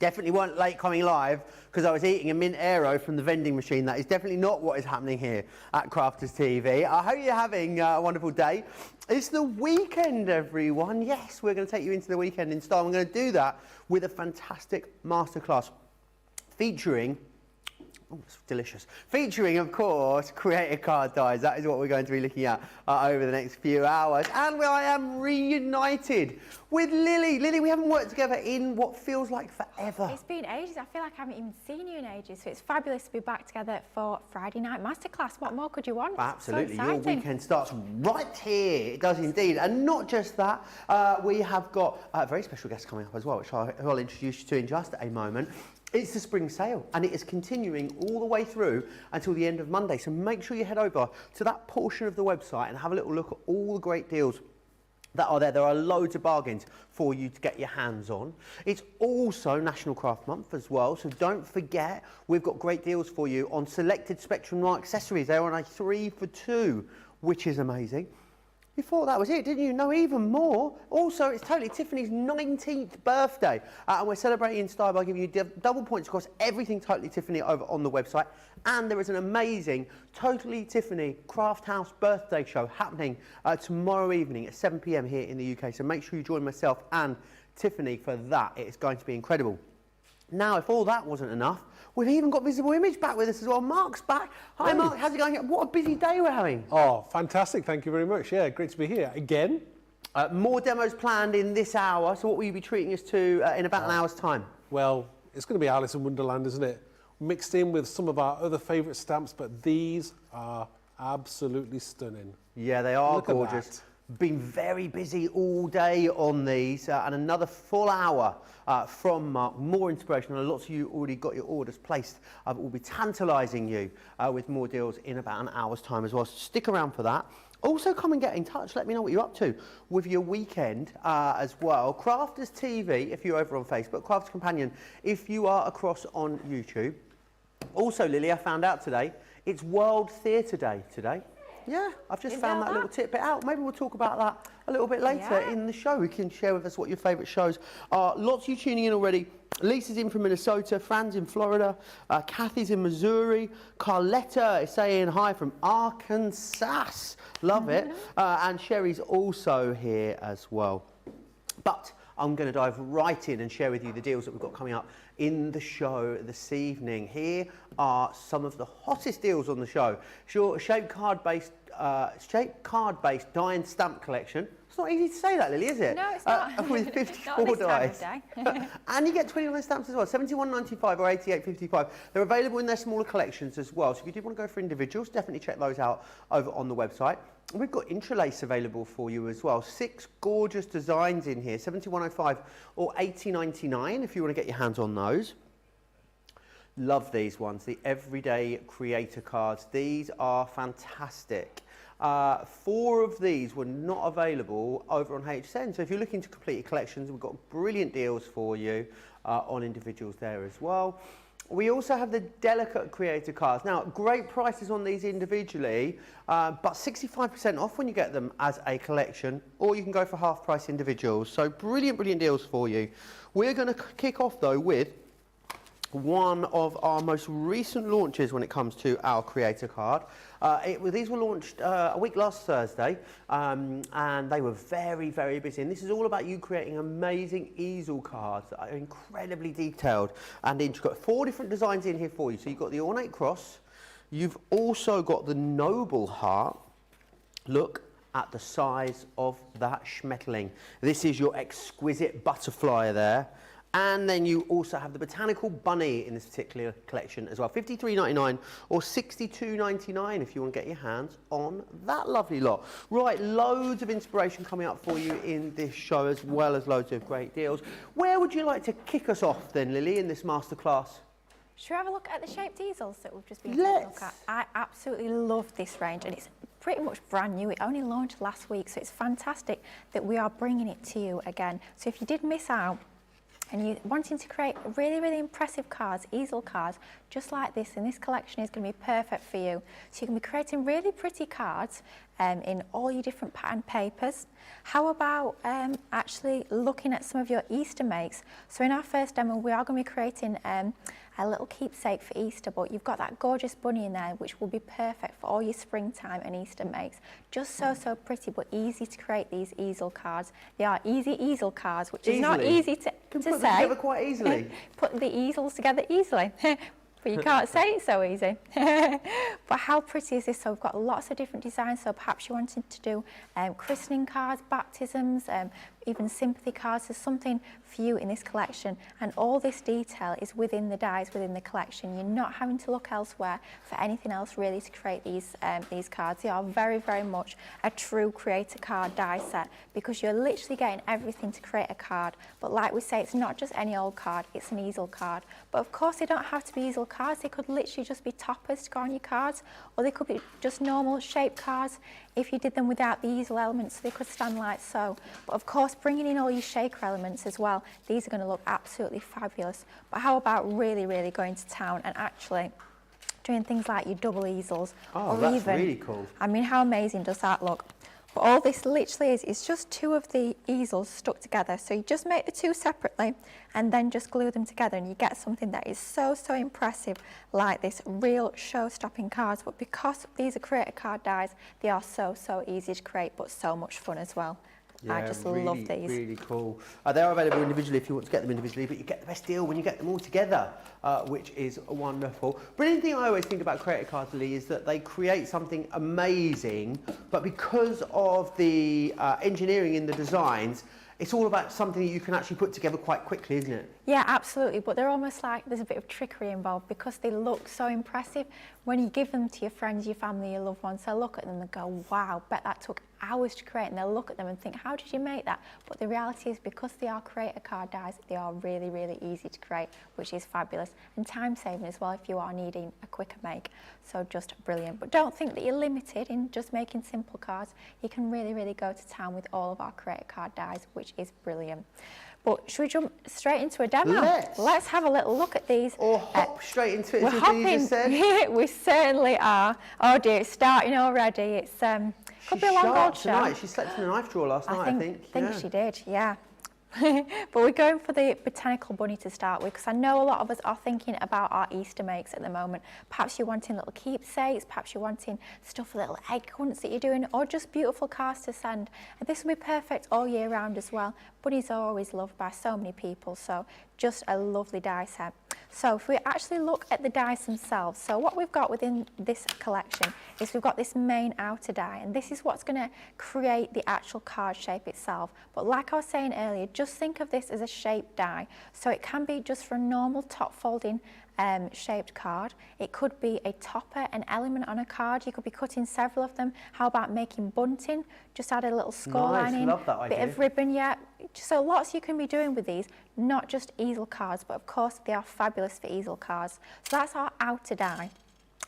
Definitely weren't late coming live because I was eating a mint aero from the vending machine. That is definitely not what is happening here at Crafters TV. I hope you're having a wonderful day. It's the weekend, everyone. Yes, we're going to take you into the weekend in style. We're going to do that with a fantastic masterclass featuring, oh, it's delicious, featuring, of course, creator card dies. That is what we're going to be looking at over the next few hours. And I am reunited with Lilly. Lilly, we haven't worked together in what feels like forever. It's been ages. I feel like I haven't even seen you in ages. So it's fabulous to be back together for Friday night masterclass. What more could you want? Absolutely. So your weekend starts right here. It does indeed. And not just that, we have got a very special guest coming up as well, which I'll introduce you to in just a moment. It's the spring sale, and it is continuing all the way through until the end of Monday. So make sure you head over to that portion of the website and have a little look at all the great deals that are there. There are loads of bargains for you to get your hands on. It's also National Craft Month as well, so don't forget, we've got great deals for you on selected Spectrum Light accessories. They're on a 3 for 2, which is amazing. You thought that was it, didn't you? No, even more. Also, it's Totally Tiffany's 19th birthday. And we're celebrating in style by giving you double points across everything Totally Tiffany over on the website. And there is an amazing Totally Tiffany Craft House birthday show happening tomorrow evening at 7 p.m. here in the UK. So make sure you join myself and Tiffany for that. It's going to be incredible. Now, if all that wasn't enough, we've even got Visible Image back with us as well. Mark's back. Hi, Mark. How's it going? What a busy day we're having. Oh, fantastic. Thank you very much. Yeah, great to be here again. More demos planned in this hour. So what will you be treating us to in about an hour's time? Well, it's going to be Alice in Wonderland, isn't it? Mixed in with some of our other favourite stamps, but these are absolutely stunning. Yeah, they are Look at gorgeous. that. Been very busy all day on these and another full hour from Mark. More inspiration, and lots of you already got your orders placed. We'll be tantalising you with more deals in about an hour's time as well, so stick around for that. Also, come and get in touch. Let me know what you're up to with your weekend as well. Crafters TV, if you're over on Facebook. Crafters Companion, if you are across on YouTube. Also, Lilly, I found out today, it's World Theatre Day today. Yeah, I've just found that little tidbit out. Maybe we'll talk about that a little bit later in the show. You can share with us what your favourite shows are. Lots of you tuning in already. Lisa's in from Minnesota, Fran's in Florida, Kathy's in Missouri, Carletta is saying hi from Arkansas. Love it. And Sherry's also here as well. But I'm going to dive right in and share with you the deals that we've got coming up in the show this evening. Here are some of the hottest deals on the show. Sure, shape card-based die and stamp collection. It's not easy to say that, Lilly, is it? No, it's not. With 54 dies. And you get 29 stamps as well, 71.95 or 88.55. They're available in their smaller collections as well. So if you do want to go for individuals, definitely check those out over on the website. We've got interlace available for you as well. 6 gorgeous designs in here, 71.05 or 80.99 if you want to get your hands on those. Love these ones, the Everyday Creator cards. These are fantastic. 4 of these were not available over on HSN. So if you're looking to complete your collections, we've got brilliant deals for you on individuals there as well. We also have the Delicate Creator cards. Now, great prices on these individually, but 65% off when you get them as a collection, or you can go for half price individuals. So brilliant, brilliant deals for you. We're going to kick off though with one of our most recent launches when it comes to our creator card. These were launched a week last Thursday, and they were very, very busy. And this is all about you creating amazing easel cards that are incredibly detailed and intricate. 4 different designs in here for you. So you've got the ornate cross, you've also got the noble heart. Look at the size of that Schmetterling. This is your exquisite butterfly there. And then you also have the Botanical Bunny in this particular collection as well. $53.99 or $62.99 if you want to get your hands on that lovely lot. Right, loads of inspiration coming up for you in this show, as well as loads of great deals. Where would you like to kick us off then, Lilly, in this masterclass? Should we have a look at the shaped easels that we've just been taking a look at? I absolutely love this range, and it's pretty much brand new. It only launched last week, so it's fantastic that we are bringing it to you again. So if you did miss out, and you're wanting to create really, really impressive cards, easel cards, just like this, and this collection is going to be perfect for you. So you can be creating really pretty cards in all your different pattern papers. How about actually looking at some of your Easter makes? So in our first demo, we are going to be creating a little keepsake for Easter, but you've got that gorgeous bunny in there, which will be perfect for all your springtime and Easter makes. Just so pretty, but easy to create these easel cards. They are easy easel cards, which is not easy to Put say. them together quite easily. Put the easels together easily. But you can't say it's so easy. But how pretty is this? So we've got lots of different designs. So perhaps you wanted to do christening cards, baptisms, even sympathy cards. There's something for you in this collection. And all this detail is within the dies within the collection. You're not having to look elsewhere for anything else really to create these cards. They are very, very much a true creator card die set, because you're literally getting everything to create a card. But like we say, it's not just any old card, it's an easel card. But of course, they don't have to be easel cards. They could literally just be toppers to go on your cards, or they could be just normal shaped cards if you did them without the easel elements, so they could stand like so. But of course, bringing in all your shaker elements as well, these are going to look absolutely fabulous. But how about really, really going to town and actually doing things like your double easels? Oh, or that's even, really cool. I mean, how amazing does that look? But all this literally is just two of the easels stuck together. So you just make the two separately and then just glue them together, and you get something that is so impressive, like this real show-stopping cards. But because these are creator card dies, they are so easy to create, but so much fun as well. Yeah, I just really, love these. Really cool. They're available individually if you want to get them individually, but you get the best deal when you get them all together, which is wonderful. Brilliant thing I always think about creator cards, Lily, is that they create something amazing, but because of the engineering in the designs, it's all about something that you can actually put together quite quickly, isn't it? Yeah, absolutely. But they're almost like there's a bit of trickery involved, because they look so impressive. When you give them to your friends, your family, your loved ones, they'll look at them and go, wow, bet that took hours to create. And they'll look at them and think, how did you make that? But the reality is, because they are creator card dies, they are really, really easy to create, which is fabulous. And time saving as well if you are needing a quicker make. So just brilliant. But don't think that you're limited in just making simple cards. You can really, really go to town with all of our creator card dies, which is brilliant. But should we jump straight into a demo? Let's have a little look at these. Or hop straight into it, We're as you hopping. just said. We certainly are. Oh dear, it's starting already. It's could be a long old show. Tonight. She slept in a knife drawer last night, I think. I think she did, yeah. But we're going for the botanical bunny to start with, because I know a lot of us are thinking about our Easter makes at the moment. Perhaps you're wanting little keepsakes, perhaps you're wanting stuff, little egg hunts that you're doing, or just beautiful cards to send. And this will be perfect all year round as well. Bunnies are always loved by so many people, so just a lovely die set. So if we actually look at the dies themselves, so what we've got within this collection is we've got this main outer die, and this is what's going to create the actual card shape itself. But like I was saying earlier, just think of this as a shaped die. So it can be just for a normal top folding shaped card. It could be a topper, an element on a card. You could be cutting several of them. How about making bunting? Just add a little score lining, love that idea. bit of ribbon, yeah. So lots you can be doing with these, not just easel cards, but of course they are fabulous for easel cards. So that's our outer die.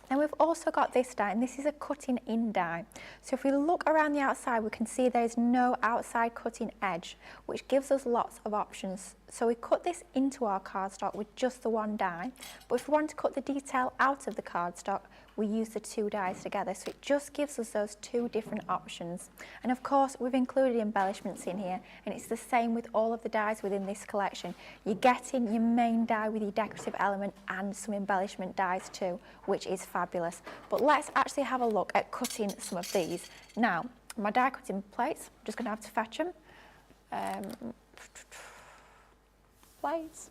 Then we've also got this die, and this is a cutting in die. So if we look around the outside, we can see there's no outside cutting edge, which gives us lots of options. So we cut this into our cardstock with just the one die, but if we want to cut the detail out of the cardstock, we use the two dies together. So it just gives us those two different options. And of course, we've included embellishments in here, and it's the same with all of the dies within this collection. You're getting your main die with your decorative element and some embellishment dies too, which is fabulous. But let's actually have a look at cutting some of these. Now, my die cutting plates, I'm just going to have to fetch them. Plates.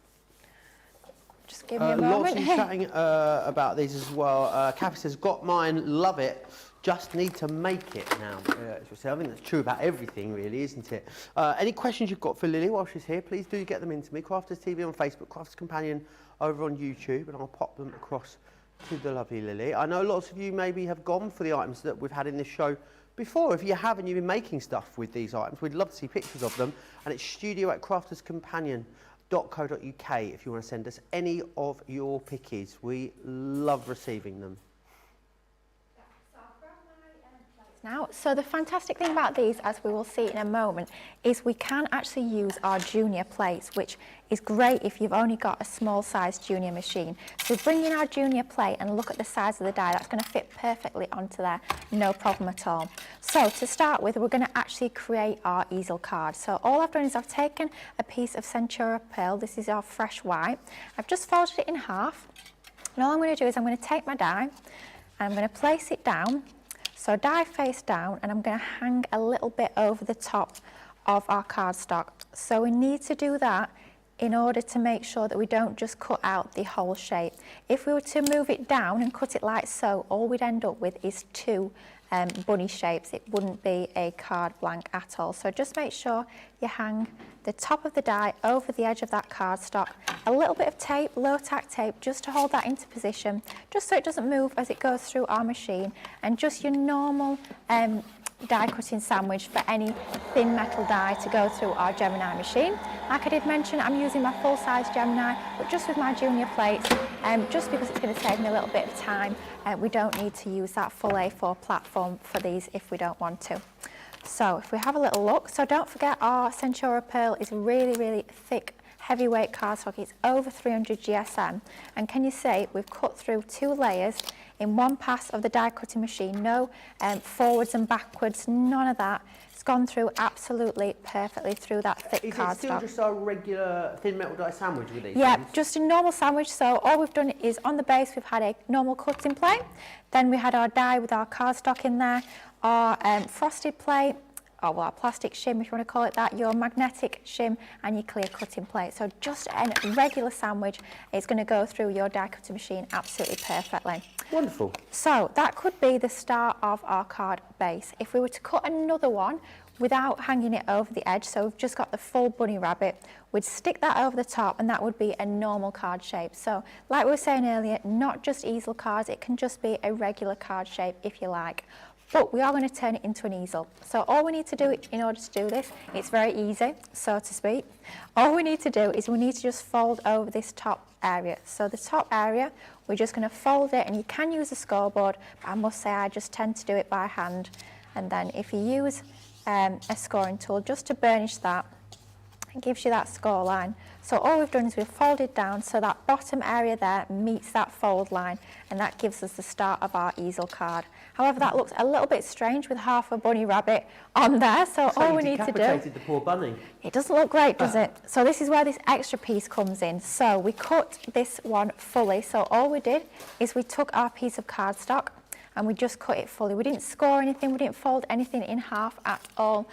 Just give me a moment. Lots of you chatting about these as well. Kathy says, got mine, love it, just need to make it now. I think that's true about everything really, isn't it? Any questions you've got for Lily while she's here, please do get them into me. Crafters TV on Facebook, Crafters Companion over on YouTube, and I'll pop them across to the lovely Lily. I know lots of you maybe have gone for the items that we've had in this show before. If you have and you've been making stuff with these items, we'd love to see pictures of them. And it's studio@crafterscompanion.co.uk if you want to send us any of your pickies. We love receiving them. So I'll grab my plates now. So the fantastic thing about these, as we will see in a moment, is we can actually use our junior plates, which is great if you've only got a small size junior machine. So bring in our junior plate and look at the size of the die. That's going to fit perfectly onto there, no problem at all. So to start with, we're going to actually create our easel card. So all I've done is I've taken a piece of Centura pearl. This is our fresh white. I've just folded it in half. And all I'm going to do is I'm going to take my die and I'm going to place it down. So die face down, and I'm going to hang a little bit over the top of our cardstock. So we need to do that in order to make sure that we don't just cut out the whole shape. If we were to move it down and cut it like so, all we'd end up with is two bunny shapes. It wouldn't be a card blank at all. So just make sure you hang the top of the die over the edge of that cardstock. A little bit of tape, low tack tape, just to hold that into position, just so it doesn't move as it goes through our machine, and just your normal die cutting sandwich for any thin metal die to go through our Gemini machine. Like I did mention, I'm using my full size Gemini, but just with my junior plates, just because it's going to save me a little bit of time. We don't need to use that full A4 platform for these if we don't want to. So if we have a little look, so don't forget our Centura pearl is really, really thick, heavyweight cardstock. It's over 300 GSM, and can you see we've cut through 2 layers in one pass of the die cutting machine. No forwards and backwards, none of that. It's gone through absolutely perfectly through that thick cardstock. Is it still just our regular thin metal die sandwich with these? Yeah, things? just a normal sandwich. So all we've done is on the base we've had a normal cutting plate, then we had our die with our cardstock in there, our frosted plate, or well, our plastic shim if you want to call it that, your magnetic shim, and your clear cutting plate. So just a regular sandwich is going to go through your die cutting machine absolutely perfectly. Wonderful. So that could be the start of our card base. If we were to cut another one without hanging it over the edge, so we've just got the full bunny rabbit, we'd stick that over the top, and that would be a normal card shape. So like we were saying earlier, not just easel cards, it can just be a regular card shape if you like. But we are going to turn it into an easel. So all we need to do in order to do this, it's very easy, so to speak. All we need to do is we need to just fold over this top area. So the top area, we're just going to fold it, and you can use a scoreboard, but I must say I just tend to do it by hand. And then if you use a scoring tool just to burnish that, it gives you that score line. So all we've done is we've folded down so that bottom area there meets that fold line, and that gives us the start of our easel card. However, that looks a little bit strange with half a bunny rabbit on there, so all we need to do... decapitated the poor bunny. It doesn't look great, does it? So this is where this extra piece comes in. So we cut this one fully, so all we did is we took our piece of cardstock and we just cut it fully. We didn't score anything, we didn't fold anything in half at all.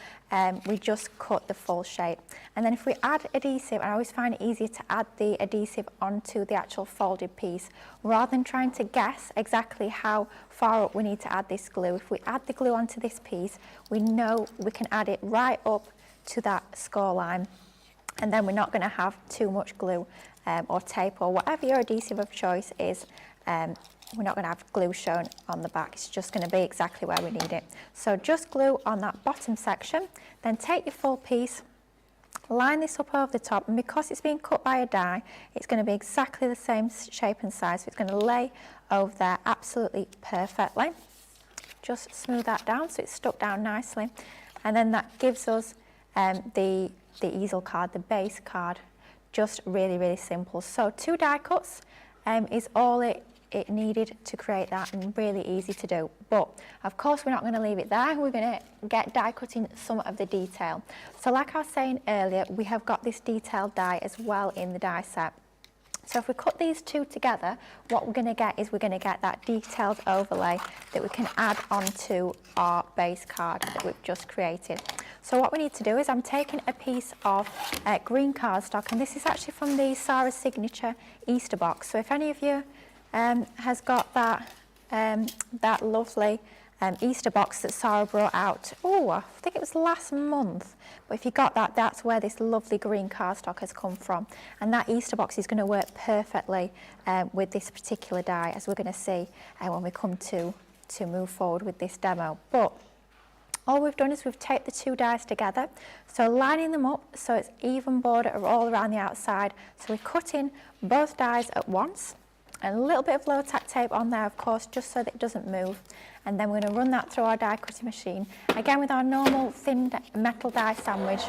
We just cut the full shape. And then if we add adhesive, I always find it easier to add the adhesive onto the actual folded piece rather than trying to guess exactly how far up we need to add this glue. If we add the glue onto this piece, we know we can add it right up to that score line, and then we're not going to have too much glue or tape or whatever your adhesive of choice is. We're not going to have glue shown on the back, it's just going to be exactly where we need it. So just glue on that bottom section, then take your full piece, line this up over the top, and because it's being cut by a die, it's going to be exactly the same shape and size, so it's going to lay over there absolutely perfectly. Just smooth that down so it's stuck down nicely, and then that gives us the easel card, the base card. Just really, really simple. So 2 die cuts is all it needed to create that, and really easy to do. But of course we're not going to leave it there, we're going to get die cutting some of the detail. So like I was saying earlier, we have got this detailed die as well in the die set. So if we cut these 2 together, what we're going to get is we're going to get that detailed overlay that we can add onto our base card that we've just created. So what we need to do is I'm taking a piece of green cardstock, and this is actually from the Sarah's Signature Easter box. So if any of you has got that that lovely Easter box that Sarah brought out, I think it was last month, but if you got that, that's where this lovely green cardstock has come from, and that Easter box is going to work perfectly with this particular die, as we're going to see when we come to move forward with this demo. But all we've done is we've taped the 2 dies together, so lining them up so it's even border all around the outside. So we cut in both dies at once, and a little bit of low tack tape on there, of course, just so that it doesn't move. And then we're going to run that through our die cutting machine. Again, with our normal thin metal die sandwich,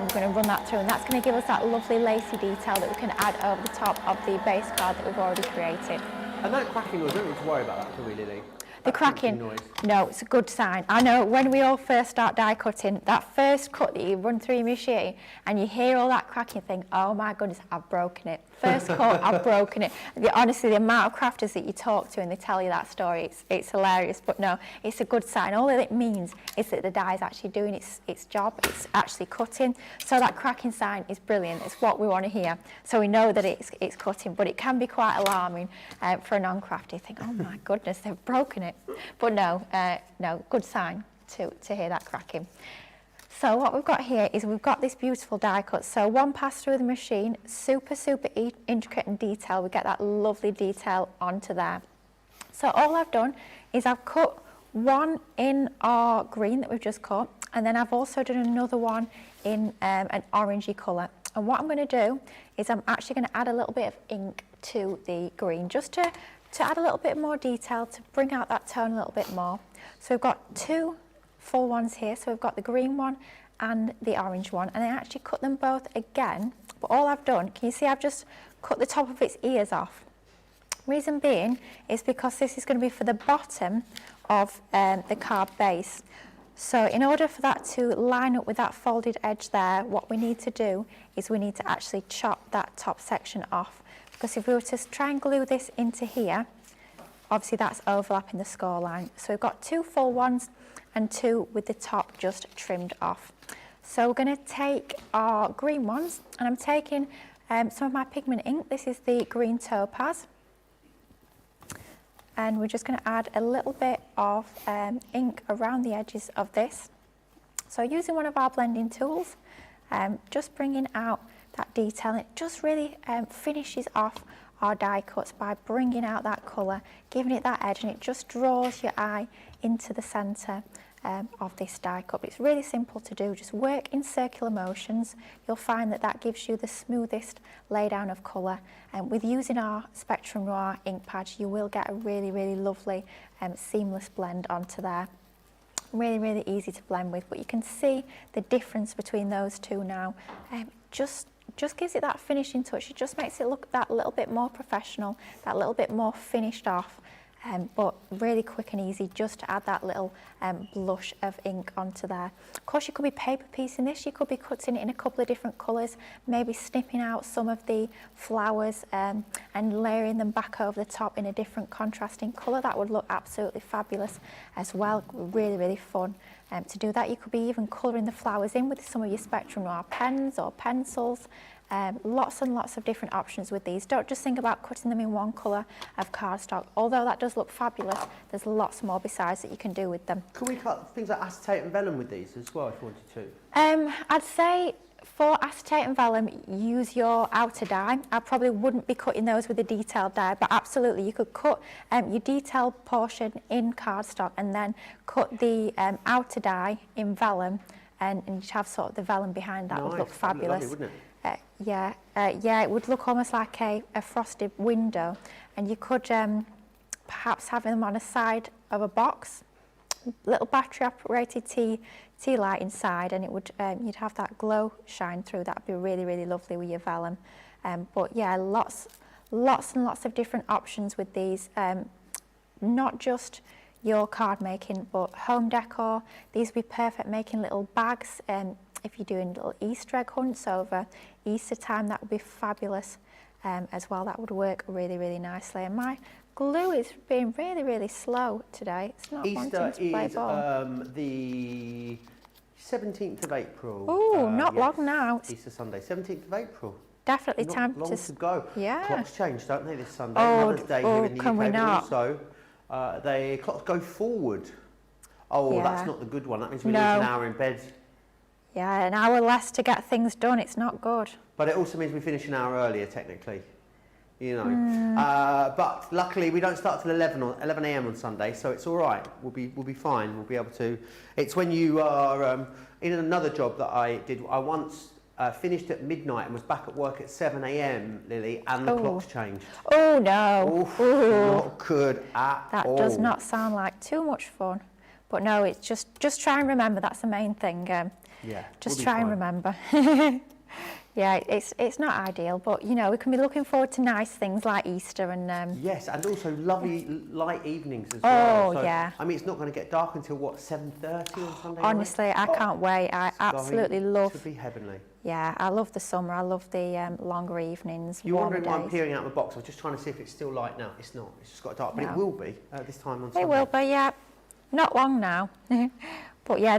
we're going to run that through, and that's going to give us that lovely lacy detail that we can add over the top of the base card that we've already created. And that cracking noise, don't need to worry about that, do we, Lily? The cracking, no, it's a good sign. I know when we all first start die cutting, that first cut that you run through your machine and you hear all that cracking, you think, oh my goodness, I've broken it. First cut, I've broken it. Honestly, the amount of crafters that you talk to and they tell you that story, it's hilarious. But no, it's a good sign. All that it means is that the die is actually doing its job. It's actually cutting. So that cracking sign is brilliant. It's what we want to hear. So we know that it's cutting, but it can be quite alarming for a non-crafter. You think, oh my goodness, they've broken it. But no, good sign to hear that cracking. So what we've got here is we've got this beautiful die cut. So one pass through the machine, super intricate and detailed. We get that lovely detail onto there. So all I've done is I've cut one in our green that we've just cut, and then I've also done another one in an orangey colour. And what I'm going to do is I'm actually going to add a little bit of ink to the green, just to add a little bit more detail, to bring out that tone a little bit more. So we've got two full ones here. So we've got the green one and the orange one, and I actually cut them both again. But all I've done, can you see I've just cut the top of its ears off? Reason being is because this is going to be for the bottom of the card base. So in order for that to line up with that folded edge there, what we need to do is we need to actually chop that top section off. Because if we were to try and glue this into here, obviously that's overlapping the score line. So we've got two full ones and two with the top just trimmed off. So we're going to take our green ones, and I'm taking some of my pigment ink. This is the green topaz. And we're just going to add a little bit of ink around the edges of this. So using one of our blending tools, just bringing out that detail. It just really finishes off our die cuts by bringing out that colour, giving it that edge, and it just draws your eye into the centre of this die cut. But it's really simple to do. Just work in circular motions. You'll find that that gives you the smoothest laydown of colour. And with using our Spectrum Noir ink pad, you will get a really, really lovely seamless blend onto there. Really, really easy to blend with, but you can see the difference between those two now. Just gives it that finishing touch. It just makes it look that little bit more professional, that little bit more finished off, but really quick and easy just to add that little blush of ink onto there. Of course, you could be paper piecing this, you could be cutting it in a couple of different colours, maybe snipping out some of the flowers and layering them back over the top in a different contrasting colour. That would look absolutely fabulous as well. Really, really fun. To do that, you could be even colouring the flowers in with some of your Spectrum Noir pens or pencils. Lots and lots of different options with these. Don't just think about cutting them in one colour of cardstock. Although that does look fabulous, there's lots more besides that you can do with them. Can we cut things like acetate and vellum with these as well if you wanted to? I'd say for acetate and vellum, use your outer die. I probably wouldn't be cutting those with a detailed die, but absolutely you could cut your detailed portion in cardstock and then cut the outer die in vellum, and you'd have sort of the vellum behind that. Nice. Would look fabulous. Lovely, wouldn't it? Yeah, it would look almost like a frosted window, and you could perhaps have them on a side of a box, little battery operated tea light inside, and it would you'd have that glow shine through. That'd be really, really lovely with your vellum. But yeah, lots and lots of different options with these. Not just your card making, but home decor. These would be perfect making little bags. If you're doing little Easter egg hunts over Easter time, that would be fabulous as well. That would work really, really nicely. And my glue is being really, really slow today. It's not wanting to play ball. The 17th of April. Oh, not long now. Easter Sunday, 17th of April. Definitely not time long to go. Yeah. Clocks change, don't they, this Sunday? Oh, Mother's Day here in the can UK, we not? But also, the clocks go forward. Oh, Yeah. that's not the good one. That means we lose No. an hour in bed. Yeah, an hour less to get things done. It's not good. But it also means we finish an hour earlier, technically. You know. But luckily, we don't start till 11 a.m. on Sunday, so it's all right. We'll be fine. We'll be able to. It's when you are in another job that I did. I once finished at midnight and was back at work at 7 a.m, Lily, and the clock's changed. Oh no. Oof, not good at all. That does not sound like too much fun. But no, it's just try and remember, that's the main thing. Yeah. Just we'll try and remember. Yeah, it's not ideal, but you know, we can be looking forward to nice things like Easter and yes, and also lovely light evenings as well. Oh, so, yeah. I mean, it's not going to get dark until what, 7:30 on Sunday Honestly, night? I can't wait. I absolutely love. To be heavenly. Yeah, I love the summer. I love the longer evenings. You're wondering why I'm days. peering out of the box. I was just trying to see if it's still light now. It's not. It's just got dark, but it will be this time on Sunday. It will be, yeah. Not long now. But yeah,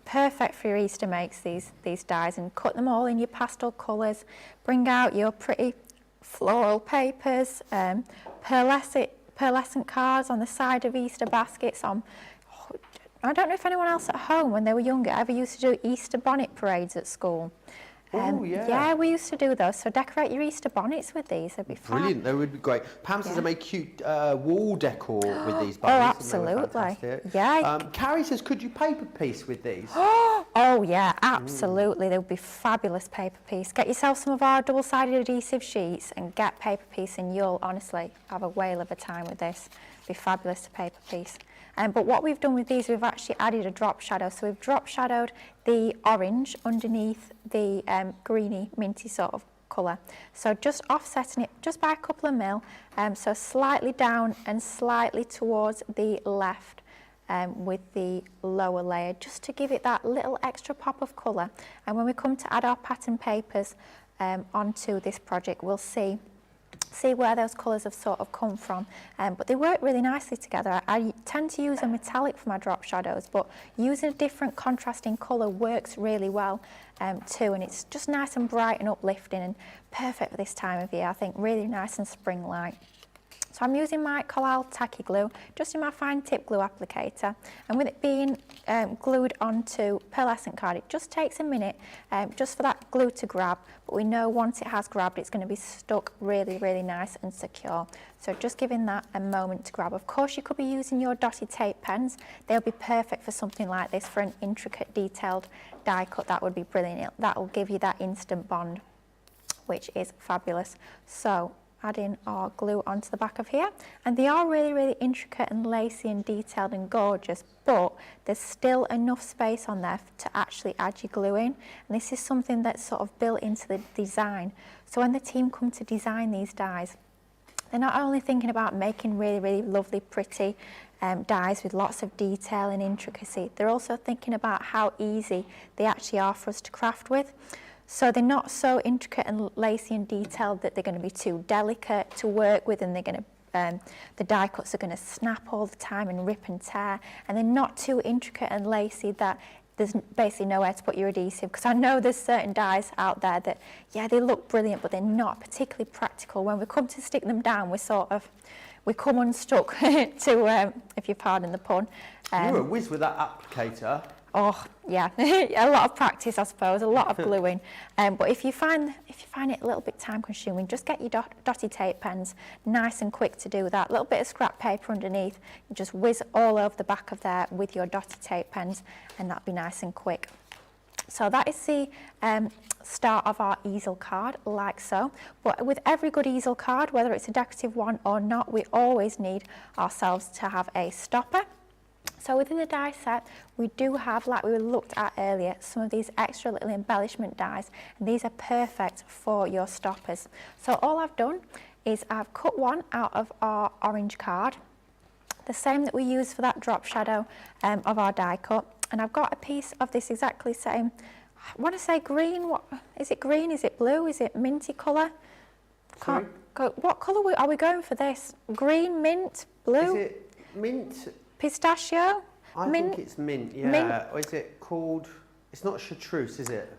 perfect for your Easter makes, these dies, and cut them all in your pastel colours. Bring out your pretty floral papers, pearlescent cards on the side of Easter baskets. I don't know if anyone else at home, when they were younger, ever used to do Easter bonnet parades at school. Oh, yeah. Yeah, we used to do those. So decorate your Easter bonnets with these. They'd be fun. Brilliant. They would be great. Pam says I make cute wall decor with these Oh, bunnies. absolutely. Yeah. Carrie says, could you paper piece with these? Oh yeah, absolutely. They would be fabulous paper piece. Get yourself some of our double-sided adhesive sheets and get paper piece, and you'll honestly have a whale of a time with this. Be fabulous to paper piece. But what we've done with these, we've actually added a drop shadow. So we've drop shadowed the orange underneath the greeny, minty sort of colour. So just offsetting it just by a couple of mil, so slightly down and slightly towards the left with the lower layer, just to give it that little extra pop of colour. And when we come to add our pattern papers onto this project, we'll see where those colours have sort of come from, but they work really nicely together. I tend to use a metallic for my drop shadows, but using a different contrasting colour works really well too, and it's just nice and bright and uplifting and perfect for this time of year. I think really nice and spring-like. So I'm using my Collal tacky glue, just in my fine tip glue applicator, and with it being glued onto pearlescent card, it just takes a minute just for that glue to grab, but we know once it has grabbed, it's going to be stuck really, really nice and secure. So just giving that a moment to grab. Of course, you could be using your dotted tape pens. They'll be perfect for something like this, for an intricate, detailed die cut. That would be brilliant. That will give you that instant bond, which is fabulous. So adding our glue onto the back of here, and they are really, really intricate and lacy and detailed and gorgeous, but there's still enough space on there to actually add your glue in, and this is something that's sort of built into the design. So when the team come to design these dies, they're not only thinking about making really, really lovely, pretty dies with lots of detail and intricacy, they're also thinking about how easy they actually are for us to craft with. So they're not so intricate and lacy and detailed that they're going to be too delicate to work with, and they're going to the die cuts are going to snap all the time and rip and tear, and they're not too intricate and lacy that there's basically nowhere to put your adhesive, because I know there's certain dies out there that, yeah, they look brilliant, but they're not particularly practical. When we come to stick them down, we come unstuck to, if you pardon the pun. You're a whiz with that applicator. Oh yeah, a lot of practice, I suppose, a lot of gluing. But if you find it a little bit time consuming, just get your dotty tape pens, nice and quick to do that. A little bit of scrap paper underneath, you just whiz all over the back of there with your dotty tape pens, and that'll be nice and quick. So that is the start of our easel card, like so. But with every good easel card, whether it's a decorative one or not, we always need ourselves to have a stopper. So within the die set, we do have, like we looked at earlier, some of these extra little embellishment dies, and these are perfect for your stoppers. So all I've done is I've cut one out of our orange card, the same that we use for that drop shadow of our die cut, and I've got a piece of this exactly same, I want to say green. What is it? Green? Is it blue? Is it minty colour? What colour are we going for this? Green, mint, blue? Is it mint? Pistachio? I think it's mint, yeah. Mint. Or is it called, it's not chartreuse, is it?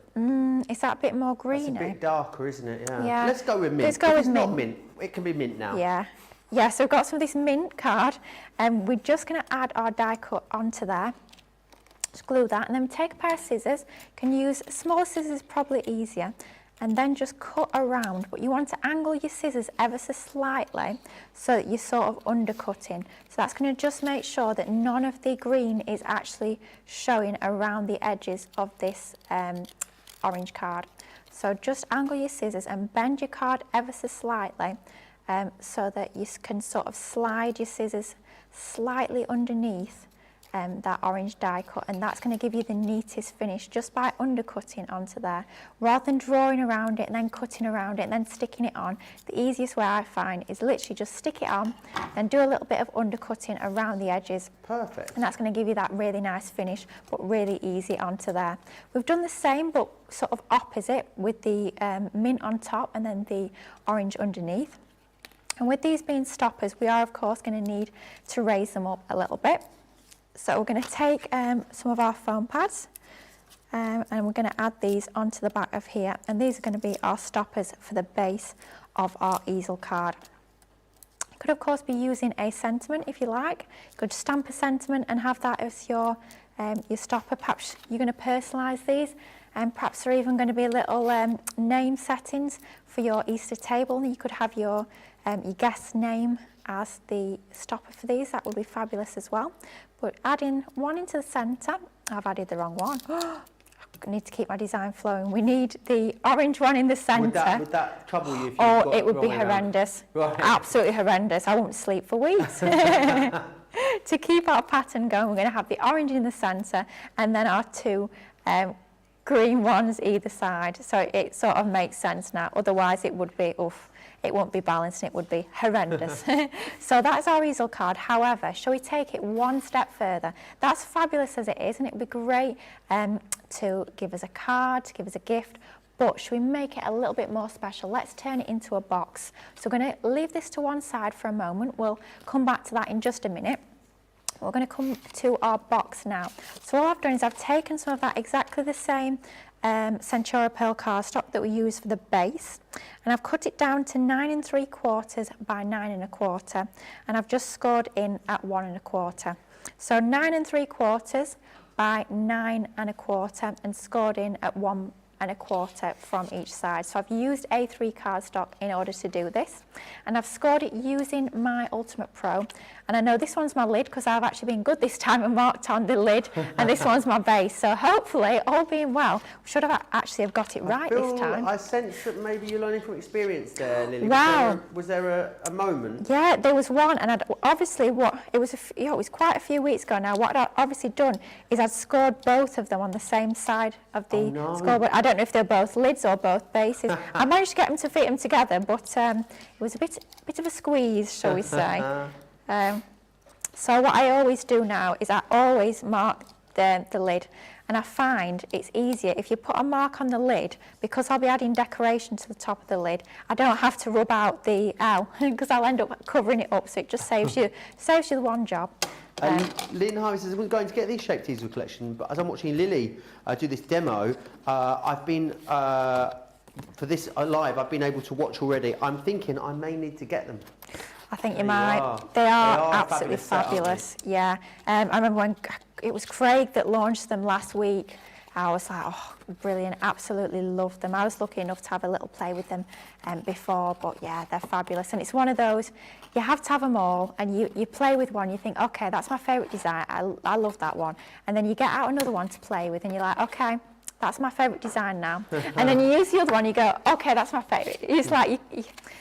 Is that a bit more greeny? It's a bit darker, isn't it? Yeah. Let's go with mint. Let's go with mint. It's not mint, it can be mint now. Yeah. Yeah, so we've got some of this mint card, and we're just going to add our die cut onto there. Just glue that, and then take a pair of scissors. You can use smaller scissors, probably easier, and then just cut around, but you want to angle your scissors ever so slightly so that you're sort of undercutting. So that's going to just make sure that none of the green is actually showing around the edges of this orange card. So just angle your scissors and bend your card ever so slightly so that you can sort of slide your scissors slightly underneath that orange die cut, and that's going to give you the neatest finish just by undercutting onto there rather than drawing around it and then cutting around it and then sticking it on. The easiest way I find is literally just stick it on and do a little bit of undercutting around the edges. Perfect. And that's going to give you that really nice finish, but really easy onto there. We've done the same but sort of opposite with the mint on top and then the orange underneath. And with these being stoppers, we are of course going to need to raise them up a little bit. So we're going to take some of our foam pads and we're going to add these onto the back of here, and these are going to be our stoppers for the base of our easel card. You could of course be using a sentiment if you like. You could stamp a sentiment and have that as your stopper. Perhaps you're going to personalise these, and perhaps there are even going to be little name settings for your Easter table, and you could have your guest name as the stopper for these. That would be fabulous as well. But adding one into the centre, I've added the wrong one. I need to keep my design flowing. We need the orange one in the centre. Would that trouble you if you Oh, it would be horrendous. Right. Absolutely horrendous. I won't sleep for weeks. To keep our pattern going, we're going to have the orange in the centre and then our two green ones either side. So it sort of makes sense now. Otherwise it would be, oof. It won't be balanced and it would be horrendous. So that's our easel card. However, shall we take it one step further? That's fabulous as it is, and it would be great to give us a card, to give us a gift, but should we make it a little bit more special? Let's turn it into a box. So we're going to leave this to one side for a moment. We'll come back to that in just a minute. We're going to come to our box now. So all I've done is I've taken some of that exactly the same Centura Pearl cardstock that we use for the base, and I've cut it down to 9 3/4 by 9 1/4, and I've just scored in at 1 1/4. So 9 3/4 by 9 1/4 and scored in at 1 1/4 from each side. So I've used A3 cardstock in order to do this, and I've scored it using my Ultimate Pro. And I know this one's my lid because I've actually been good this time and marked on the lid, and this one's my base. So hopefully, all being well, we should have actually have got it right this time. I sense that maybe you're learning from experience there, Lily. Wow. Was there a moment? Yeah, there was one, and I'd obviously it was quite a few weeks ago now. What I'd obviously done is I'd scored both of them on the same side of the scoreboard. I don't know if they're both lids or both bases. I managed to get them to fit them together, but it was a bit of a squeeze, shall we say. So what I always do now is I always mark the lid, and I find it's easier if you put a mark on the lid, because I'll be adding decoration to the top of the lid. I don't have to rub out the L because I'll end up covering it up, so it just saves you the one job. Lynn Harvey says, we're going to get these shaped easel collection, but as I'm watching Lily do this demo, I've been, for this live, I've been able to watch already. I'm thinking I may need to get them. I think you might. They are absolutely fabulous. Yeah. I remember when it was Craig that launched them last week. I was like, oh, brilliant, absolutely loved them. I was lucky enough to have a little play with them before, but yeah, they're fabulous. And it's one of those, you have to have them all, and you play with one, you think, okay, that's my favourite design, I love that one. And then you get out another one to play with, and you're like, okay, that's my favourite design now. And then you use the other one, you go, okay, that's my favourite. It's like,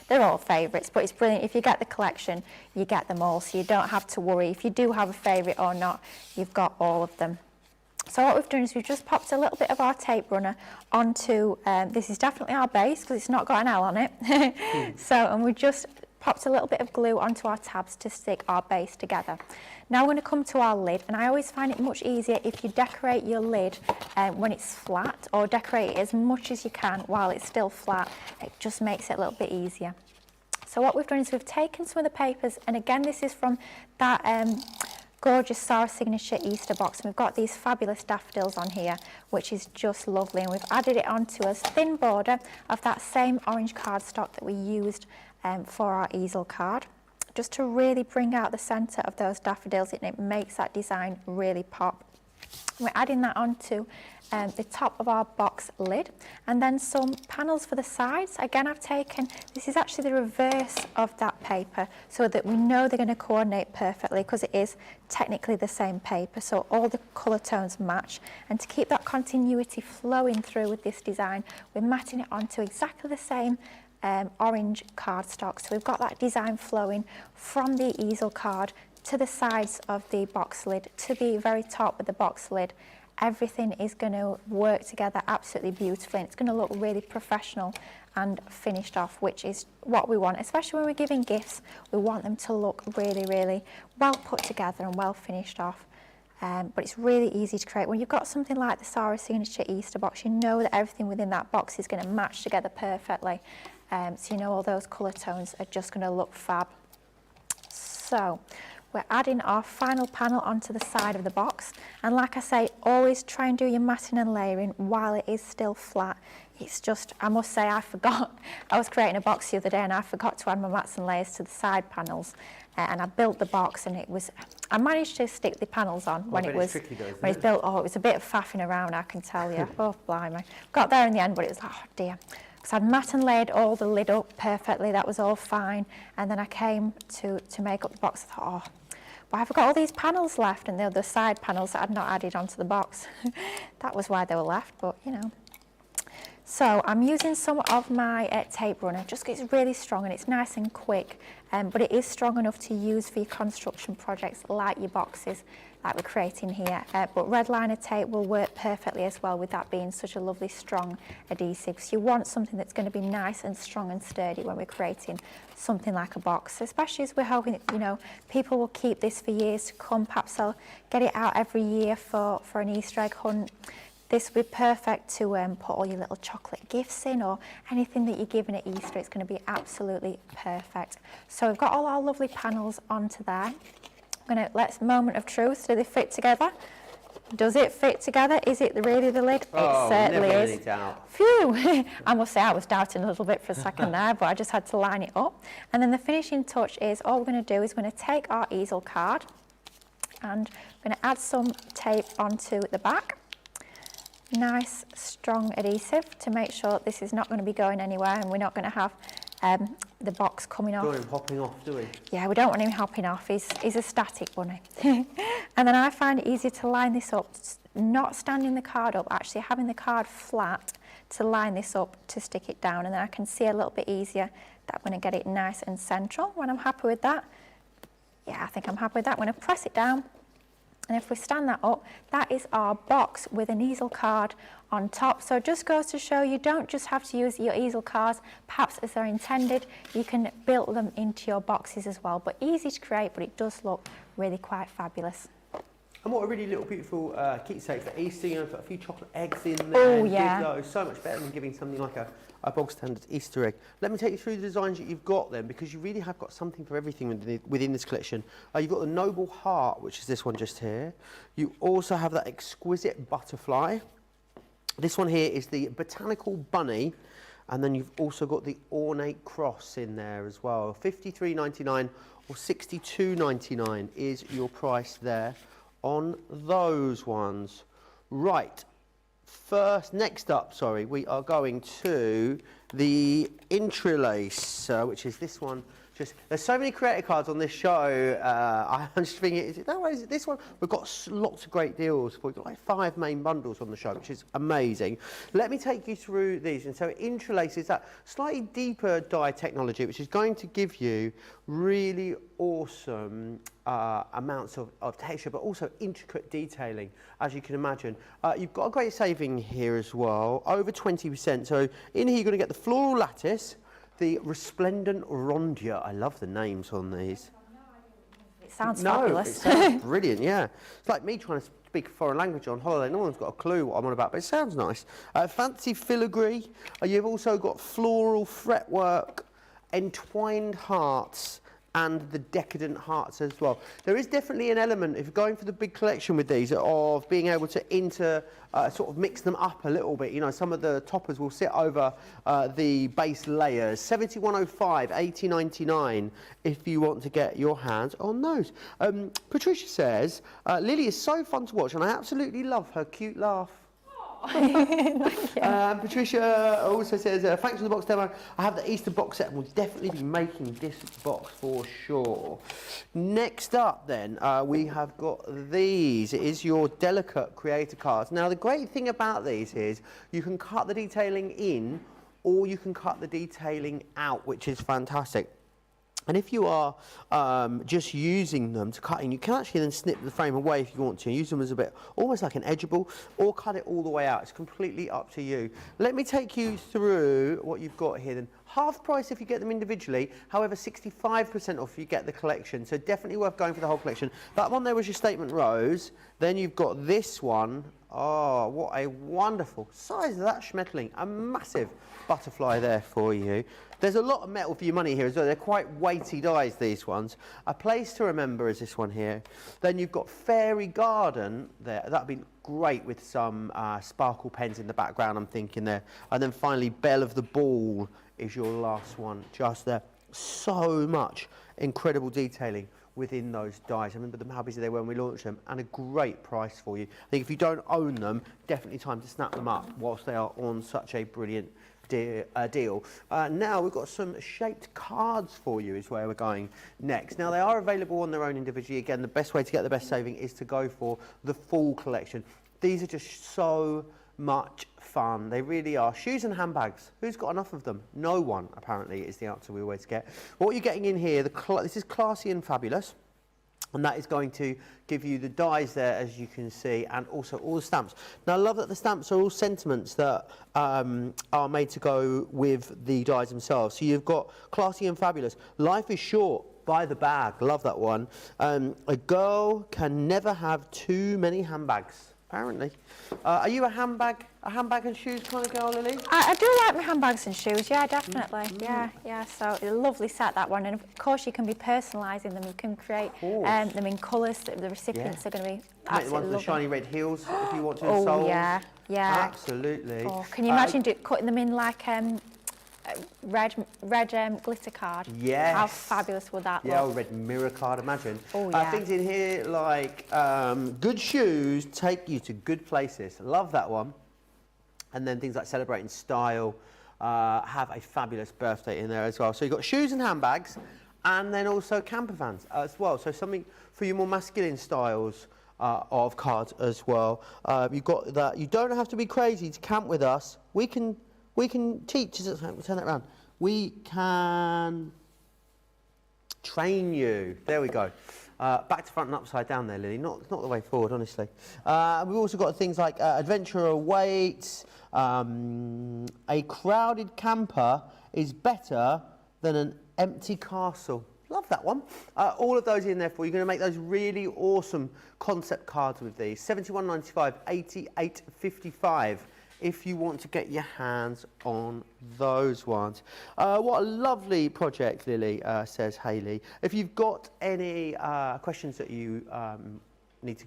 they're all favourites, but it's brilliant. If you get the collection, you get them all, so you don't have to worry. If you do have a favourite or not, you've got all of them. So what we've done is we've just popped a little bit of our tape runner onto, this is definitely our base because it's not got an L on it. And we just popped a little bit of glue onto our tabs to stick our base together. Now we're going to come to our lid, and I always find it much easier if you decorate your lid when it's flat, or decorate it as much as you can while it's still flat. It just makes it a little bit easier. So what we've done is we've taken some of the papers, and again this is from that gorgeous Sarah Signature Easter box, and we've got these fabulous daffodils on here, which is just lovely, and we've added it onto a thin border of that same orange cardstock that we used for our easel card, just to really bring out the centre of those daffodils, and it makes that design really pop. We're adding that onto the top of our box lid, and then some panels for the sides. Again, I've taken, this is actually the reverse of that paper so that we know they're going to coordinate perfectly, because it is technically the same paper, so all the colour tones match. And to keep that continuity flowing through with this design, we're matting it onto exactly the same orange cardstock. So we've got that design flowing from the easel card to the sides of the box lid, to the very top of the box lid. Everything is going to work together absolutely beautifully, and it's going to look really professional and finished off, which is what we want, especially when we're giving gifts. We want them to look really, really well put together and well finished off. But it's really easy to create. When you've got something like the Sarah Signature Easter box, you know that everything within that box is going to match together perfectly. So you know all those colour tones are just going to look fab. So we're adding our final panel onto the side of the box, and like I say, always try and do your matting and layering while it is still flat. It's just, I must say, I forgot. I was creating a box the other day and I forgot to add my mats and layers to the side panels, and I built the box, and it was, I managed to stick the panels on when it was tricky though, when it's built. Oh, it was a bit of faffing around, I can tell you. Oh, blimey. Got there in the end, but it was like, oh dear. Because I'd mat and laid all the lid up perfectly, that was all fine, and then I came to make up the box. I thought, oh, but I've got all these panels left, and they're the side panels that I'd not added onto the box. That was why they were left, but you know. So I'm using some of my tape runner, just 'cause it's really strong and it's nice and quick, but it is strong enough to use for your construction projects like your boxes like we're creating here. But red liner tape will work perfectly as well, with that being such a lovely strong adhesive. So you want something that's going to be nice and strong and sturdy when we're creating something like a box, especially as we're hoping that, you know, people will keep this for years to come. Perhaps they'll get it out every year for an Easter egg hunt. This would be perfect to put all your little chocolate gifts in, or anything that you're giving at Easter. It's going to be absolutely perfect. So we've got all our lovely panels onto there. I'm going to, let's moment of truth. Do they fit together? Does it fit together? Is it really the lid? Oh, it certainly never is. any doubt. Phew! I must say I was doubting a little bit for a second there, but I just had to line it up. And then the finishing touch is, all we're going to do is we're going to take our easel card and we're going to add some tape onto the back. Nice strong adhesive to make sure that this is not going to be going anywhere, and we're not going to have the box coming off. Don't want him hopping off, do we? Yeah, we don't want him hopping off. He's a static bunny. And then I find it easier to line this up, not standing the card up, actually having the card flat to line this up to stick it down, and then I can see a little bit easier that I'm going to get it nice and central. When I'm happy with that, yeah, I think I'm happy with that. I'm going to press it down. And if we stand that up, that is our box with an easel card on top. So it just goes to show you don't just have to use your easel cards perhaps as they're intended. You can build them into your boxes as well. But easy to create, but it does look really quite fabulous. And what a really little beautiful keepsake for Easter. You know, put a few chocolate eggs in there. Oh, yeah. Give those. So much better than giving something like a bog standard Easter egg. Let me take you through the designs that you've got then, because you really have got something for everything within this collection. You've got the Noble Heart, which is this one just here. You also have that exquisite butterfly. This one here is the Botanical Bunny. And then you've also got the Ornate Cross in there as well. $53.99 or $62.99 is your price there on those ones. Right. Next up, we are going to the Interlace, which is this one. There's so many creator cards on this show. I'm just thinking, is it this one? We've got lots of great deals. We've got like 5 main bundles on the show, which is amazing. Let me take you through these. And so Interlace is that slightly deeper dye technology, which is going to give you really awesome amounts of texture, but also intricate detailing, as you can imagine. You've got a great saving here as well, over 20%. So in here you're going to get the floral lattice, the resplendent rondia. I love the names on these. It sounds fabulous. It sounds brilliant, yeah. It's like me trying to speak a foreign language on holiday. No one's got a clue what I'm on about, but it sounds nice. Fancy filigree. You've also got floral fretwork, entwined hearts, and the decadent hearts as well. There is definitely an element, if you're going for the big collection with these, of being able to sort of mix them up a little bit. You know, some of the toppers will sit over the base layers. 7105, 80.99 if you want to get your hands on those. Patricia says, Lily is so fun to watch and I absolutely love her cute laugh. Thank you. Patricia also says, thanks for the box demo. I have the Easter box set and will definitely be making this box for sure. Next up then, we have got these. It is your delicate creator cards. Now the great thing about these is you can cut the detailing in or you can cut the detailing out, which is fantastic. And if you are just using them to cut in, you can actually then snip the frame away if you want to. Use them as a bit, almost like an edgeable, or cut it all the way out. It's completely up to you. Let me take you through what you've got here then. Half price if you get them individually, however 65% off if you get the collection. So definitely worth going for the whole collection. That one there was your statement rose. Then you've got this one. Oh, what a wonderful size of that Schmetterling. A massive butterfly there for you. There's a lot of metal for your money here as well. They're quite weighty dies, these ones. A place to remember is this one here. Then you've got Fairy Garden there. That'd be great with some sparkle pens in the background, I'm thinking there. And then finally, Belle of the Ball is your last one just there. So much incredible detailing within those dies. I remember them, how busy they were when we launched them, and a great price for you. I think if you don't own them, definitely time to snap them up whilst they are on such a brilliant deal. Now we've got some shaped cards for you is where we're going next. Now they are available on their own individually. Again, the best way to get the best saving is to go for the full collection. These are just so much fun. They really are. Shoes and handbags. Who's got enough of them? No one, apparently, is the answer we always get. What you're getting in here, this is classy and fabulous. And that is going to give you the dies there, as you can see, and also all the stamps. Now, I love that the stamps are all sentiments that are made to go with the dies themselves. So you've got classy and fabulous. Life is short. Buy the bag. Love that one. A girl can never have too many handbags. Apparently. Are you a handbag and shoes kind of girl, Lily? I do like my handbags and shoes, yeah, definitely. Yeah, so a lovely set, that one. And of course you can be personalising them, you can create them in colours that the recipients are going to be absolutely the ones with the shiny red heels if you want to. Oh, yeah. Absolutely. Oh, can you imagine cutting them in like red glitter card? Yes. How fabulous would that look? Yeah, or red mirror card, imagine. Oh, yeah. Things in here like good shoes take you to good places. Love that one. And then things like celebrating style have a fabulous birthday in there as well. So you've got shoes and handbags, and then also camper vans as well. So something for your more masculine styles of cards as well. You've got that. You don't have to be crazy to camp with us. We can teach, turn that around. We can train you. There we go. Back to front and upside down there, Lily. Not the way forward, honestly. We've also got things like adventure awaits. A crowded camper is better than an empty castle. Love that one. All of those in there for you. You're going to make those really awesome concept cards with these. £71.95, £88.55. If you want to get your hands on those ones. What a lovely project, Lily, says Hayley. If you've got any questions that you need to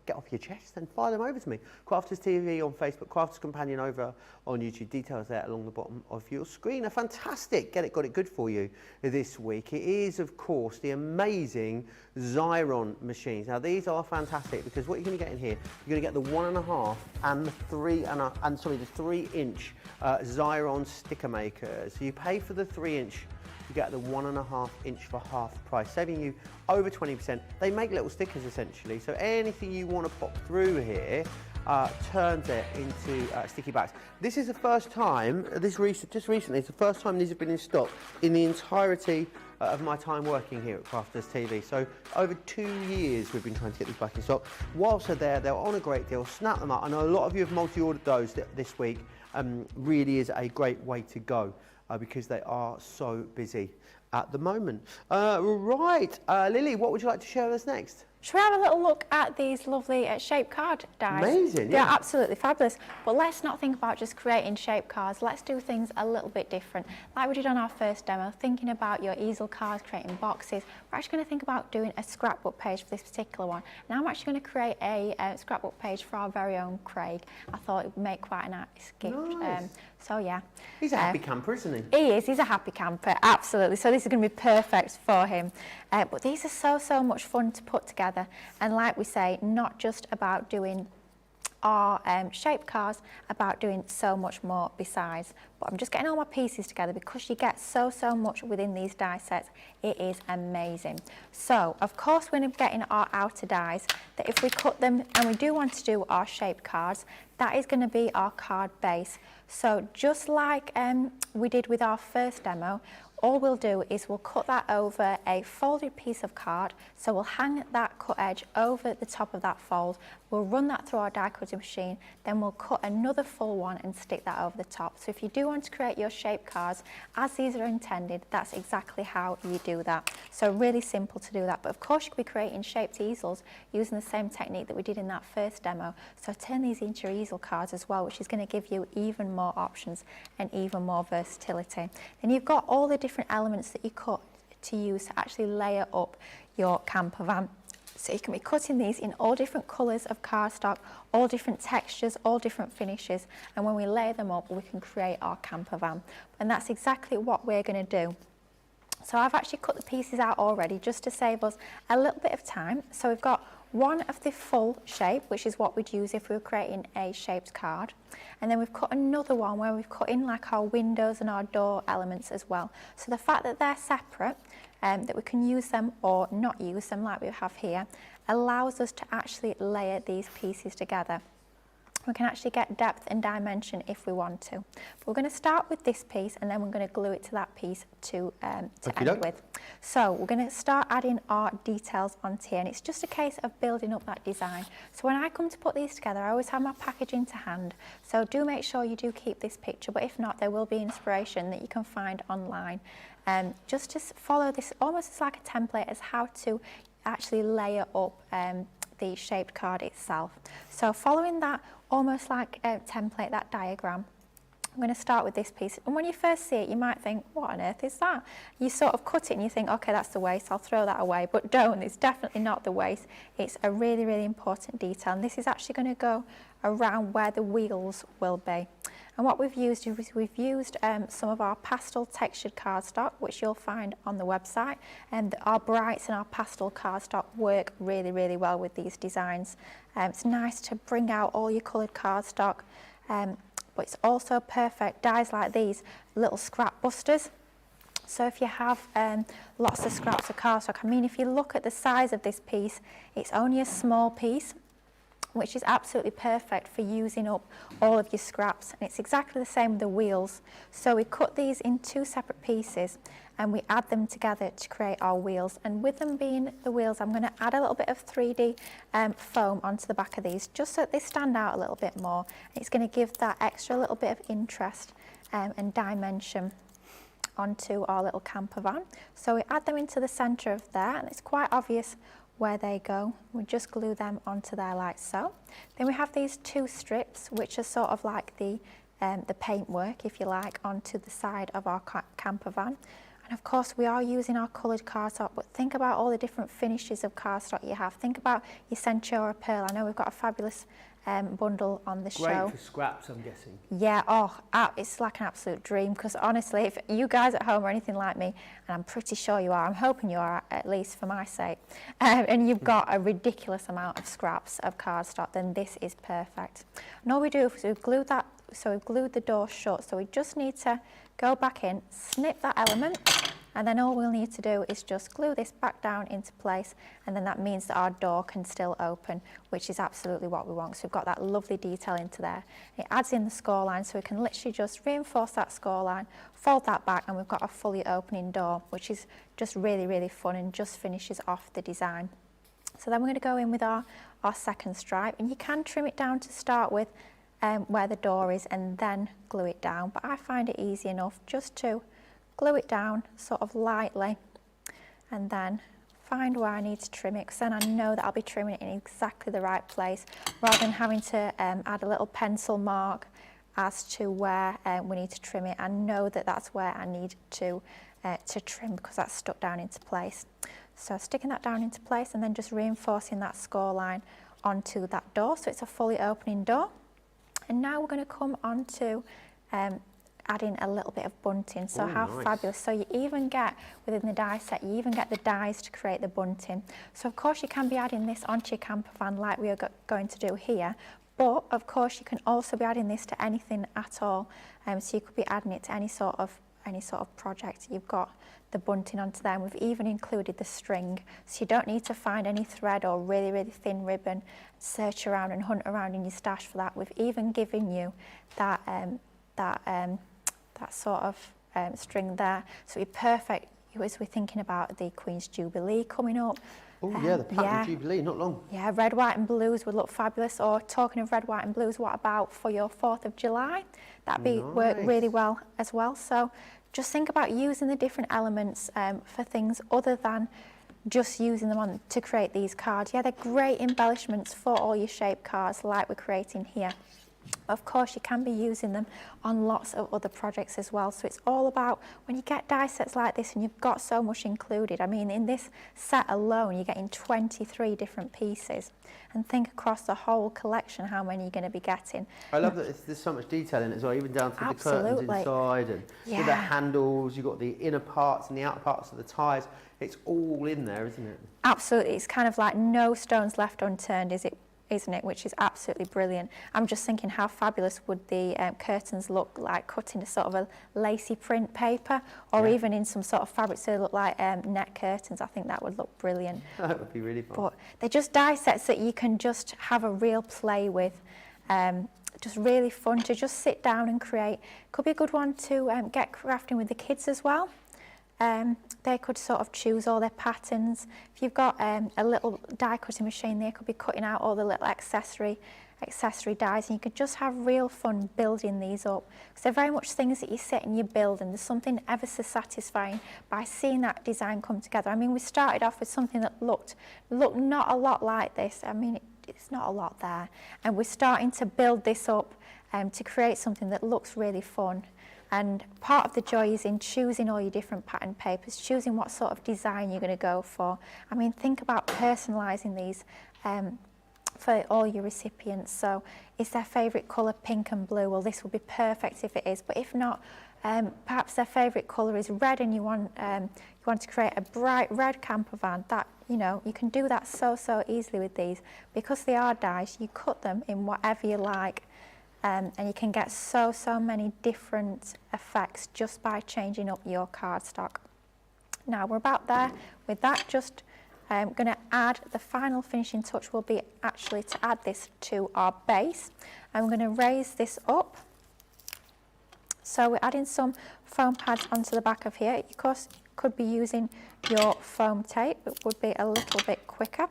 get off your chest, then fire them over to me. Crafters TV on Facebook, Crafters Companion over on YouTube. Details there along the bottom of your screen. A fantastic Got It Good for you this week. It is, of course, the amazing Xyron machines. Now, these are fantastic because what you're going to get in here, you're going to get the 1.5 and the 3-inch Xyron sticker makers. So you pay for the 3-inch. You get the 1.5 inch for half price, saving you over 20%. They make little stickers essentially, so anything you want to pop through here turns it into sticky backs. This is the first time, just recently, it's the first time these have been in stock in the entirety of my time working here at Crafters TV. So over 2 years we've been trying to get these back in stock. Whilst they're there, they're on a great deal. Snap them up. I know a lot of you have multi-ordered those this week. Really is a great way to go. Because they are so busy at the moment. Right, Lily, what would you like to share with us next? Should we have a little look at these lovely shape card dies? Amazing, They're yeah. absolutely fabulous. But let's not think about just creating shape cards. Let's do things a little bit different. Like we did on our first demo, thinking about your easel cards, creating boxes. We're actually going to think about doing a scrapbook page for this particular one. Now I'm actually going to create a scrapbook page for our very own Craig. I thought it would make quite a nice gift. Nice. So yeah. He's a happy camper, isn't he? He is, he's a happy camper, absolutely. So this is going to be perfect for him. But these are so much fun to put together. And like we say, not just about doing our shape cards, about doing so much more besides. But I'm just getting all my pieces together because you get so much within these die sets. It is amazing. So of course we're getting our outer dies that if we cut them and we do want to do our shape cards, that is going to be our card base. So just like we did with our first demo, all we'll do is we'll cut that over a folded piece of card. So we'll hang that cut edge over the top of that fold. We'll run that through our die cutting machine. Then we'll cut another full one and stick that over the top. So if you do want to create your shape cards as these are intended, that's exactly how you do that. So really simple to do that. But of course you could be creating shaped easels using the same technique that we did in that first demo. So turn these into your easel cards as well, which is going to give you even more options and even more versatility. Then you've got all the different elements that you cut to use to actually layer up your camper van. So you can be cutting these in all different colours of cardstock, all different textures, all different finishes, and when we layer them up we can create our camper van. And that's exactly what we're going to do. So I've actually cut the pieces out already just to save us a little bit of time. So we've got one of the full shape, which is what we'd use if we were creating a shaped card. And then we've cut another one where we've cut in like our windows and our door elements as well. So the fact that they're separate, that we can use them or not use them like we have here, allows us to actually layer these pieces together. We can actually get depth and dimension if we want to. But we're going to start with this piece and then we're going to glue it to that piece to end with. So we're going to start adding our details onto here, and it's just a case of building up that design. So when I come to put these together, I always have my packaging to hand. So do make sure you do keep this picture, but if not, there will be inspiration that you can find online. Just to follow this almost as like a template as how to actually layer up the shaped card itself. So following that almost like a template, that diagram, I'm going to start with this piece. And when you first see it, you might think, what on earth is that? You sort of cut it and you think, okay, that's the waist, I'll throw that away. But don't, it's definitely not the waist. It's a really important detail. And this is actually going to go around where the wheels will be. And what we've used is we've used some of our pastel textured cardstock, which you'll find on the website. And our brights and our pastel cardstock work really well with these designs. It's nice to bring out all your coloured cardstock, but it's also perfect. Dies like these, little scrap busters. So if you have lots of scraps of cardstock, I mean, if you look at the size of this piece, it's only a small piece, which is absolutely perfect for using up all of your scraps. And it's exactly the same with the wheels. So we cut these in two separate pieces and we add them together to create our wheels. And with them being the wheels, I'm going to add a little bit of 3D foam onto the back of these, just so that they stand out a little bit more. It's going to give that extra little bit of interest and dimension onto our little camper van. So we add them into the centre of there, and it's quite obvious where they go. We just glue them onto there like so. Then we have these two strips, which are sort of like the paintwork, if you like, onto the side of our camper van. And of course we are using our coloured cardstock, but think about all the different finishes of cardstock you have. Think about your Centura Pearl. I know we've got a fabulous bundle on the show. Great for scraps, I'm guessing. Yeah, it's like an absolute dream, because honestly, if you guys at home are anything like me, and I'm pretty sure you are, I'm hoping you are, at least for my sake, and you've got a ridiculous amount of scraps of cardstock, then this is perfect. And all we do is we've glued that, so we've glued the door shut, so we just need to go back in, snip that element, and then all we'll need to do is just glue this back down into place, and then that means that our door can still open, which is absolutely what we want. So we've got that lovely detail into there. It adds in the score line, so we can literally just reinforce that score line, fold that back, and we've got a fully opening door, which is just really fun and just finishes off the design. So then we're going to go in with our second stripe, and you can trim it down to start with where the door is and then glue it down, but I find it easy enough just to glue it down sort of lightly and then find where I need to trim it, because then I know that I'll be trimming it in exactly the right place, rather than having to add a little pencil mark as to where we need to trim it. I know that that's where I need to trim, because that's stuck down into place. So sticking that down into place and then just reinforcing that score line onto that door, so it's a fully opening door. And now we're going to come on to adding a little bit of bunting. So how nice. fabulous. So you even get, within the die set, you even get the dies to create the bunting. So of course you can be adding this onto your camper van like we are going to do here, but of course you can also be adding this to anything at all. So you could be adding it to any sort of project. You've got the bunting onto there, and we've even included the string, so you don't need to find any thread or really, really thin ribbon, search around and hunt around in your stash for that. We've even given you that sort of string there, so it'd be perfect as we're thinking about the Queen's Jubilee coming up. Oh yeah, the Platinum Jubilee, not long. Yeah, red, white and blues would look fabulous. Or talking of red, white and blues, what about for your 4th of July? That'd be work really well as well. So just think about using the different elements for things other than just using them on to create these cards. Yeah, they're great embellishments for all your shape cards like we're creating here. Of course, you can be using them on lots of other projects as well. So it's all about, when you get die sets like this and you've got so much included, I mean, in this set alone, you're getting 23 different pieces. And think across the whole collection how many you're going to be getting. I love that there's so much detail in it as well, even down to the curtains inside and the handles. You've got the inner parts and the outer parts of the ties. It's all in there, isn't it? Absolutely. It's kind of like no stones left unturned, isn't it? Which is absolutely brilliant. I'm just thinking how fabulous would the curtains look like cut into sort of a lacy print paper, or even in some sort of fabric so they look like net curtains. I think that would look brilliant. That would be really fun. But they're just die sets that you can just have a real play with. Just really fun to just sit down and create. Could be a good one to get crafting with the kids as well. They could sort of choose all their patterns. If you've got a little die cutting machine, they could be cutting out all the little accessory dies, and you could just have real fun building these up. So they're very much things that you sit and you build, and there's something ever so satisfying by seeing that design come together. I mean, we started off with something that looked not a lot like this. I mean, it's not a lot there, and we're starting to build this up to create something that looks really fun. And part of the joy is in choosing all your different pattern papers, choosing what sort of design you're going to go for. I mean, think about personalising these for all your recipients. So is their favourite colour pink and blue? Well, this will be perfect if it is. But if not, perhaps their favourite colour is red, and you want to create a bright red camper van. That, you know, you can do that so easily with these. Because they are dies, you cut them in whatever you like. And you can get so many different effects just by changing up your cardstock. Now we're about there with that. Just going to add the final finishing touch will be actually to add this to our base. I'm going to raise this up. So we're adding some foam pads onto the back of here. You of course could be using your foam tape. It would be a little bit quicker.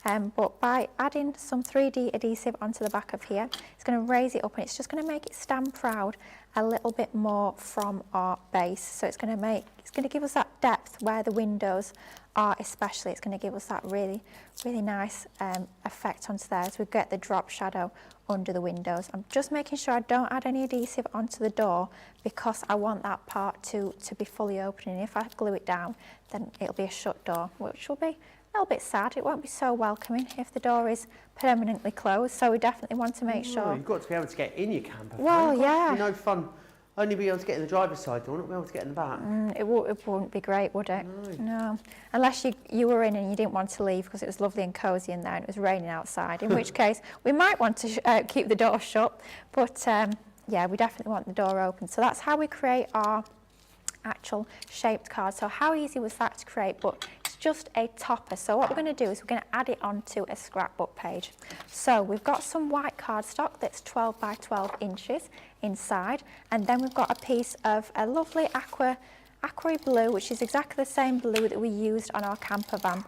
But by adding some 3D adhesive onto the back of here, it's going to raise it up, and it's just going to make it stand proud a little bit more from our base. So it's going to give us that depth where the windows are, especially. It's going to give us that really nice effect onto there as we get the drop shadow under the windows. I'm just making sure I don't add any adhesive onto the door, because I want that part to be fully open. And if I glue it down, then it'll be a shut door, which will be a little bit sad. It won't be so welcoming if the door is permanently closed. So we definitely want to make sure. You've got to be able to get in your camper. Well, yeah. No fun. Only be able to get in the driver's side door, not be able to get in the back. It wouldn't be great, would it? No. Unless you were in and you didn't want to leave because it was lovely and cosy in there and it was raining outside, in which case we might want to keep the door shut. But yeah, we definitely want the door open. So that's how we create our actual shaped card. So how easy was that to create? But it's just a topper. So what we're going to do is we're going to add it onto a scrapbook page. So we've got some white cardstock that's 12 by 12 inches inside, and then we've got a piece of a lovely aqua blue, which is exactly the same blue that we used on our camper van.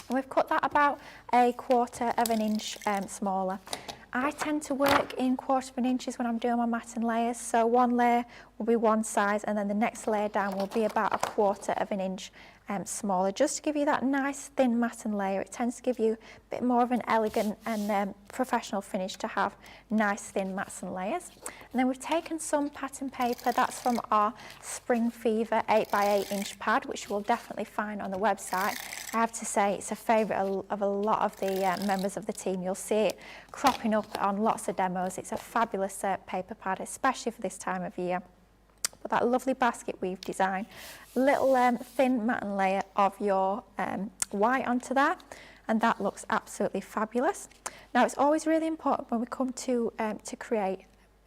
And we've cut that about 1/4 of an inch smaller. I tend to work in 1/4 of an inches when I'm doing my mat and layers. So one layer will be one size, and then the next layer down will be about 1/4 of an inch smaller, just to give you that nice thin matten layer. It tends to give you a bit more of an elegant and professional finish to have nice thin matten layers. And then we've taken some pattern paper, that's from our Spring Fever 8x8 inch pad, which you will definitely find on the website. I have to say it's a favourite of a lot of the members of the team. You'll see it cropping up on lots of demos. It's a fabulous paper pad, especially for this time of year. But that lovely basket we've designed, little thin matten layer of your white onto that, and that looks absolutely fabulous. Now it's always really important when we come to create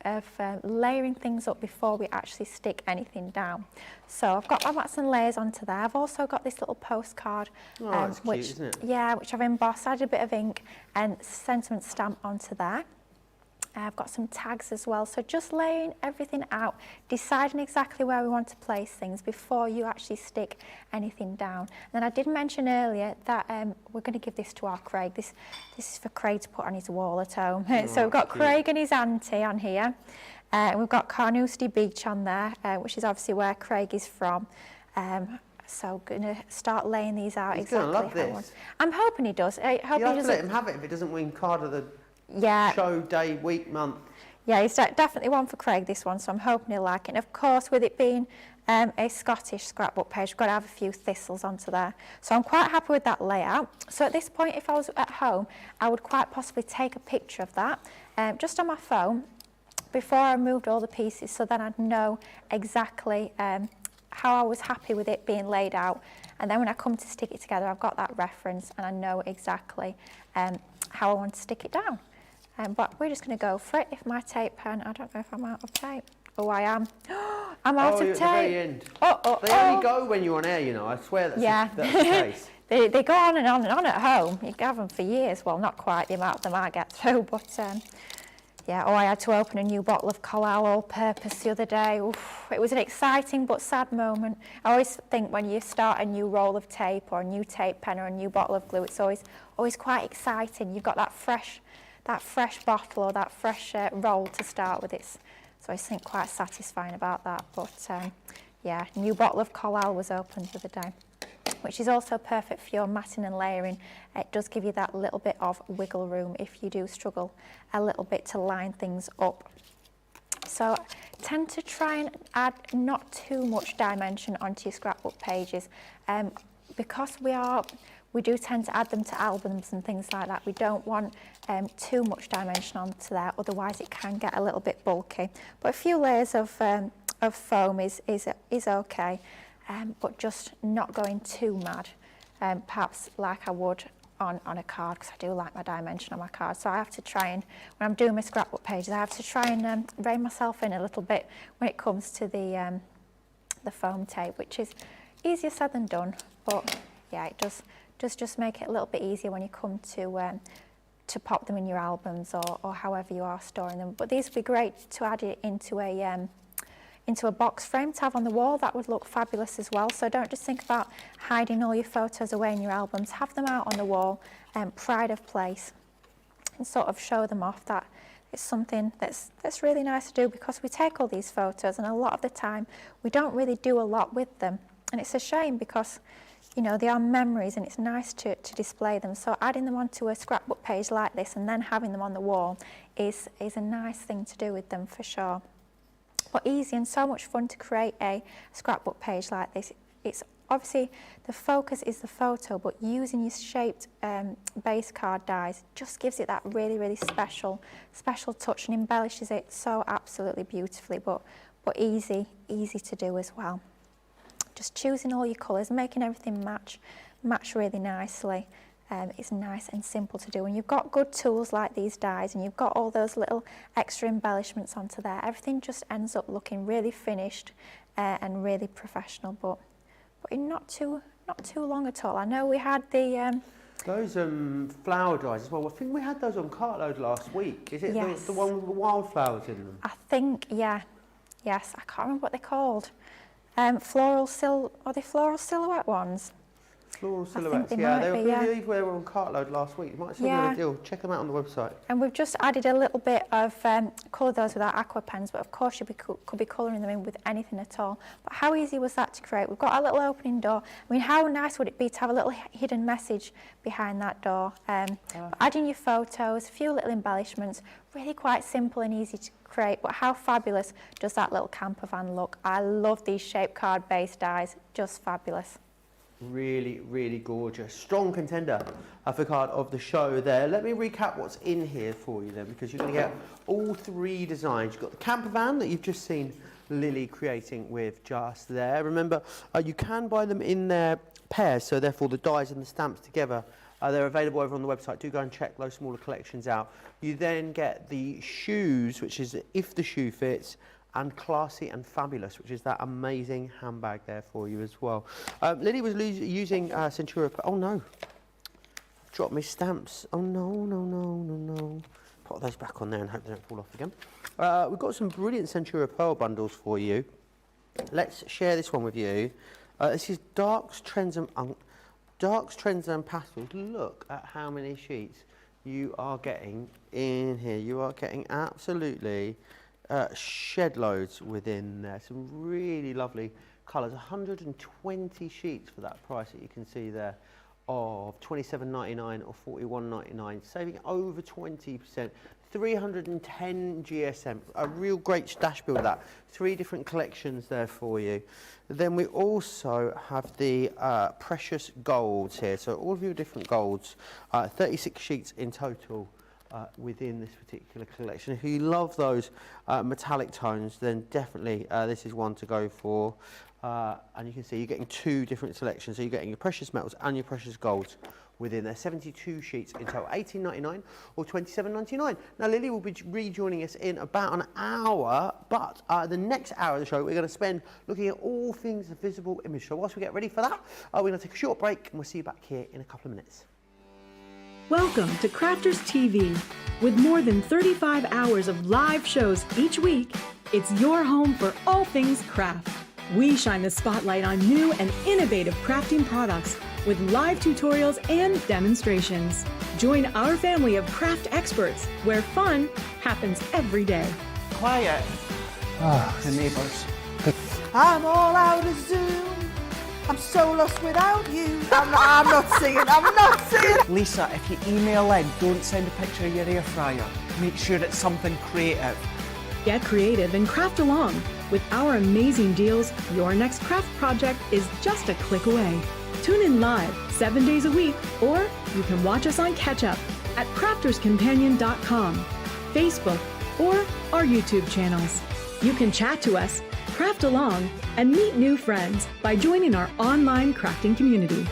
of layering things up before we actually stick anything down. So I've got my mats and layers onto there. I've also got this little postcard, that's cute, isn't it? Yeah, which I've embossed, added a bit of ink and sentiment stamp onto there. I've got some tags as well, so just laying everything out, deciding exactly where we want to place things before you actually stick anything down. And then I did mention earlier that we're going to give this to our Craig. This is for Craig to put on his wall at home. So we've got Craig and his auntie on here. We've got Carnoustie Beach on there, which is obviously where Craig is from. So going to start laying these out. He's exactly going to love this. I'm hoping he does. I hope you he have to let him have it if it doesn't win card of the show, day, week, month. Yeah, it's definitely one for Craig, this one, so I'm hoping he'll like it. And of course, with it being a Scottish scrapbook page, we've got to have a few thistles onto there. So I'm quite happy with that layout. So at this point, if I was at home, I would quite possibly take a picture of that just on my phone before I moved all the pieces, so then I'd know exactly how I was happy with it being laid out. And then when I come to stick it together, I've got that reference and I know exactly how I want to stick it down. But we're just going to go for it. If my tape pen, I don't know if I'm out of tape. Oh, I am. I'm out of tape. At the very end. They only go when you're on air, you know. I swear that's the case. They go on and on and on at home. You can have them for years. Well, not quite the amount of them I get through, but yeah. Oh, I had to open a new bottle of Collal all-purpose the other day. Oof, it was an exciting but sad moment. I always think when you start a new roll of tape or a new tape pen or a new bottle of glue, it's always quite exciting. You've got that fresh bottle or that fresh roll to start with. So I think quite satisfying about that. But yeah, new bottle of Collal was opened the other day, which is also perfect for your matting and layering. It does give you that little bit of wiggle room if you do struggle a little bit to line things up. So tend to try and add not too much dimension onto your scrapbook pages, because we do tend to add them to albums and things like that. We don't want too much dimension onto there, otherwise it can get a little bit bulky. But a few layers of foam is okay, but just not going too mad, perhaps like I would on a card, because I do like my dimension on my card. So I have to try and, when I'm doing my scrapbook pages, I have to try and rein myself in a little bit when it comes to the foam tape, which is easier said than done, but yeah, it does just make it a little bit easier when you come to pop them in your albums or however you are storing them. But these would be great to add it into a box frame to have on the wall. That would look fabulous as well. So don't just think about hiding all your photos away in your albums. Have them out on the wall, pride of place, and sort of show them off. That it's something that's really nice to do, because we take all these photos and a lot of the time we don't really do a lot with them, and it's a shame because, you know, they are memories and it's nice to display them. So adding them onto a scrapbook page like this and then having them on the wall is a nice thing to do with them for sure. But easy and so much fun to create a scrapbook page like this. It's obviously the focus is the photo, but using your shaped base card dies just gives it that really, really special touch and embellishes it so absolutely beautifully, but easy to do as well. Just choosing all your colours, making everything match really nicely. It's nice and simple to do. And you've got good tools like these dies, and you've got all those little extra embellishments onto there. Everything just ends up looking really finished and really professional, but in not too long at all. I know we had the those flower dies as well. I think we had those on Cartload last week. Is it yes. the one with the wildflowers in them? I think, yeah. Yes, I can't remember what they're called. Are they floral silhouette ones? Floral I think silhouettes, they yeah. might They be, were yeah. really where we were on Cartload last week. You might have seen Yeah. a deal. Check them out on the website. And we've just added a little bit of colour those with our aqua pens, but of course you could be colouring them in with anything at all. But how easy was that to create? We've got our little opening door. I mean, how nice would it be to have a little hidden message behind that door? Adding your photos, a few little embellishments, really quite simple and easy to create, but how fabulous does that little camper van look? I love these shape card based dies, just fabulous. Really, really gorgeous. Strong contender for card of the show there. Let me recap what's in here for you then, because you're going to get all three designs. You've got the camper van that you've just seen Lily creating with just there. Remember, you can buy them in their pairs, so therefore the dies and the stamps together. They're available over on the website. Do go and check those smaller collections out. You then get the shoes, which is If the Shoe Fits, and Classy and Fabulous, which is that amazing handbag there for you as well. Lily was using Centura. Oh no, I've dropped my stamps. Oh no. Put those back on there and hope they don't fall off again. We've got some brilliant Centura Pearl bundles for you. Let's share this one with you. This is Darks, Trends and Pastels. Look at how many sheets you are getting in here. You are getting absolutely shed loads within there. Some really lovely colours. 120 sheets for that price that you can see there of $27.99 or $41.99, saving over 20%. 310 GSM, a real great stash build of that. 3 different collections there for you. Then we also have the precious golds here. So all of your different golds, 36 sheets in total within this particular collection. If you love those metallic tones, then definitely this is one to go for. And you can see you're getting 2 different selections. So you're getting your precious metals and your precious golds within there. 72 sheets in total, $18.99 or $27.99. Now Lily will be rejoining us in about an hour, but the next hour of the show we're going to spend looking at all things the visible image. So whilst we get ready for that, we're going to take a short break and we'll see you back here in a couple of minutes. Welcome to Crafters TV. With more than 35 hours of live shows each week, it's your home for all things craft. We shine the spotlight on new and innovative crafting products with live tutorials and demonstrations. Join our family of craft experts where fun happens every day. Quiet. The neighbours. I'm all out of Zoom. I'm so lost without you. I'm not singing. Lisa, if you email in, don't send a picture of your air fryer. Make sure it's something creative. Get creative and craft along. With our amazing deals, your next craft project is just a click away. Tune in live 7 days a week, or you can watch us on Catch Up at crafterscompanion.com, Facebook, or our YouTube channels. You can chat to us, craft along, and meet new friends by joining our online crafting community.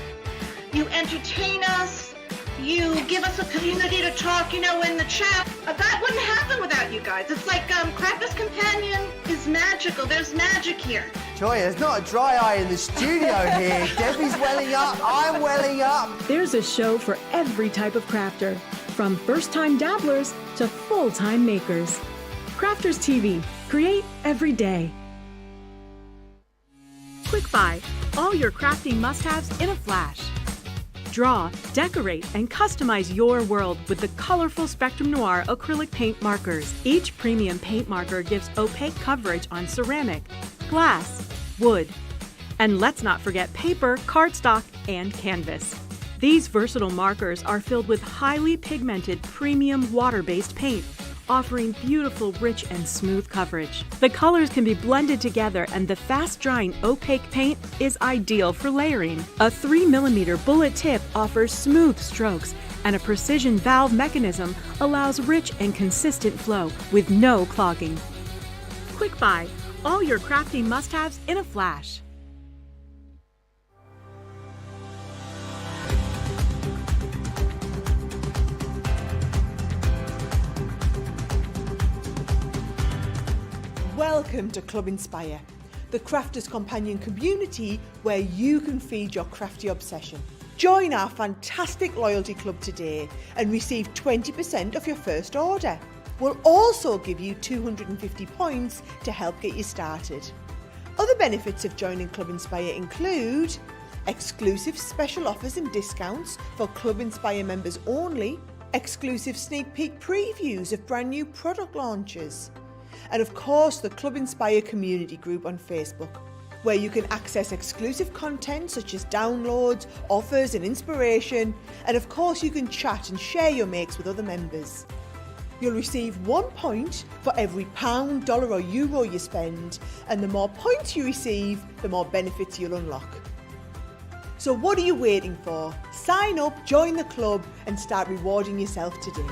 You entertain us. You give us a community to talk, in the chat. That wouldn't happen without you guys. It's like Crafters Companion is magical. There's magic here. Joy, there's not a dry eye in the studio here. Debbie's welling up, I'm welling up. There's a show for every type of crafter, from first-time dabblers to full-time makers. Crafters TV. Create every day. Quick Buy. All your crafting must-haves in a flash. Draw, decorate, and customize your world with the colorful Spectrum Noir acrylic paint markers. Each premium paint marker gives opaque coverage on ceramic, glass, wood, and let's not forget paper, cardstock, and canvas. These versatile markers are filled with highly pigmented premium water-based paint, offering beautiful, rich, and smooth coverage. The colors can be blended together, and the fast-drying opaque paint is ideal for layering. A 3mm bullet tip offers smooth strokes, and a precision valve mechanism allows rich and consistent flow with no clogging. Quick Buy. All your crafting must-haves in a flash. Welcome to Club Inspire, the Crafters Companion community where you can feed your crafty obsession. Join our fantastic loyalty club today and receive 20% off your first order. We'll also give you 250 points to help get you started. Other benefits of joining Club Inspire include exclusive special offers and discounts for Club Inspire members only, exclusive sneak peek previews of brand new product launches, and of course the Club Inspire community group on Facebook, where you can access exclusive content such as downloads, offers and inspiration, and of course you can chat and share your makes with other members. You'll receive 1 point for every £1, dollar or euro you spend, and the more points you receive, the more benefits you'll unlock. So what are you waiting for? Sign up, join the club and start rewarding yourself today.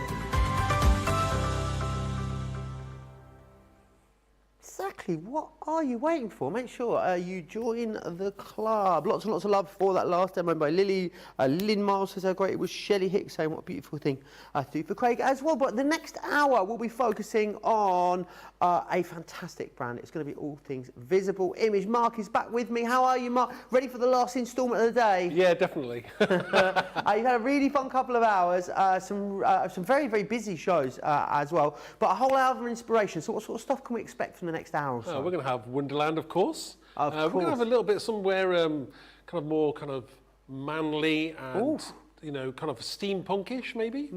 Exactly, what are you waiting for? Make sure you join the club. Lots and lots of love for that last demo by Lily. Lynn Miles says how great it was. Shelley Hicks saying what a beautiful thing to do for Craig as well. But the next hour we'll be focusing on a fantastic brand. It's going to be all things visible image. Mark is back with me. How are you, Mark? Ready for the last instalment of the day? Yeah, definitely. You've had a really fun couple of hours, some very, very busy shows as well, but a whole hour of inspiration. So what sort of stuff can we expect from the next hour or so? We're going to have Wonderland, of course. Of We're going to have a little bit somewhere kind of more kind of manly and, you know, kind of steampunkish maybe.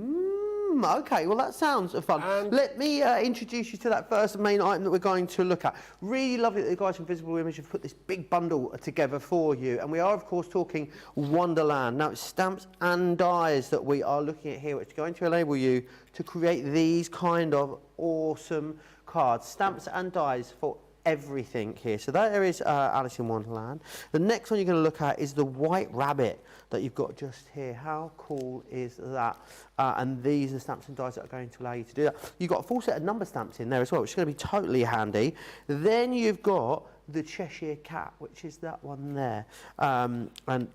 Okay, well that sounds fun. And let me introduce you to that first main item that we're going to look at. Really lovely that the guys from Visible Image have put this big bundle together for you. And we are, of course, talking Wonderland. Now, it's stamps and dies that we are looking at here, which is going to enable you to create these kind of awesome cards. Stamps and dies for everything here. So there is Alice in Wonderland. The next one you're going to look at is the White Rabbit that you've got just here. How cool is that? And these are the stamps and dies that are going to allow you to do that. You've got a full set of number stamps in there as well, which is going to be totally handy. Then you've got the Cheshire Cat, which is that one there. And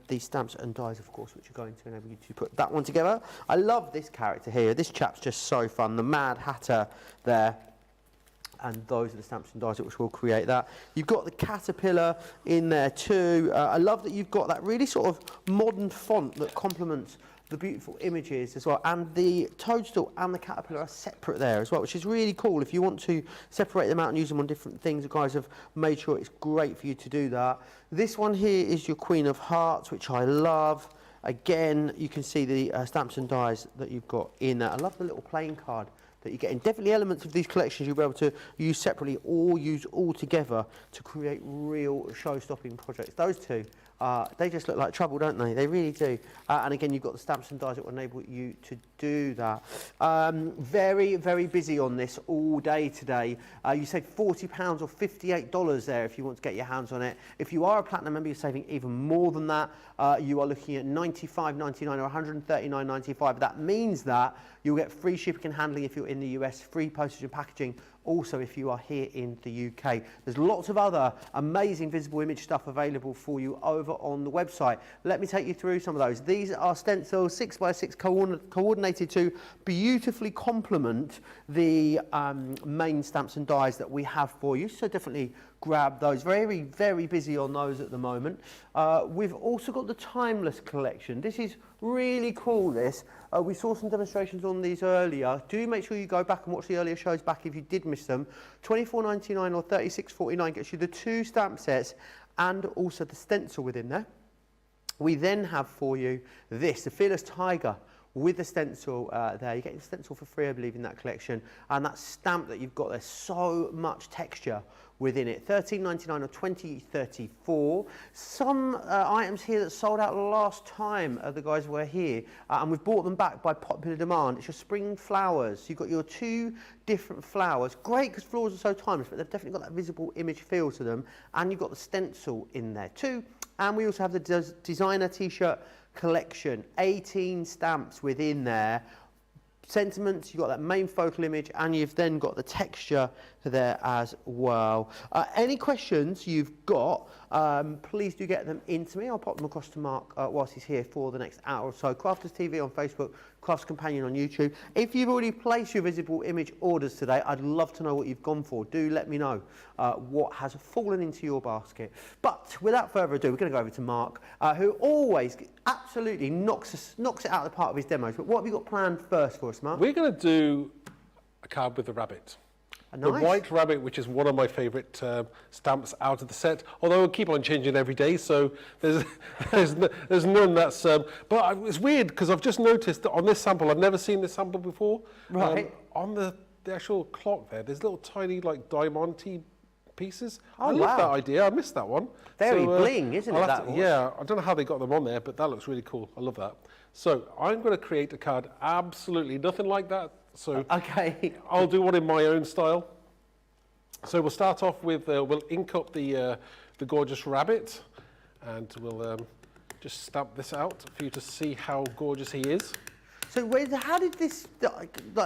these stamps and dies, of course, which are going to enable you to put that one together. I love this character here. This chap's just so fun. The Mad Hatter there. And those are the stamps and dies which will create that. You've got the caterpillar in there too. I love that you've got that really sort of modern font that complements the beautiful images as well. And the toadstool and the caterpillar are separate there as well, which is really cool. If you want to separate them out and use them on different things, the guys have made sure it's great for you to do that. This one here is your Queen of Hearts, which I love. Again, you can see the stamps and dies that you've got in there. I love the little playing card that you get in. Definitely elements of these collections you'll be able to use separately or use all together to create real show-stopping projects. Those two, they just look like trouble, don't they? They really do. And again, you've got the stamps and dies that will enable you to do that. Very, very busy on this all day today. You save £40 or $58 there if you want to get your hands on it. If you are a Platinum member, you're saving even more than that. You are looking at $95.99 or $139.95. That means that you'll get free shipping and handling if you're in the US, free postage and packaging also if you are here in the UK. There's lots of other amazing visible image stuff available for you over on the website. Let me take you through some of those. These are stencils 6x6 coordinated to beautifully complement the main stamps and dies that we have for you. So definitely grab those. Very, very busy on those at the moment. We've also got the Timeless collection. This is really cool, this. We saw some demonstrations on these earlier. Do make sure you go back and watch the earlier shows back if you did miss them. $24.99 or $36.49 gets you the 2 stamp sets and also the stencil within there. We then have for you this, the Fearless Tiger, with the stencil there. You're getting the stencil for free, I believe, in that collection. And that stamp that you've got, there's so much texture within it. $13.99 or $20.34. Some items here that sold out last time the guys were here, and we've bought them back by popular demand. It's your spring flowers. You've got your 2 different flowers. Great because flowers are so timeless, but they've definitely got that visible image feel to them. And you've got the stencil in there too. And we also have the designer t-shirt collection, 18 stamps within there. Sentiments, you've got that main focal image, and you've then got the texture there as well. Any questions you've got, please do get them into me. I'll pop them across to Mark whilst he's here for the next hour or so. Crafters TV on Facebook, Crafts Companion on YouTube. If you've already placed your visible image orders today, I'd love to know what you've gone for. Do let me know what has fallen into your basket. But without further ado, we're going to go over to Mark, who always absolutely knocks it out of the park with his demos. But what have you got planned first for us, Mark? We're going to do a card with a rabbit. The White Rabbit, which is one of my favourite stamps out of the set, although I keep on changing every day, so there's none that's... but it's weird, because I've just noticed that on this sample, I've never seen this sample before. Right. On the actual clock there's little tiny, like, diamante pieces. Oh, I love that wow. idea. I missed that one. Very bling, isn't it, that was? Yeah, I don't know how they got them on there, but that looks really cool. I love that. So I'm going to create a card absolutely nothing like that. So okay. I'll do one in my own style. So we'll start off with, we'll ink up the gorgeous rabbit, and we'll just stamp this out for you to see how gorgeous he is. So how did this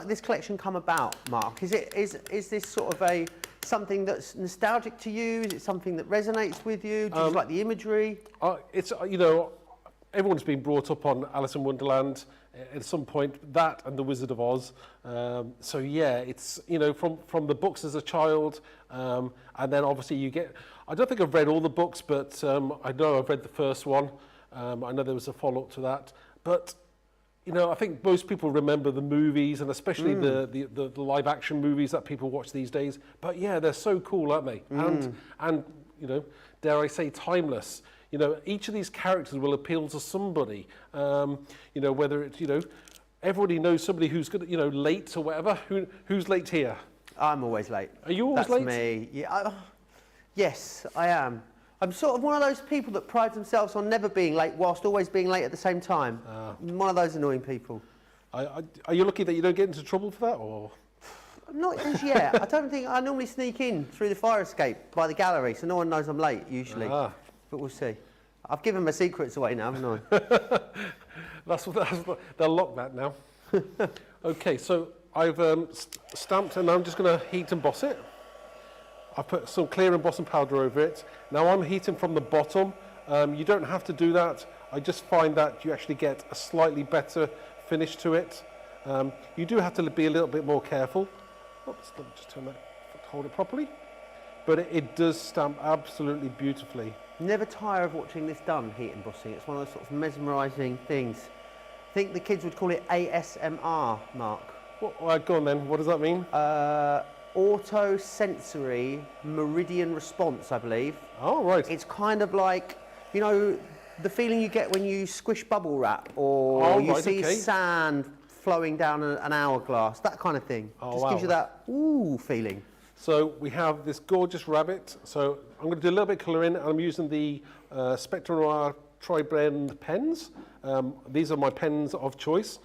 this collection come about, Mark? Is this sort of something that's nostalgic to you? Is it something that resonates with you? Do you just like the imagery? It's you know, everyone's been brought up on Alice in Wonderland at some point, that and The Wizard of Oz. So yeah, it's, you know, from the books as a child, and then obviously you get. I don't think I've read all the books, but I know I've read the first one. I know there was a follow-up to that, but. You know, I think most people remember the movies, and especially the live-action movies that people watch these days. But yeah, they're so cool, aren't they? And you know, dare I say, timeless. You know, each of these characters will appeal to somebody. You know, whether it's, you know, everybody knows somebody who's good, you know, late or whatever. Who's late here? I'm always late. Are you always late? That's me. Yeah. Yes, I am. I'm sort of one of those people that prides themselves on never being late whilst always being late at the same time. One of those annoying people. Are you lucky that you don't get into trouble for that, or? Not as yet. I don't think I normally sneak in through the fire escape by the gallery, so no one knows I'm late usually. But we'll see. I've given my secrets away now, haven't I? They'll lock that now. Okay, so I've stamped, and I'm just going to heat emboss it. I've put some clear embossing powder over it. Now I'm heating from the bottom. You don't have to do that. I just find that you actually get a slightly better finish to it. You do have to be a little bit more careful. Oops, let me just turn that, hold it properly. But it does stamp absolutely beautifully. Never tire of watching this done, heat embossing. It's one of those sort of mesmerising things. I think the kids would call it ASMR, Mark. Go on then, what does that mean? Auto-sensory meridian response, I believe. Oh, right. It's kind of like, you know, the feeling you get when you squish bubble wrap, or you see sand flowing down an hourglass, that kind of thing. Just gives you that ooh feeling. So we have this gorgeous rabbit. So I'm going to do a little bit of colour in, and I'm using the Spectrum Noir Tri-Blend pens. These are my pens of choice.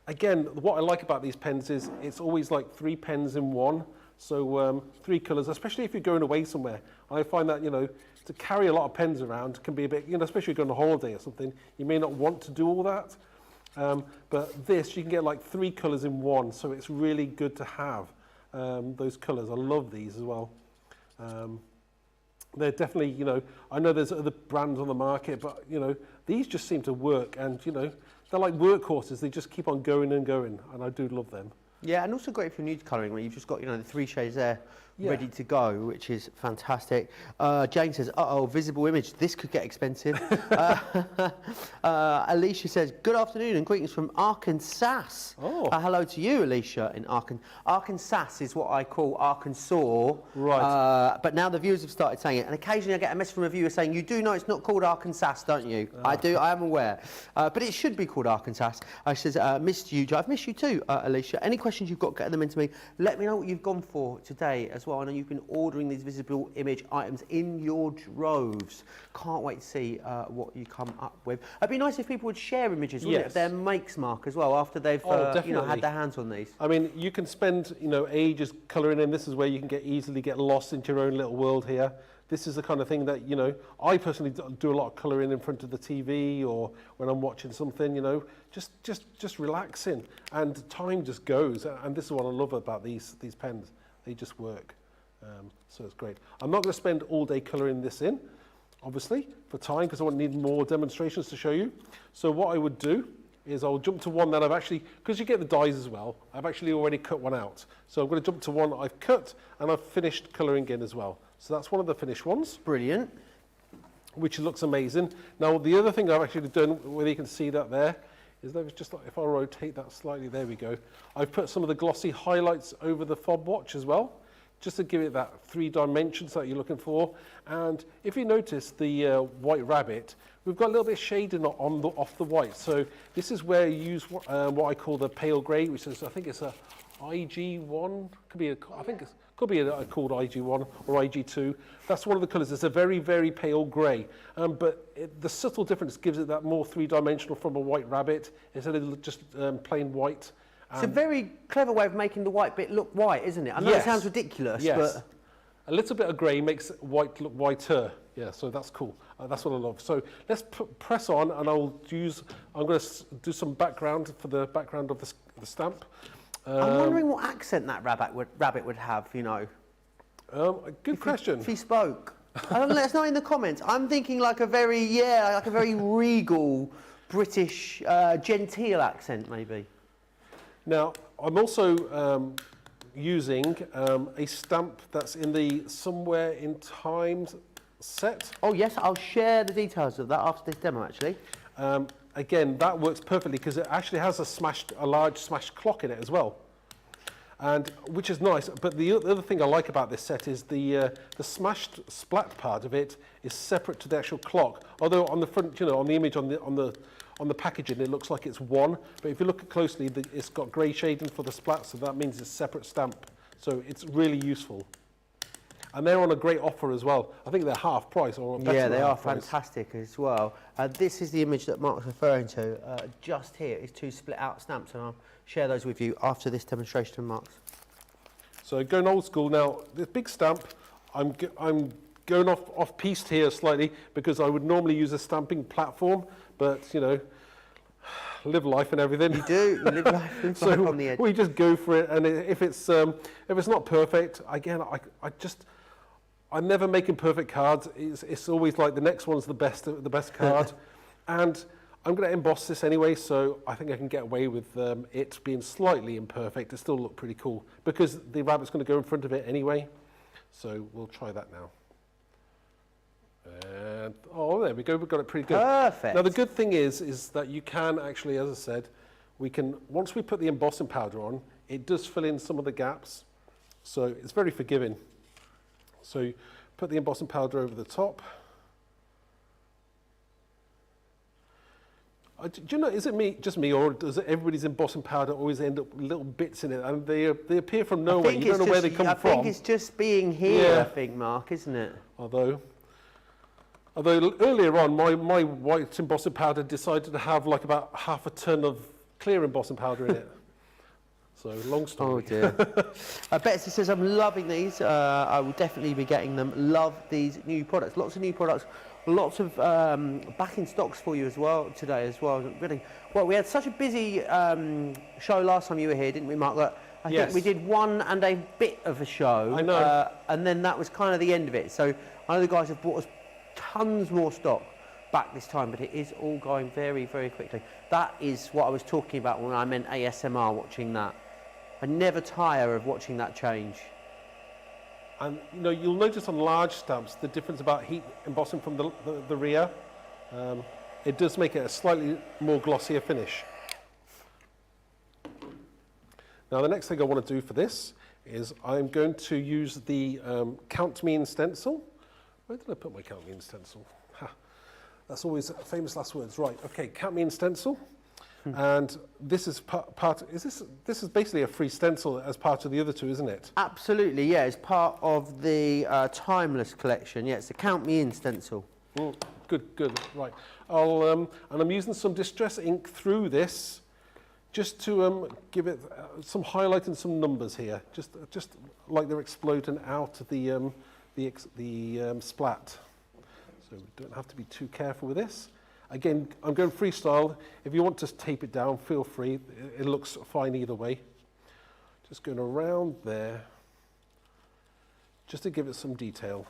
Again, what I like about these pens is it's always like 3 pens in one. So 3 colours, especially if you're going away somewhere. I find that, you know, to carry a lot of pens around can be a bit, you know, especially if you're going on holiday or something, you may not want to do all that. But this, you can get like 3 colours in one. So it's really good to have those colours. I love these as well. They're definitely, you know, I know there's other brands on the market, but, you know, these just seem to work, and, you know, they're like workhorses. They just keep on going and going, and I do love them. Yeah, and also great if you're new to colouring, where you've just got, you know, the 3 shades there ready to go, which is fantastic. Jane says, uh-oh, visible image. This could get expensive. Alicia says, good afternoon and greetings from Arkansas. Hello to you, Alicia, in Arkansas. Arkansas is what I call Arkansas. Right. But now the viewers have started saying it, and occasionally I get a message from a viewer saying, you do know it's not called Arkansas, don't you? I do, I am aware. But it should be called Arkansas. She says, missed you, Joe. I've missed you too, Alicia. Any questions you've got, get them into me. Let me know what you've gone for today as well. I know you've been ordering these visible image items in your droves. Can't wait to see what you come up with. It'd be nice if people would share images, wouldn't it? Their makes, Mark, as well, after they've you know, had their hands on these. I mean, you can spend, you know, ages colouring in. This is where you can easily get lost into your own little world here. This is the kind of thing that, you know, I personally do a lot of colouring in front of the TV, or when I'm watching something, you know, just relaxing, and time just goes. And this is what I love about these pens. They just work. So it's great. I'm not going to spend all day colouring this in, obviously, for time, because I won't need more demonstrations to show you. So what I would do is I'll jump to one that I've actually, because you get the dies as well, I've actually already cut one out. So I'm going to jump to one that I've cut, and I've finished colouring in as well. So that's one of the finished ones. Brilliant. Which looks amazing. Now, the other thing I've actually done, whether you can see that there, is that just like, if I rotate that slightly, there we go. I've put some of the glossy highlights over the fob watch as well, just to give it that 3 dimensions that you're looking for. And if you notice the White Rabbit, we've got a little bit of shading off the white. So this is where you use what I call the pale grey, which is, I think it's a IG1, could be could be called IG1 or IG2. That's one of the colours. It's a very, very pale grey. But the subtle difference gives it that more 3-dimensional from a White Rabbit instead of just plain white. It's a very clever way of making the white bit look white, isn't it? I know it sounds ridiculous, but... A little bit of grey makes white look whiter. Yeah, so that's cool. That's what I love. So let's press on, and I'm going to do some background for the background of the stamp. I'm wondering what accent that rabbit would have, you know. Good question. If he spoke. Let us know in the comments. I'm thinking like a very regal British genteel accent, maybe. Now, I'm also using a stamp that's in the Somewhere in Time set. Oh yes, I'll share the details of that after this demo, actually. Again, that works perfectly because it actually has a large smashed clock in it as well, and which is nice. But the other thing I like about this set is the smashed splat part of it is separate to the actual clock. Although on the front, on the image on the packaging, it looks like it's one. But if you look closely, it's got grey shading for the splat, so that means it's a separate stamp. So it's really useful. And they're on a great offer as well. I think they're half price or better. Yeah, they are price. fantastic as well. This is the image that Mark's referring to. Just here is 2 split out stamps, and I'll share those with you after this demonstration of Mark's. So going old school now, this big stamp, I'm going off piste here slightly because I would normally use a stamping platform, but live life and everything. You do, you live life So on the edge. we just go for it, and if it's not perfect, again, I'm never making perfect cards. It's always like the next one's the best card, and I'm going to emboss this anyway, so I think I can get away with it being slightly imperfect. It still look pretty cool because the rabbit's going to go in front of it anyway. So we'll try that now. And there we go. We've got it pretty good. Perfect. Now the good thing is that you can actually, as I said, once we put the embossing powder on, it does fill in some of the gaps, so it's very forgiving. So you put the embossing powder over the top. Do you know, is it just me, or does everybody's embossing powder always end up little bits in it, and they appear from nowhere? You don't know where they come from. I think it's just being here, I think, Mark, isn't it? Although earlier on, my white embossing powder decided to have like about half a ton of clear embossing powder in it. So, long story. Oh dear. Betsy says, I'm loving these. I will definitely be getting them. Love these new products. Lots of new products. Lots of back in stocks for you as well today as well. Really. Well, we had such a busy show last time you were here, didn't we, Mark? That I think we did one and a bit of a show. I know. And then that was kind of the end of it. So I know the guys have brought us tons more stock back this time, but it is all going very, very quickly. That is what I was talking about when I meant ASMR, watching that. I never tire of watching that change. And you'll notice on large stamps the difference about heat embossing from the rear. It does make it a slightly more glossier finish. Now the next thing I want to do for this is I'm going to use the Count Me In stencil. Where did I put my Count Me In stencil? That's always famous last words. Right, okay, Count Me In stencil. And this is this is basically a free stencil as part of the other two, isn't it? Absolutely, yeah. It's part of the Timeless collection. Yeah, it's the Count Me In stencil. Good. Right. And I'm using some Distress ink through this, just to give it some highlight and some numbers here, just like they're exploding out of the splat. So we don't have to be too careful with this. Again, I'm going freestyle. If you want to tape it down, feel free. It looks fine either way. Just going around there, just to give it some detail.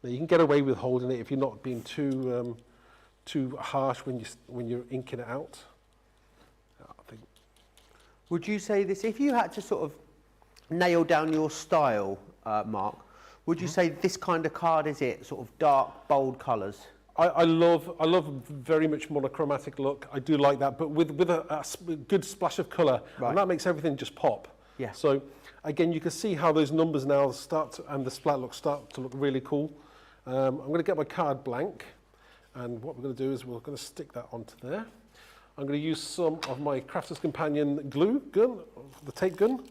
Now you can get away with holding it if you're not being too harsh when you're inking it out. I think. Would you say this, if you had to sort of nail down your style, Mark, would you say this kind of card is it, sort of dark, bold colours? I love very much monochromatic look. I do like that, but with a good splash of colour, and that makes everything just pop. Yeah. So again, you can see how those numbers now and the splat look start to look really cool. I'm going to get my card blank, and what we're going to do is we're going to stick that onto there. I'm going to use some of my Crafter's Companion glue gun, the tape gun.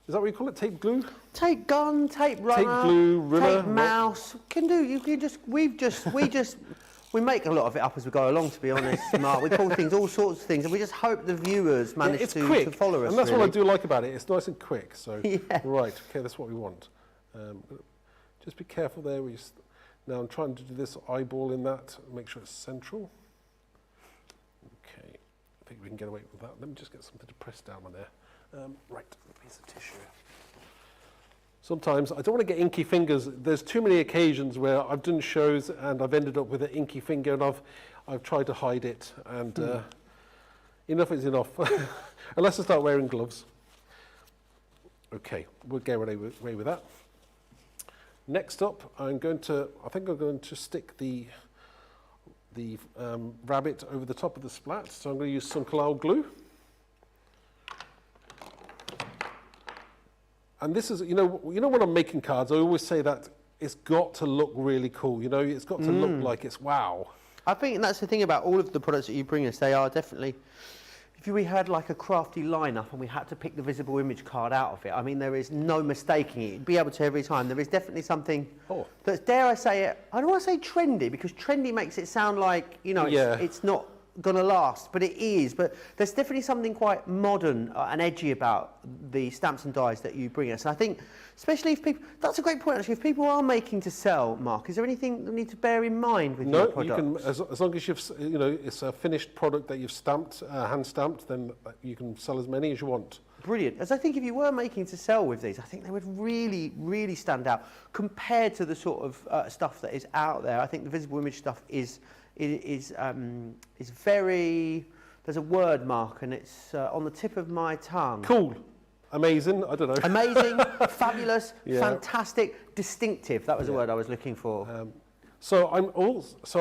Is that what you call it? Tape glue? Tape gun, tape runner, tape glue, runner, tape mouse. Can do. You can just. We make a lot of it up as we go along. To be honest, Mark, we call things all sorts of things, and we just hope the viewers manage to follow us. And that's really. what I do like about it. It's nice and quick. So yeah. Right. Okay, that's what we want. Just be careful there. Now I'm trying to do this eyeball in that. Make sure it's central. Okay. I think we can get away with that. Let me just get something to press down on there. Right, a piece of tissue. Sometimes I don't want to get inky fingers. There's too many occasions where I've done shows and I've ended up with an inky finger, and I've tried to hide it, and enough is enough. Unless I start wearing gloves. Okay, we'll get away with that. Next up, I think I'm going to stick the rabbit over the top of the splat. So I'm going to use some Collal glue. And this is, you know, when I'm making cards, I always say that it's got to look really cool. You know, it's got to look like it's wow. I think that's the thing about all of the products that you bring us. They are definitely. If we had like a crafty lineup and we had to pick the visible image card out of it, I mean, there is no mistaking it. You'd be able to every time. There is definitely something that's, dare I say it, I don't want to say trendy, because trendy makes it sound like, you know, it's not going to last, but it is. But there's definitely something quite modern and edgy about the stamps and dies that you bring us. And I think, especially if people, that's a great point actually, if people are making to sell, Mark, is there anything they need to bear in mind with your products? No, you can, as long as it's a finished product that you've stamped, hand stamped, then you can sell as many as you want. Brilliant. As I think if you were making to sell with these, I think they would really, really stand out compared to the sort of stuff that is out there. I think the visible image stuff is very, there's a word, Mark, and it's on the tip of my tongue. Cool. Amazing, I don't know. Amazing, fabulous, fantastic, distinctive. That was the word I was looking for. So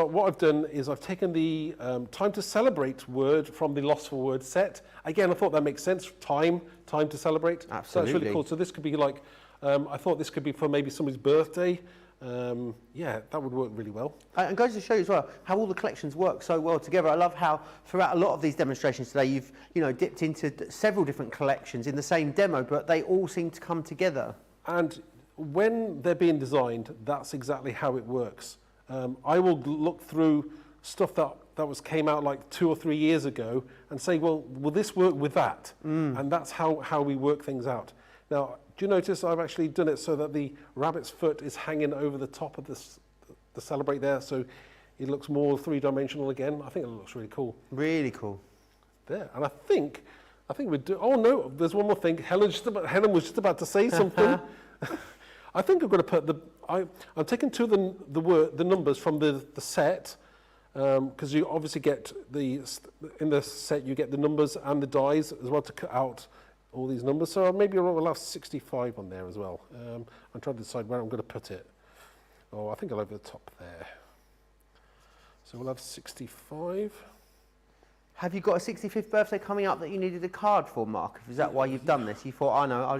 what I've done is I've taken the time to celebrate word from the Lost for Words set. Again, I thought that makes sense. Time to celebrate. Absolutely. So that's really cool. So this could be like, I thought this could be for maybe somebody's birthday. Yeah, that would work really well. And goes to show you as well how all the collections work so well together. I love how throughout a lot of these demonstrations today you've dipped into several different collections in the same demo, but they all seem to come together. And when they're being designed, that's exactly how it works. I will look through stuff that came out like 2 or 3 years ago and say, well, will this work with that? And that's how we work things out. Now, do you notice I've actually done it so that the rabbit's foot is hanging over the top of the Celebrate there, so it looks more three-dimensional again. I think it looks really cool. Really cool. There, and I think we do. Oh no, there's one more thing. Helen was just about to say something. I think I'm going to put I'm taking the numbers from the set, because you obviously get in the set you get the numbers and the dies as well to cut out all these numbers. So maybe we'll have 65 on there as well. I'm trying to decide where I'm going to put it. Oh, I think I'll over the top there. So we'll have 65. Have you got a 65th birthday coming up that you needed a card for, Mark? Is that why you've done this? You thought, I know, I'll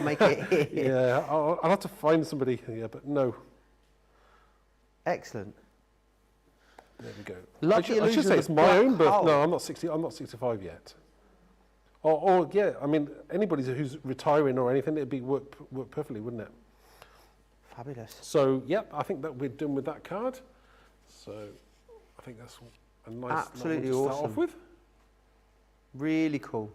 make it here. Yeah, I'll have to find somebody here, but no. Excellent. There we go. Lucky I should say it's my own birthday. No, I'm not 65 yet. Or yeah, I mean, anybody who's retiring or anything, it'd be work perfectly, wouldn't it? Fabulous. So, yep, I think that we're done with that card. So, I think that's a nice absolutely one to awesome. start off with. Really cool.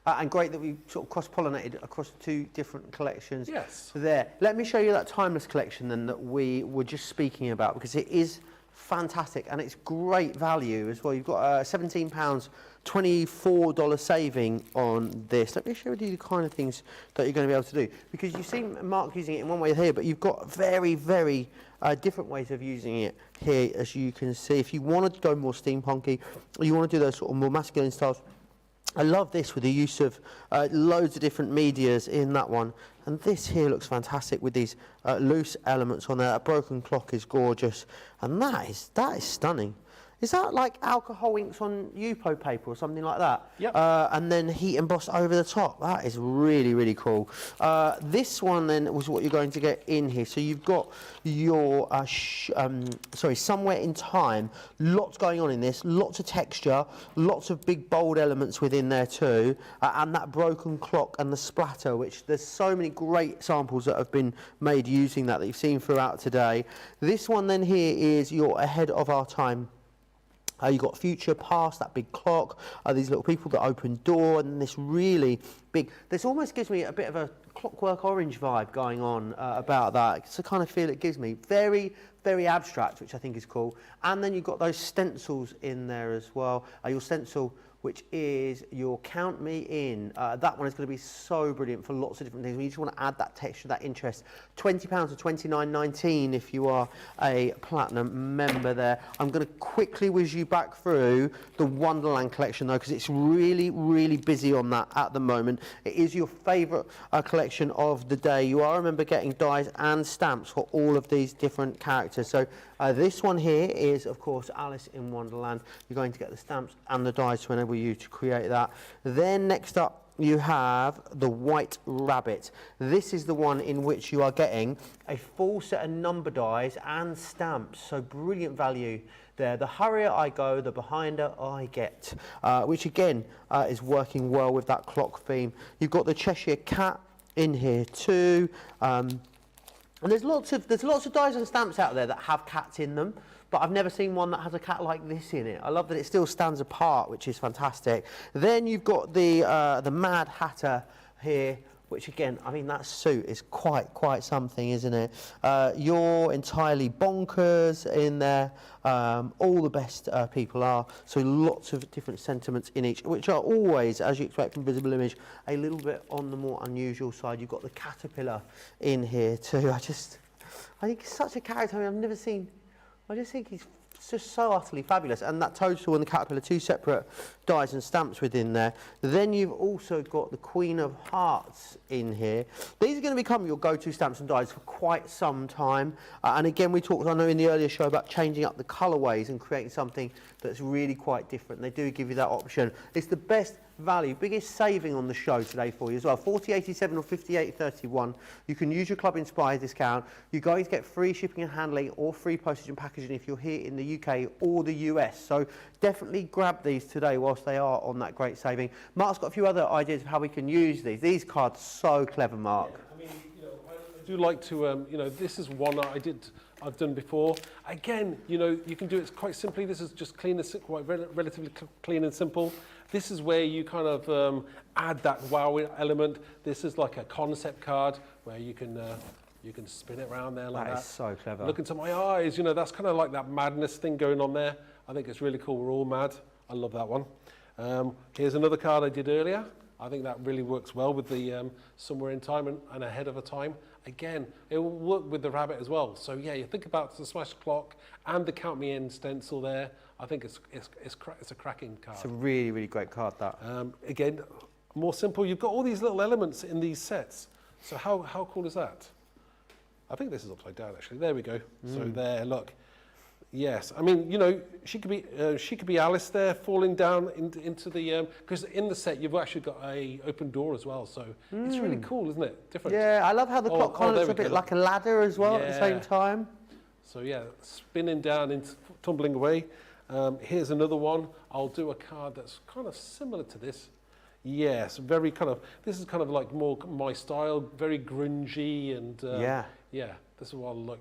And great that we sort of cross-pollinated across 2 different collections. Yes. There. Let me show you that timeless collection then that we were just speaking about, because it is fantastic and it's great value as well. You've got £17, $24 saving on this. Let me show you the kind of things that you're going to be able to do, because you've seen Mark using it in one way here, but you've got very, very different ways of using it here, as you can see. If you want to go more steampunky, or you want to do those sort of more masculine styles, I love this with the use of loads of different medias in that one. And this here looks fantastic with these loose elements on there. A broken clock is gorgeous. And that is stunning. Is that like alcohol inks on Yupo paper or something like that? Yep. And then heat embossed over the top. That is really, really cool. This one then was what you're going to get in here. So you've got your, Somewhere in Time. Lots going on in this. Lots of texture. Lots of big, bold elements within there too. And that broken clock and the splatter, which there's so many great samples that have been made using that you've seen throughout today. This one then here is your Ahead of Our Time. You've got Future, Past, that big clock, these little people that open door, and this really big... This almost gives me a bit of a Clockwork Orange vibe going on about that. It's the kind of feel it gives me. Very, very abstract, which I think is cool. And then you've got those stencils in there as well. Your stencil, which is your Count Me In. That one is going to be so brilliant for lots of different things. We just want to add that texture, that interest. £20 to $29.19 if you are a Platinum member there. I'm going to quickly whiz you back through the Wonderland collection though, because it's really, really busy on that at the moment. It is your favourite collection of the day. You are, remember, getting dies and stamps for all of these different characters. So this one here is, of course, Alice in Wonderland. You're going to get the stamps and the dies to enable you to create that. Then next up, you have the White Rabbit. This is the one in which you are getting a full set of number dies and stamps. So brilliant value there. The hurrier I go, the behinder I get, which again is working well with that clock theme. You've got the Cheshire Cat in here too. And there's lots of dies and stamps out there that have cats in them, but I've never seen one that has a cat like this in it. I love that it still stands apart, which is fantastic. Then you've got the Mad Hatter here, which again, I mean, that suit is quite something, isn't it? You're entirely bonkers in there. All the best people are. So lots of different sentiments in each, which are always, as you expect from Visible Image, a little bit on the more unusual side. You've got the caterpillar in here too. I think he's such a character I've never seen. I just think he's just so utterly fabulous. And that toadstool and the caterpillar, two separate dies and stamps within there. Then you've also got the Queen of Hearts in here. These are going to become your go-to stamps and dies for quite some time. And again, we talked, I know, in the earlier show about changing up the colourways and creating something that's really quite different. They do give you that option. It's the best value, biggest saving on the show today for you as well. 40.87 or 58.31. You can use your Club Inspired discount. You guys get free shipping and handling or free postage and packaging if you're here in the UK or the US. So definitely grab these today whilst they are on that great saving. Mark's got a few other ideas of how we can use these. These cards are so clever, Mark. Yeah, I mean, I do like to, this is one I've done before. Again, you can do it quite simply. This is just clean and quite relatively clean and simple. This is where you kind of add that wow element. This is like a concept card where you can spin it around there like that. That is so clever. Look into my eyes. That's kind of like that madness thing going on there. I think it's really cool. We're all mad. I love that one. Here's another card I did earlier. I think that really works well with the Somewhere in Time and Ahead of a Time. Again, it will work with the rabbit as well. So yeah, you think about the Smash Clock and the Count Me In stencil there. I think it's a cracking card. It's a really, really great card, that. Again, more simple. You've got all these little elements in these sets. So how cool is that? I think this is upside down actually. There we go. So there, look. Yes, I mean, she could be Alice there falling down into the because in the set you've actually got a open door as well, so it's really cool, isn't it? Different. Yeah, I love how the clock kind of looks a bit like a ladder as well at the same time. So yeah, spinning down into tumbling away. Here's another one. I'll do a card that's kind of similar to this. Yes, very kind of. This is kind of like more my style, very grungy and yeah. This is what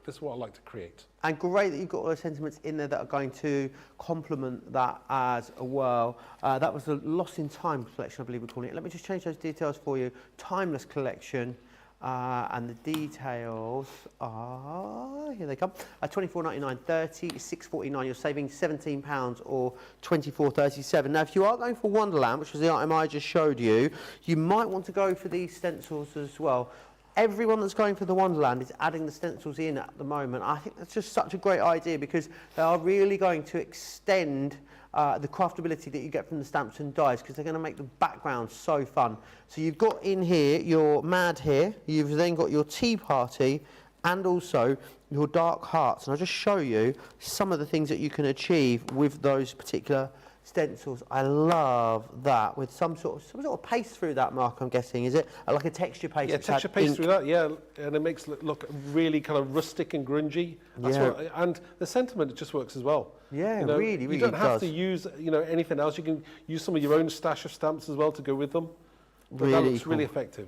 this is what I like to create. And great that you've got all those sentiments in there that are going to complement that as well. That was the Lost in Time collection, I believe we're calling it. Let me just change those details for you. Timeless collection. And the details are, here they come, £24.99, £30, £6.49. You're saving £17 or £24.37. Now, if you are going for Wonderland, which was the item I just showed you, you might want to go for these stencils as well. Everyone that's going for the Wonderland is adding the stencils in at the moment. I think that's just such a great idea because they are really going to extend the craftability that you get from the stamps and dies, because they're going to make the background so fun. So you've got in here your Mad here, you've then got your Tea Party, and also your Dark Hearts. And I'll just show you some of the things that you can achieve with those particular stencils. I love that, with some sort of paste through that, Mark, I'm guessing, is it? Like a texture paste? Yeah, texture paste through that, yeah, and it makes it look really kind of rustic and grungy. That's what, and the sentiment, it just works as well. Yeah, you know, really you don't have does. to use, you know, anything else. You can use some of your own stash of stamps as well to go with them. But Really that looks cool. really effective.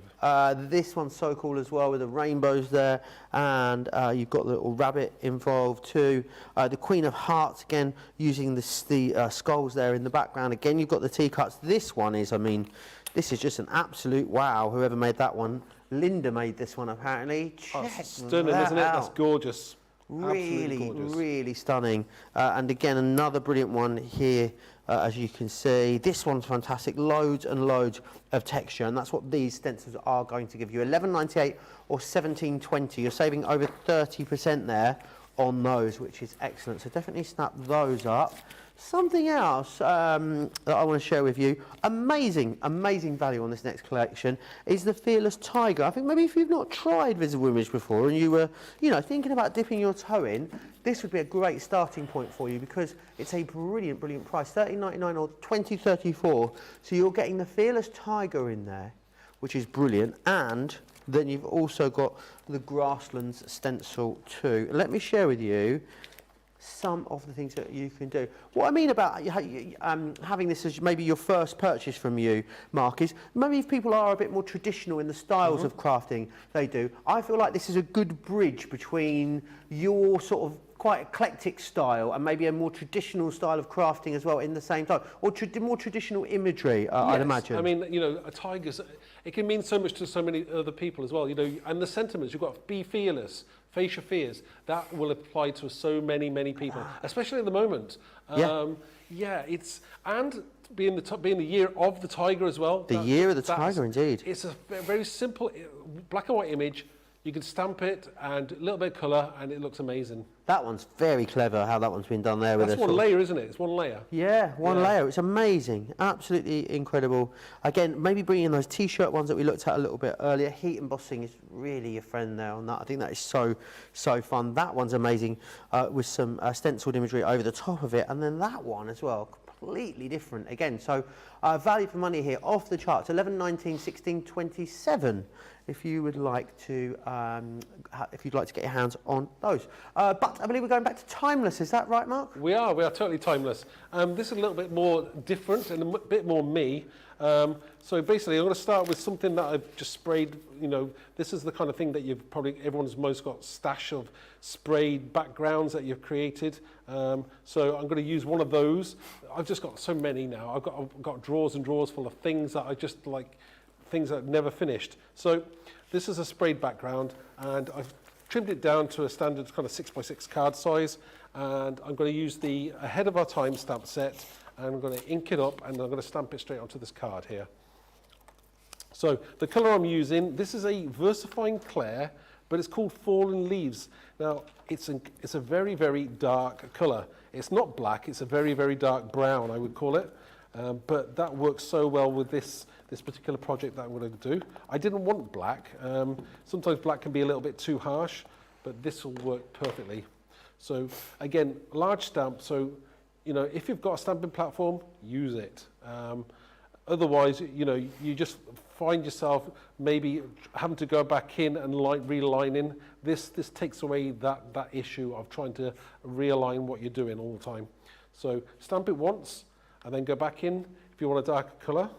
This one's so cool as well, with the rainbows there, and you've got the little rabbit involved too. The Queen of Hearts, again, using the skulls there in the background. Again, you've got the teacups. This one is, I mean, this is just an absolute wow. Whoever made that one, Linda made this one apparently. Check Stunning, that isn't it? That's out. gorgeous. Really, Absolutely gorgeous. really stunning. And again, another brilliant one here, as you can see. This one's fantastic. Loads and loads of texture, and that's what these stencils are going to give you. $11.98 or $17.20. You're saving over 30% there on those, which is excellent. So definitely snap those up. Something else that I want to share with you, amazing value on this next collection, is the Fearless Tiger. I think maybe if you've not tried Visible Image before and you were, you know, thinking about dipping your toe in, this would be a great starting point for you, because it's a brilliant price, $13.99 or $20.34. So you're getting the Fearless Tiger in there, which is brilliant, and then you've also got the Grasslands stencil too. Let me share with you some of the things that you can do. What I mean about having this as maybe your first purchase from you, Mark, is maybe if people are a bit more traditional in the styles of crafting they do, I feel like this is a good bridge between your sort of quite eclectic style and maybe a more traditional style of crafting as well in the same time, or more traditional imagery, I'd imagine. I mean, you know, a tiger's, it can mean so much to so many other people as well, you know, and the sentiments, you've got be fearless, face your fears, that will apply to so many people, especially at the moment. Yeah, it's, and being the year of the tiger as well. The year of the tiger, indeed. It's a very simple black and white image. You can stamp it and a little bit of colour, and it looks amazing. That one's very clever, how that one's been done there. That's with one layer, isn't it? It's one layer. Yeah, one layer. It's amazing. Absolutely incredible. Again, maybe bringing in those T-shirt ones that we looked at a little bit earlier. Heat embossing is really your friend there on that. I think that is so fun. That one's amazing, with some stenciled imagery over the top of it. And then that one as well, completely different again. So value for money here, off the charts, 11, 19, 16, 27. If you would like to, if you'd like to get your hands on those. But I believe we're going back to Timeless. Is that right, Mark? We are totally timeless. This is a little bit more different and a bit more me. So basically, I'm going to start with something that I've just sprayed. You know, this is the kind of thing that everyone's most got stash of sprayed backgrounds that you've created. So I'm going to use one of those. I've just got so many now. I've got drawers and drawers full of things that I just like. Things that I've never finished. So this is a sprayed background, and I've trimmed it down to a standard kind of 6x6 card size, and I'm going to use the Ahead of Our Time stamp set, and I'm going to ink it up, and I'm going to stamp it straight onto this card here. So the colour I'm using, this is a VersaFine Clair, but it's called Fallen Leaves. Now it's a very dark colour. It's not black, it's a very dark brown, I would call it. But that works so well with this particular project that I'm going to do. I didn't want black. Sometimes black can be a little bit too harsh, but this will work perfectly. So again, large stamp. So, you know, if you've got a stamping platform, use it. Otherwise, you know, you just find yourself maybe having to go back in and relining. This takes away that issue of trying to realign what you're doing all the time. So stamp it once, and then go back in if you want a darker colour.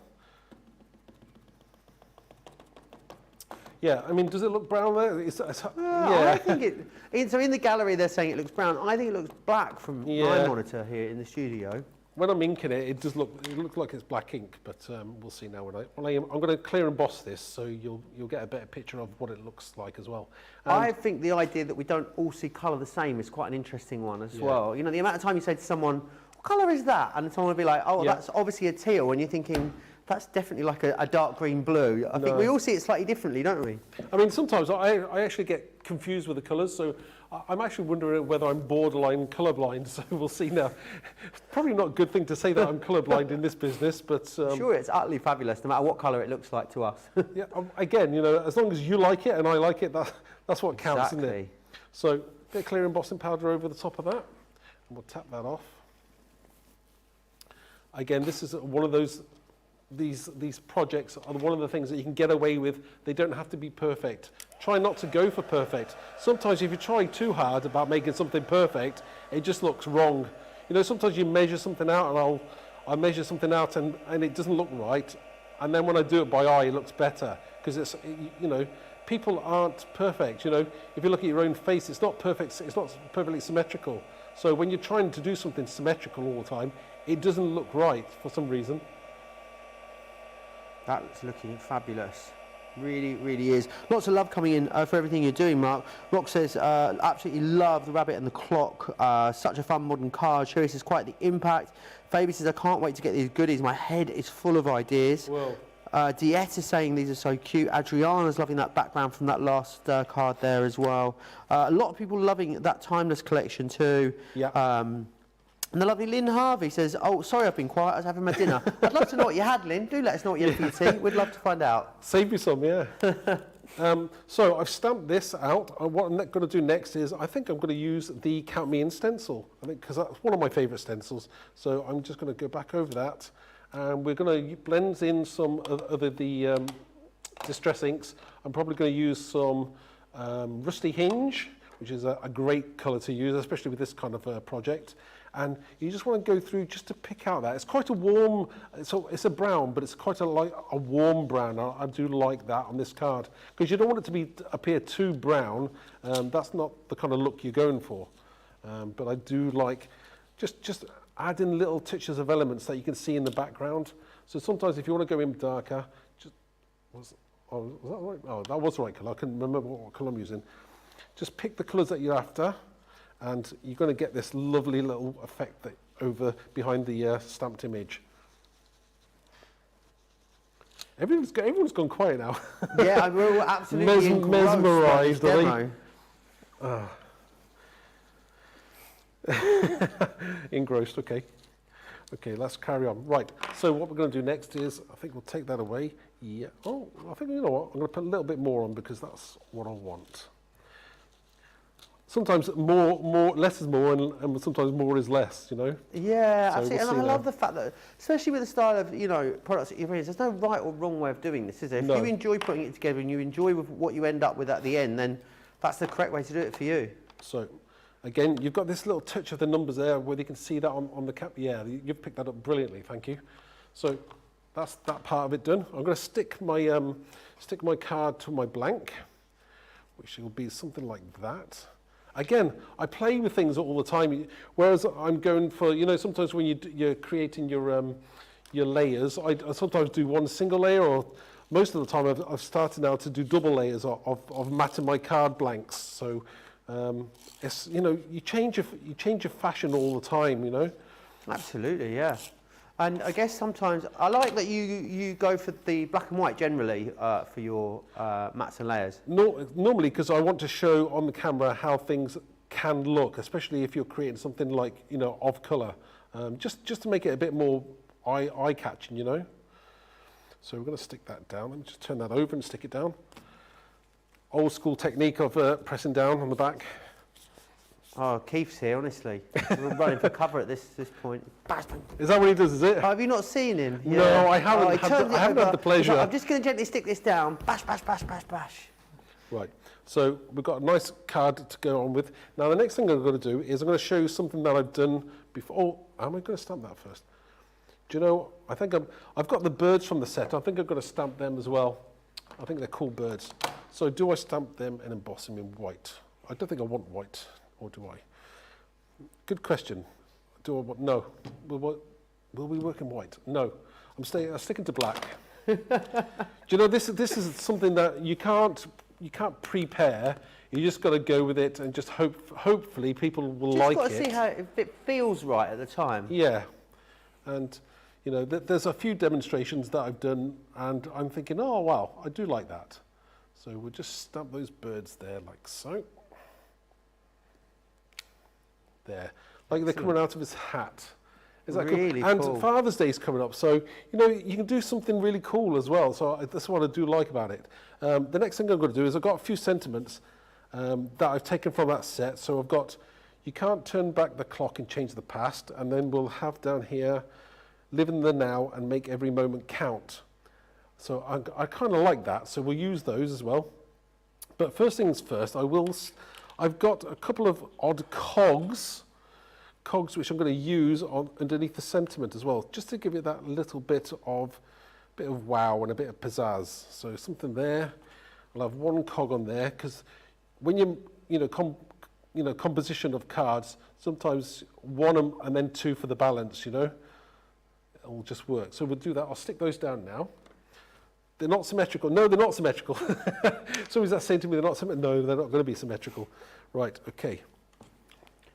Yeah, I mean, does it look brown there? Yeah. I think so in the gallery they're saying it looks brown. I think it looks black from my monitor here in the studio. When I'm inking it, it looks like it's black ink, but we'll see now. I'm going to clear emboss this, so you'll get a better picture of what it looks like as well. I think the idea that we don't all see colour the same is quite an interesting one as well. You know, the amount of time you say to someone, what colour is that? And someone will be like, oh, that's obviously a teal, and you're thinking, that's definitely like a dark green blue. I think we all see it slightly differently, don't we? I mean, sometimes I actually get confused with the colours, so I'm actually wondering whether I'm borderline colourblind, so we'll see now. Probably not a good thing to say that I'm colourblind in this business, but... sure, it's utterly fabulous, no matter what colour it looks like to us. yeah, again, you know, as long as you like it and I like it, that's what counts, isn't it? So, a bit of clear embossing powder over the top of that, and we'll tap that off. Again, this is one of those... These projects are one of the things that you can get away with. They don't have to be perfect. Try not to go for perfect. Sometimes if you try too hard about making something perfect, it just looks wrong. You know, sometimes you measure something out, and I measure something out and it doesn't look right. And then when I do it by eye, it looks better. Because it's, you know, people aren't perfect. You know, if you look at your own face, it's not perfect. It's not perfectly symmetrical. So when you're trying to do something symmetrical all the time, it doesn't look right for some reason. That's looking fabulous. Really, really is. Lots of love coming in for everything you're doing, Mark. Rock says, absolutely love the rabbit and the clock. Such a fun modern car. Sherry says, quite the impact. Fabi says, I can't wait to get these goodies. My head is full of ideas. Well. Diet is saying these are so cute. Adriana's loving that background from that last card there as well. A lot of people loving that Timeless collection too. Yeah. And the lovely Lynn Harvey says, oh, sorry I've been quiet, I was having my dinner. I'd love to know what you had, Lynn. Do let us know what you had for your tea. We'd love to find out. Save me some, yeah. So I've stamped this out. What I'm going to do next is I think I'm going to use the Count Me In stencil. I think because that's one of my favourite stencils. So I'm just going to go back over that. And we're going to blend in some of the Distress inks. I'm probably going to use some Rusty Hinge, which is a great colour to use, especially with this kind of project. And you just want to go through just to pick out that. It's quite a warm, it's a brown, but it's quite a warm brown. I do like that on this card. Because you don't want it to appear too brown. That's not the kind of look you're going for. But I do like just adding little touches of elements that you can see in the background. So sometimes if you want to go in darker, was that right? Oh, that was the right colour. I couldn't remember what colour I'm using. Just pick the colours that you're after. And you're going to get this lovely little effect over behind the stamped image. Everyone's gone quiet now. Yeah, we're absolutely mesmerised. Engrossed, okay. Okay, let's carry on. Right, so what we're going to do next is, I think we'll take that away. Yeah. Oh, I think, you know what, I'm going to put a little bit more on because that's what I want. Sometimes less is more, and sometimes more is less, you know? Yeah, so absolutely. And I love the fact that, especially with the style of, you know, products that you've raised, there's no right or wrong way of doing this, is there? If you enjoy putting it together and you enjoy with what you end up with at the end, then that's the correct way to do it for you. So, again, you've got this little touch of the numbers there, whether you can see that on the cap. Yeah, you've picked that up brilliantly, thank you. So, that's that part of it done. I'm going to stick my card to my blank, which will be something like that. Again, I play with things all the time, whereas I'm going for, you know, sometimes when you're creating your layers, I sometimes do one single layer, or most of the time I've started now to do double layers of matting my card blanks. So, it's, you know, you change your fashion all the time, you know. Absolutely, yeah. And I guess sometimes, I like that you go for the black and white generally for your mats and layers. Normally, because I want to show on the camera how things can look, especially if you're creating something like, you know, of colour. Just to make it a bit more eye-catching, you know. So we're going to stick that down. Let me just turn that over and stick it down. Old school technique of pressing down on the back. Oh, Keith's here, honestly. We're running for cover at this point. Is that what he does, is it? Oh, have you not seen him? Yeah. No, I haven't, I haven't had the pleasure. I'm just going to gently stick this down. Bash, bash, bash, bash, bash. Right, so we've got a nice card to go on with. Now, the next thing I'm going to do is I'm going to show you something that I've done before. Oh, am I going to stamp that first? Do you know, I think I've got the birds from the set. I think I'm going to stamp them as well. I think they're cool birds. So do I stamp them and emboss them in white? I don't think I want white. Or do I? Good question. Do I want? No. Will we work in white? No. I'm sticking to black. Do you know, this is something that you can't prepare. You just got to go with it and just hopefully people will like it. Just got to see how if it feels right at the time. Yeah. And you know, there's a few demonstrations that I've done, and I'm thinking, oh wow, I do like that. So we'll just stamp those birds there like so. there. Like they're coming out of his hat. Is that Really cool? And cool. Father's Day's coming up, so you know you can do something really cool as well. So that's what I do like about it. The next thing I'm going to do is I've got a few sentiments that I've taken from that set. So I've got, you can't turn back the clock and change the past, and then we'll have down here, live in the now and make every moment count. So I kind of like that. So we'll use those as well. But first things first, I've got a couple of odd cogs which I'm going to use underneath the sentiment as well, just to give it that little bit of wow and a bit of pizzazz. So something there. I'll have one cog on there, because when composition of cards, sometimes one and then two for the balance, it'll just work. So we'll do that. I'll stick those down now. They're not symmetrical. No, they're not symmetrical. Somebody's that saying to me they're not symmetrical. No, they're not going to be symmetrical. Right, okay.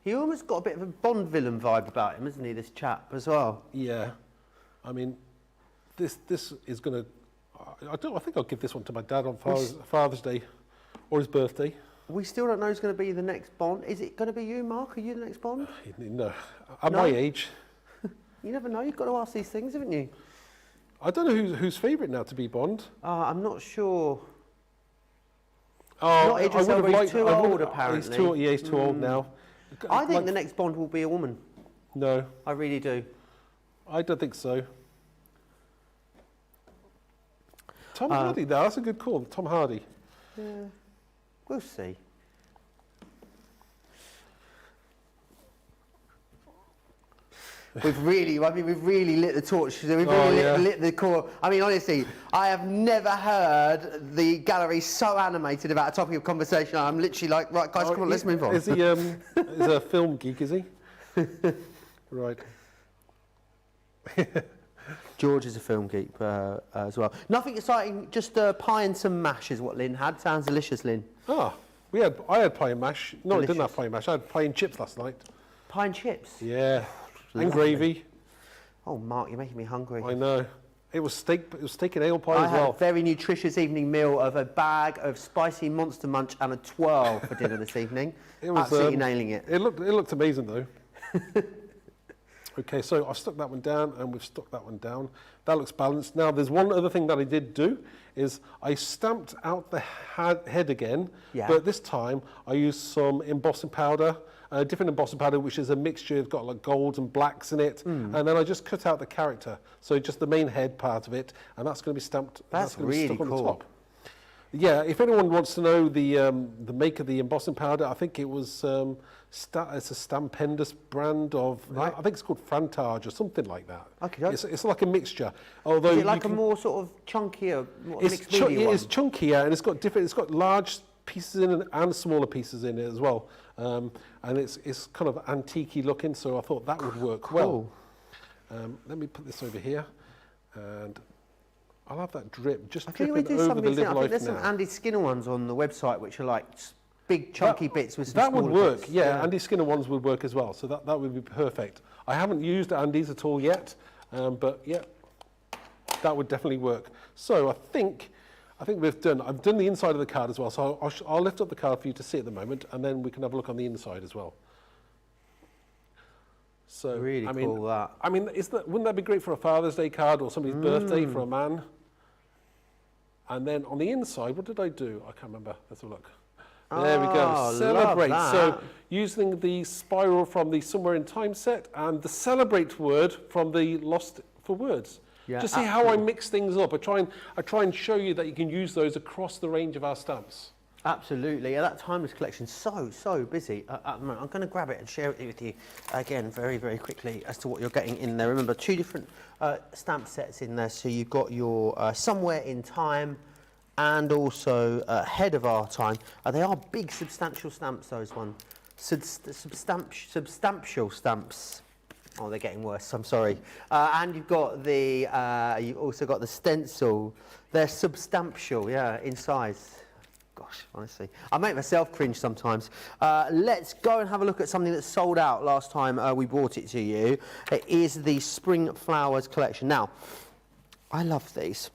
He almost got a bit of a Bond villain vibe about him, hasn't he, this chap as well? Yeah. I mean, this is going to... I think I'll give this one to my dad on Father's Day or his birthday. We still don't know who's going to be the next Bond. Is it going to be you, Mark? Are you the next Bond? No. At my age... You never know. You've got to ask these things, haven't you? I don't know who's favourite now to be Bond. I'm not sure. Oh, Not Idris Elba, he's too old, apparently. He's too old now. I think the next Bond will be a woman. No. I really do. I don't think so. Tom Hardy, though. That's a good call. Tom Hardy. Yeah. We'll see. We've really lit the torch. We've lit the core. I mean, honestly, I have never heard the gallery so animated about a topic of conversation. I'm literally like, right, guys, come on, let's move on. Is he is a film geek, is he? Right. George is a film geek as well. Nothing exciting, just pie and some mash is what Lynn had. Sounds delicious, Lynn. Ah, I had pie and mash. No, delicious. I didn't have pie and mash. I had pie and chips last night. Pie and chips? Yeah. And gravy. Oh, Mark, you're making me hungry. I know. It was steak and ale pie as well. I had a very nutritious evening meal of a bag of spicy Monster Munch and a twirl for dinner this evening. It was absolutely nailing it. It looked amazing though. Okay, so I've stuck that one down and we've stuck that one down. That looks balanced. Now there's one other thing that I did do is I stamped out the head again, but this time I used some embossing powder. Different embossing powder, which is a mixture, it's got like golds and blacks in it, and then I just cut out the character, so just the main head part of it, and that's going to be stamped. That's really cool. On the top. Yeah, if anyone wants to know the make of the embossing powder, I think it was it's a Stampendous brand of, I think it's called Frantage or something like that. Okay, it's like a mixture. Although is it like a more sort of chunkier, mixed media one? It's chunkier, and it's got large pieces in it and smaller pieces in it as well. And it's kind of antique-y looking, so I thought that would work well. Let me put this over here, and I'll have that drip just dripping over the Live Life Now. I think there's some Andy Skinner ones on the website which are like big chunky bits with some that would work, bits. yeah. Andy Skinner ones would work as well, so that would be perfect. I haven't used Andy's at all yet, but yeah, that would definitely work. So I think I've done the inside of the card as well, so I'll lift up the card for you to see at the moment, and then we can have a look on the inside as well. So, really cool, that. I mean, wouldn't that be great for a Father's Day card or somebody's birthday for a man? And then on the inside, what did I do? I can't remember. Let's have a look. There we go. Celebrate. So using the spiral from the Somewhere in Time set and the celebrate word from the Lost for Words. Yeah, just see how I mix things up. I try and show you that you can use those across the range of our stamps. Absolutely. Yeah, that timeless collection so busy. I'm going to grab it and share it with you again very, very quickly as to what you're getting in there. Remember, 2 different stamp sets in there. So you've got your Somewhere in Time and also Ahead of Our Time. They are big, substantial stamps, those ones. Substantial stamps. Oh, they're getting worse. I'm sorry. And you've got you've also got the stencil. They're substantial, yeah, in size. Gosh, honestly, I make myself cringe sometimes. Let's go and have a look at something that sold out last time we brought it to you. It is the Spring Flowers collection. Now, I love these.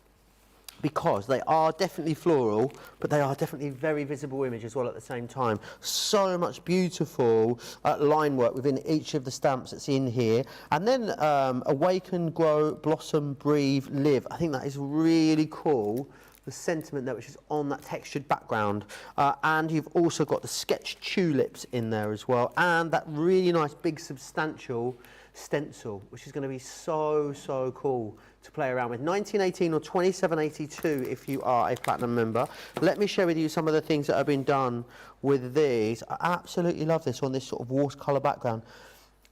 because they are definitely floral, but they are definitely very visible image as well at the same time. So much beautiful line work within each of the stamps that's in here. And then awaken, grow, blossom, breathe, live. I think that is really cool. The sentiment there, which is on that textured background. And you've also got the sketched tulips in there as well. And that really nice, big, substantial stencil, which is going to be so, so cool to play around with. 1918 or 2782 if you are a platinum member. Let me share with you some of the things that have been done with these. I absolutely love this on this sort of watercolour background.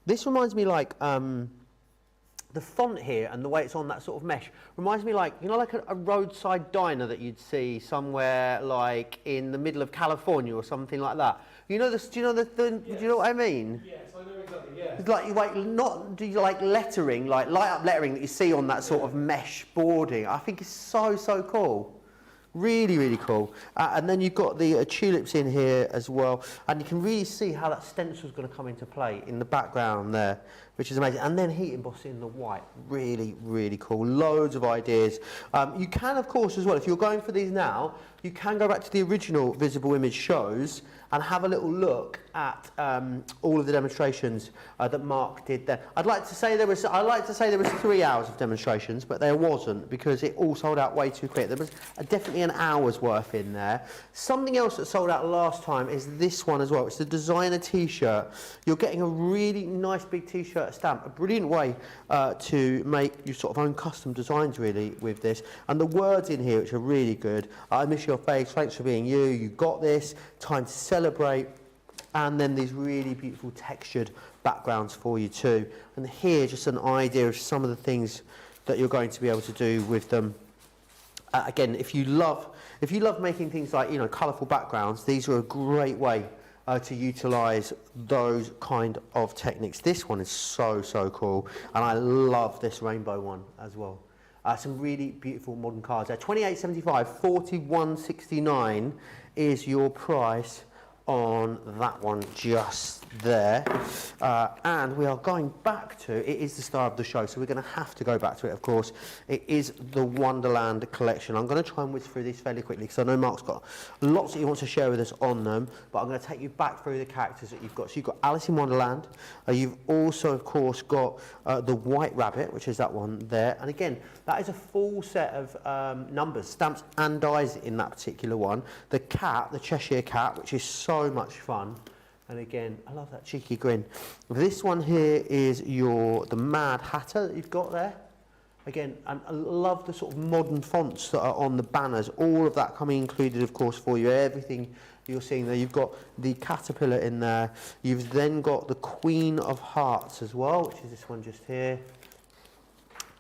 This reminds me like the font here and the way it's on that sort of mesh reminds me like, you know, like a roadside diner that you'd see somewhere like in the middle of California or something like that. You know this? Do you know the? Yes. Do you know what I mean? Yes, I know exactly. Yeah. It's like not do you like lettering, like light up lettering that you see on that sort of mesh boarding. I think it's so cool. Really, really cool. And then you've got the tulips in here as well. And you can really see how that stencil is going to come into play in the background there, which is amazing. And then heat embossing in the white. Really, really cool. Loads of ideas. You can, of course, as well, if you're going for these now, you can go back to the original visible image shows and have a little look at all of the demonstrations that Mark did there. I'd like to say there was 3 hours of demonstrations, but there wasn't because it all sold out way too quick. There was definitely an hour's worth in there. Something else that sold out last time is this one as well. It's the designer t-shirt. You're getting a really nice big t-shirt stamp, a brilliant way to make your sort of own custom designs really with this. And the words in here which are really good. I miss your face, thanks for being you, you got this, time to celebrate. And then these really beautiful textured backgrounds for you too. And here just an idea of some of the things that you're going to be able to do with them. Again, if you love making things like, you know, colourful backgrounds, these are a great way to utilise those kind of techniques. This one is so cool, and I love this rainbow one as well. Some really beautiful modern cards there. $28.75, $41.69 is your price on that one just there. And we are going back to, it is the star of the show, so we're going to have to go back to it, of course. It is the Wonderland collection. I'm going to try and whiz through these fairly quickly because I know Mark's got lots that he wants to share with us on them, but I'm going to take you back through the characters that you've got. So you've got Alice in Wonderland. You've also, of course, got the White Rabbit, which is that one there. And again, that is a full set of numbers, stamps and dies in that particular one. The cat, the Cheshire Cat, which is so much fun. And again, I love that cheeky grin. This one here is the Mad Hatter that you've got there. Again, I love the sort of modern fonts that are on the banners. All of that coming included, of course, for you. Everything you're seeing there. You've got the caterpillar in there. You've then got the Queen of Hearts as well, which is this one just here.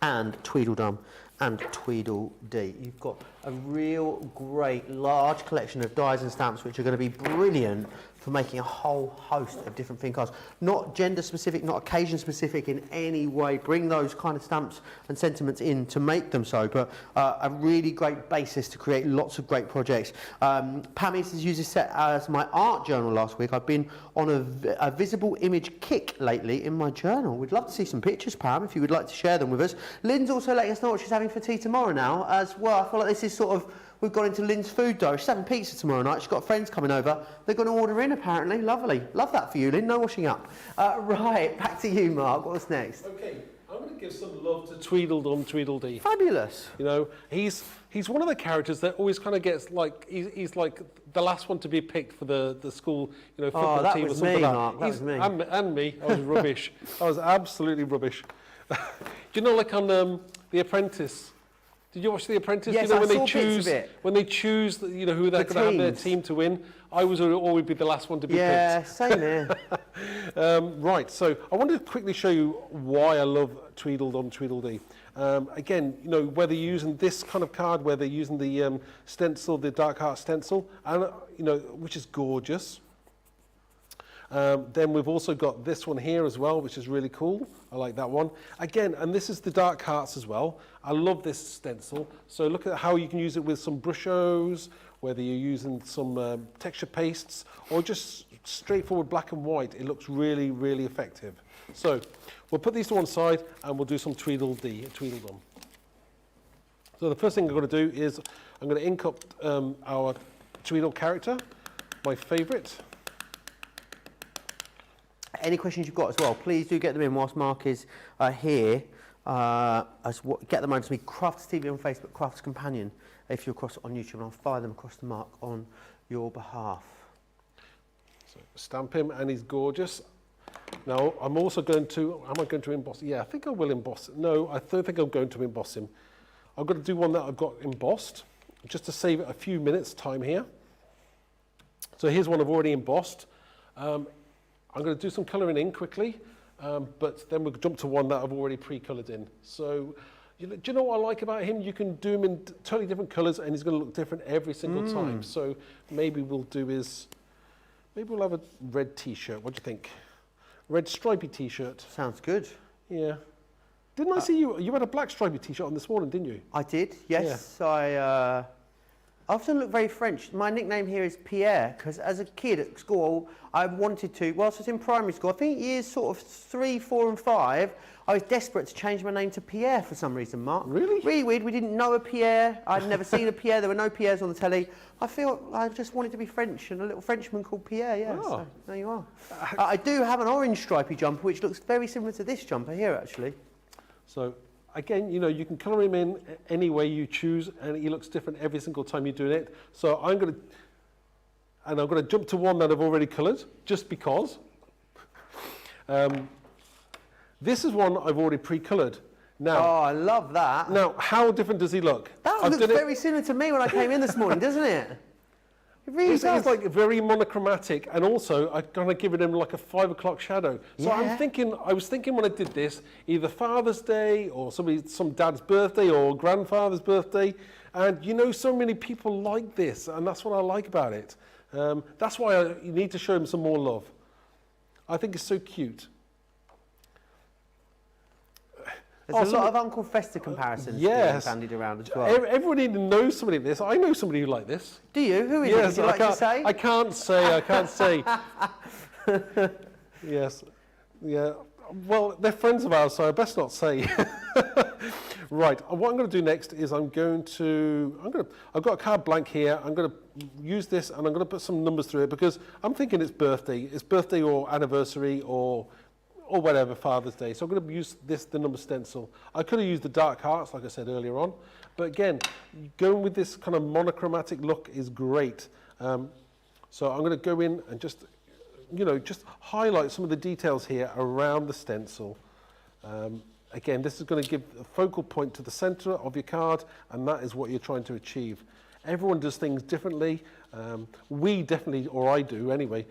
And Tweedledum and Tweedledee. You've got a real great large collection of dies and stamps which are going to be brilliant for making a whole host of different thing cards. Not gender specific, not occasion specific in any way. Bring those kind of stamps and sentiments in to make them so, but a really great basis to create lots of great projects. Pam has used this set as my art journal last week. I've been on a visible image kick lately in my journal. We'd love to see some pictures, Pam, if you would like to share them with us. Lynn's also letting us know what she's having for tea tomorrow now as well. I feel like this is sort of, we've gone into Lynn's food diary. She's having pizza tomorrow night. She's got friends coming over. They're going to order in, apparently. Lovely. Love that for you, Lynn. No washing up. Right, back to you, Mark. What's next? Okay, I'm going to give some love to Tweedledum, Tweedledee. Fabulous. You know, he's one of the characters that always kind of gets like, he's like the last one to be picked for the school, you know, football team or something like that. Mark. That was me. And me. I was rubbish. I was absolutely rubbish. Do you know, like on The Apprentice? Did you watch The Apprentice? Yes, you know, I saw bits of it. When they choose, you know, who they're going to have their team to win, I was always be the last one to be picked. Yeah, same here. Right, so I wanted to quickly show you why I love Tweedledum, Tweedledee. Again, you know, whether you're using this kind of card, whether you're using the stencil, the dark art stencil, and you know, which is gorgeous. Then we've also got this one here as well, which is really cool. I like that one. Again, and this is the dark hearts as well. I love this stencil. So look at how you can use it with some brushos, whether you're using some texture pastes, or just straightforward black and white. It looks really, really effective. So we'll put these to one side and we'll do some Tweedledum. So the first thing I'm going to do is I'm going to ink up our Tweedle character, my favourite. Any questions you've got as well, please do get them in whilst Mark is here. Get them over to me, Crafts TV on Facebook, Crafts Companion, if you're across on YouTube, and I'll fire them across to Mark on your behalf. So stamp him, and he's gorgeous. Now, I'm also going to, am I going to emboss? Yeah, I think I will emboss. No, I don't think I'm going to emboss him. I'm going to do one that I've got embossed, just to save it a few minutes time here. So here's one I've already embossed. I'm going to do some colouring in quickly, but then we'll jump to one that I've already pre-coloured in. So, do you know what I like about him? You can do him in totally different colours, and he's going to look different every single time. So maybe we'll have a red T-shirt. What do you think? Red stripy T-shirt. Sounds good. Yeah. Didn't I see you had a black stripy T-shirt on this morning, didn't you? I did, yes. Yeah. I often look very French. My nickname here is Pierre, because as a kid at school, I wanted to, whilst I was in primary school, I think years sort of 3, 4 and 5, I was desperate to change my name to Pierre for some reason, Mark. Really? Really weird. We didn't know a Pierre. I'd never seen a Pierre. There were no Pierres on the telly. I feel I just wanted to be French, and a little Frenchman called Pierre, yeah. Oh. So there you are. I do have an orange stripy jumper, which looks very similar to this jumper here, actually. So again, you can colour him in any way you choose, and he looks different every single time you're doing it. So I'm going to jump to one that I've already coloured, just because. This is one I've already pre-coloured. Now, Oh, I love that. now, how different does he look? That I've looks done it- very similar to me when I came in this morning, doesn't it? It really It's does. like very monochromatic, and also I've kind of given him like a 5 o'clock shadow. So Yeah. I was thinking when I did this, either Father's Day or some dad's birthday or grandfather's birthday, and so many people like this, and that's what I like about it. That's why you need to show him some more love. I think it's so cute. There's a lot of Uncle Fester comparisons being yes. bandied around as well. Everybody knows somebody like this. I know somebody who like this. Do you? Who is it? Would you like to say? I can't say. Yes. Yeah. Well, they're friends of ours, so I best not say. Right. What I'm going to do next is I've got a card blank here. I'm going to use this, and I'm going to put some numbers through it, because I'm thinking it's birthday or anniversary or whatever, Father's Day. So I'm going to use the number stencil. I could have used the dark hearts, like I said earlier on. But again, going with this kind of monochromatic look is great. So I'm going to go in and just highlight some of the details here around the stencil. Again, this is going to give a focal point to the center of your card, and that is what you're trying to achieve. Everyone does things differently. We definitely, or I do anyway,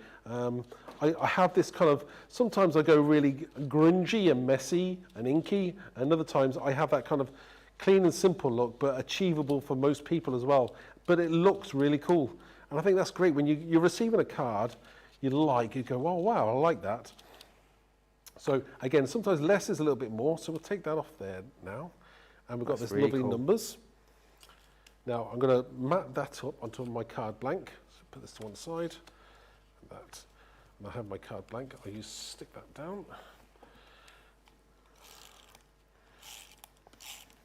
I have this kind of, sometimes I go really grungy and messy and inky, and other times I have that kind of clean and simple look, but achievable for most people as well. But it looks really cool. And I think that's great. When you're receiving a card you go, oh wow, I like that. So again, sometimes less is a little bit more, so we'll take that off there now. And we've got this really lovely cool. numbers. Now I'm going to map that up onto my card blank. So put this to one side. And I have my card blank. I'll stick that down.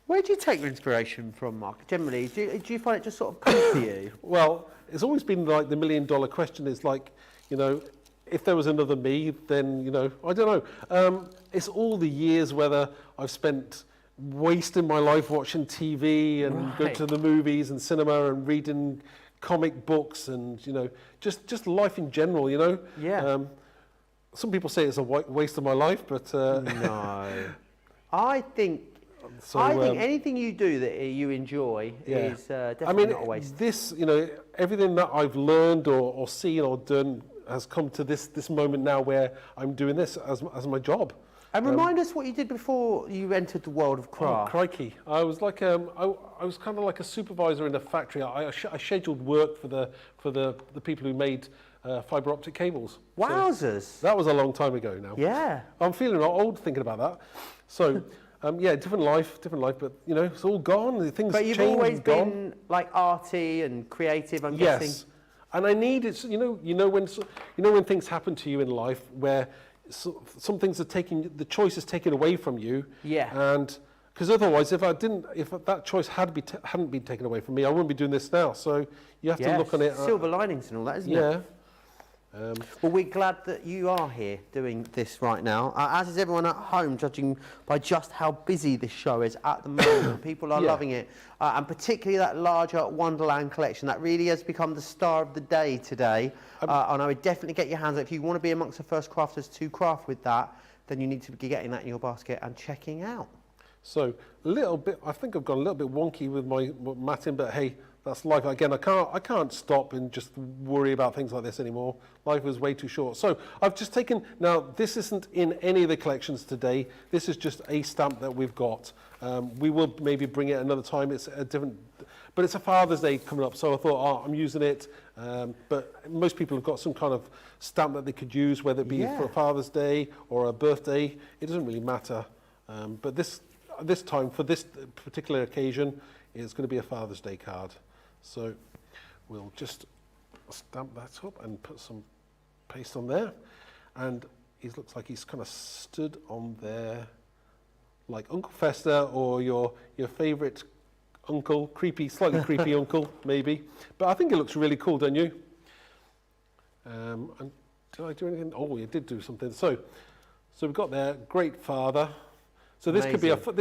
Where do you take your inspiration from, Mark? Generally, do you find it just sort of comes to you? Well, it's always been like the $1 million question is like, if there was another me, then, I don't know. It's all the years whether I've spent wasting my life watching TV and going to the movies and cinema and reading comic books and, just life in general, Yeah. Some people say it's a waste of my life, but... No. I think anything you do that you enjoy is definitely not a waste. This, everything that I've learned or seen or done has come to this moment now where I'm doing this as my job. And remind us what you did before you entered the world of craft. Oh, crikey. I was like I was kind of like a supervisor in a factory. I scheduled work for the people who made fibre optic cables. Wowzers. So that was a long time ago now. Yeah. I'm feeling old thinking about that. So, different life, but it's all gone. Things But you've changed, always gone. been like arty and creative, I'm guessing. Yes. And I need it. When things happen to you in life where some things are the choice is taken away from you. Yeah. And Because otherwise, if that choice hadn't been taken away from me, I wouldn't be doing this now. So you have to look on it. Silver linings and all that, isn't it? Yeah. Well, we're glad that you are here doing this right now, as is everyone at home, judging by just how busy this show is at the moment. People are loving it, and particularly that larger Wonderland collection. That really has become the star of the day today. And I would definitely get your hands on it. If you want to be amongst the first crafters to craft with that, then you need to be getting that in your basket and checking out. So a little bit, I think I've gone a little bit wonky with my matting, but hey, that's life. Again, I can't stop and just worry about things like this anymore. Life is way too short. So I've just taken, now this isn't in any of the collections today. This is just a stamp that we've got. We will maybe bring it another time. It's a different, but it's a Father's Day coming up. So I thought, I'm using it. But most people have got some kind of stamp that they could use, whether it be for a Father's Day or a birthday. It doesn't really matter. But this time, for this particular occasion, it's going to be a Father's Day card. So we'll just stamp that up and put some paste on there. And he looks like he's kind of stood on there like Uncle Fester or your favourite uncle, slightly creepy uncle, maybe. But I think it looks really cool, don't you? And did I do anything? Oh, you did do something. So we've got there, great father. So this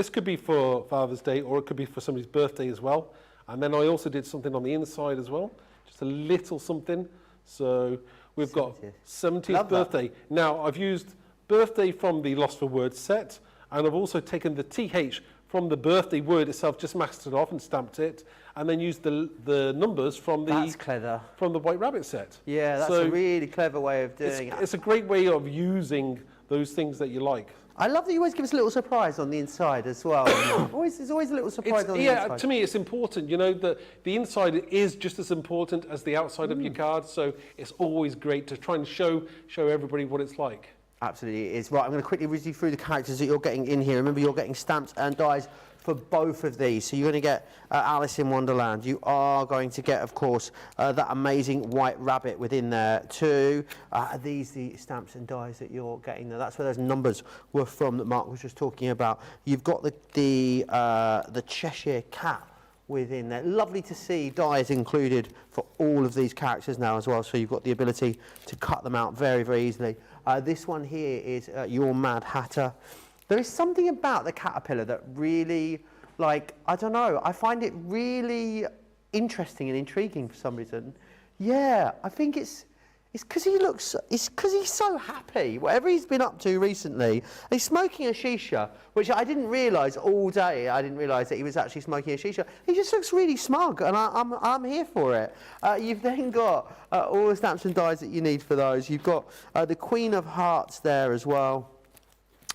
could be for Father's Day, or it could be for somebody's birthday as well. And then I also did something on the inside as well, just a little something. So we've got 70th birthday. Now I've used birthday from the Lost for Words set, and I've also taken the TH from the birthday word itself, just masked it off and stamped it, and then used the numbers from the from the White Rabbit set. Yeah, that's a really clever way of doing it. It's a great way of using those things that you like. I love that you always give us a little surprise on the inside as well. There's always a little surprise on the inside. Yeah, to me it's important, you know, that the inside is just as important as the outside of your card, so it's always great to try and show everybody what it's like. Absolutely, it is. Right, I'm going to quickly whiz you through the characters that you're getting in here. Remember, you're getting stamps and dies for both of these. So you're going to get Alice in Wonderland. You are going to get, of course, that amazing White Rabbit within there too. These the stamps and dies that you're getting there. That's where those numbers were from that Mark was just talking about. You've got the Cheshire Cat within there. Lovely to see dies included for all of these characters now as well. So you've got the ability to cut them out very, very easily. This one here is Your Mad Hatter. There is something about the caterpillar that really, like, I don't know, I find it really interesting and intriguing for some reason. Yeah, I think it's because it's because he's so happy, whatever he's been up to recently. He's smoking a shisha, which I didn't realise all day. I didn't realise that he was actually smoking a shisha. He just looks really smug, and I'm here for it. You've then got all the stamps and dies that you need for those. You've got the Queen of Hearts there as well.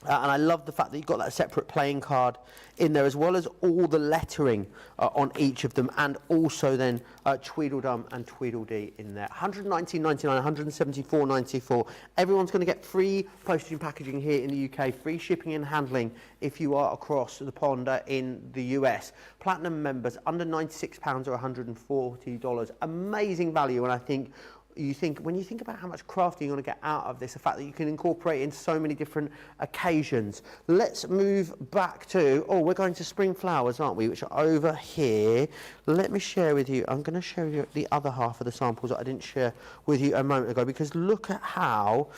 And I love the fact that you've got that separate playing card in there, as well as all the lettering on each of them, and also then Tweedledum and Tweedledee in there. £119.99, £174.94. Everyone's going to get free postage and packaging here in the UK, free shipping and handling if you are across the pond in the US. Platinum members under £96 or $140. Amazing value, and I think when you think about how much crafting you're going to get out of this, the fact that you can incorporate it in so many different occasions. Let's move back to, we're going to Spring Flowers, aren't we, which are over here. Let me share with you, I'm going to show you the other half of the samples that I didn't share with you a moment ago, because look at how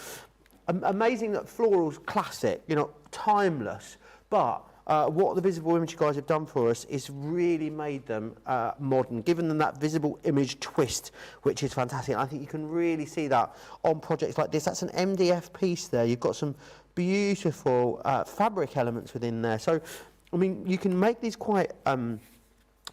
amazing that floral's classic, you know, timeless, but what the Visible Image guys have done for us is really made them modern, given them that visible image twist, which is fantastic. And I think you can really see that on projects like this. That's an MDF piece there. You've got some beautiful fabric elements within there. So, I mean, you can make these quite, I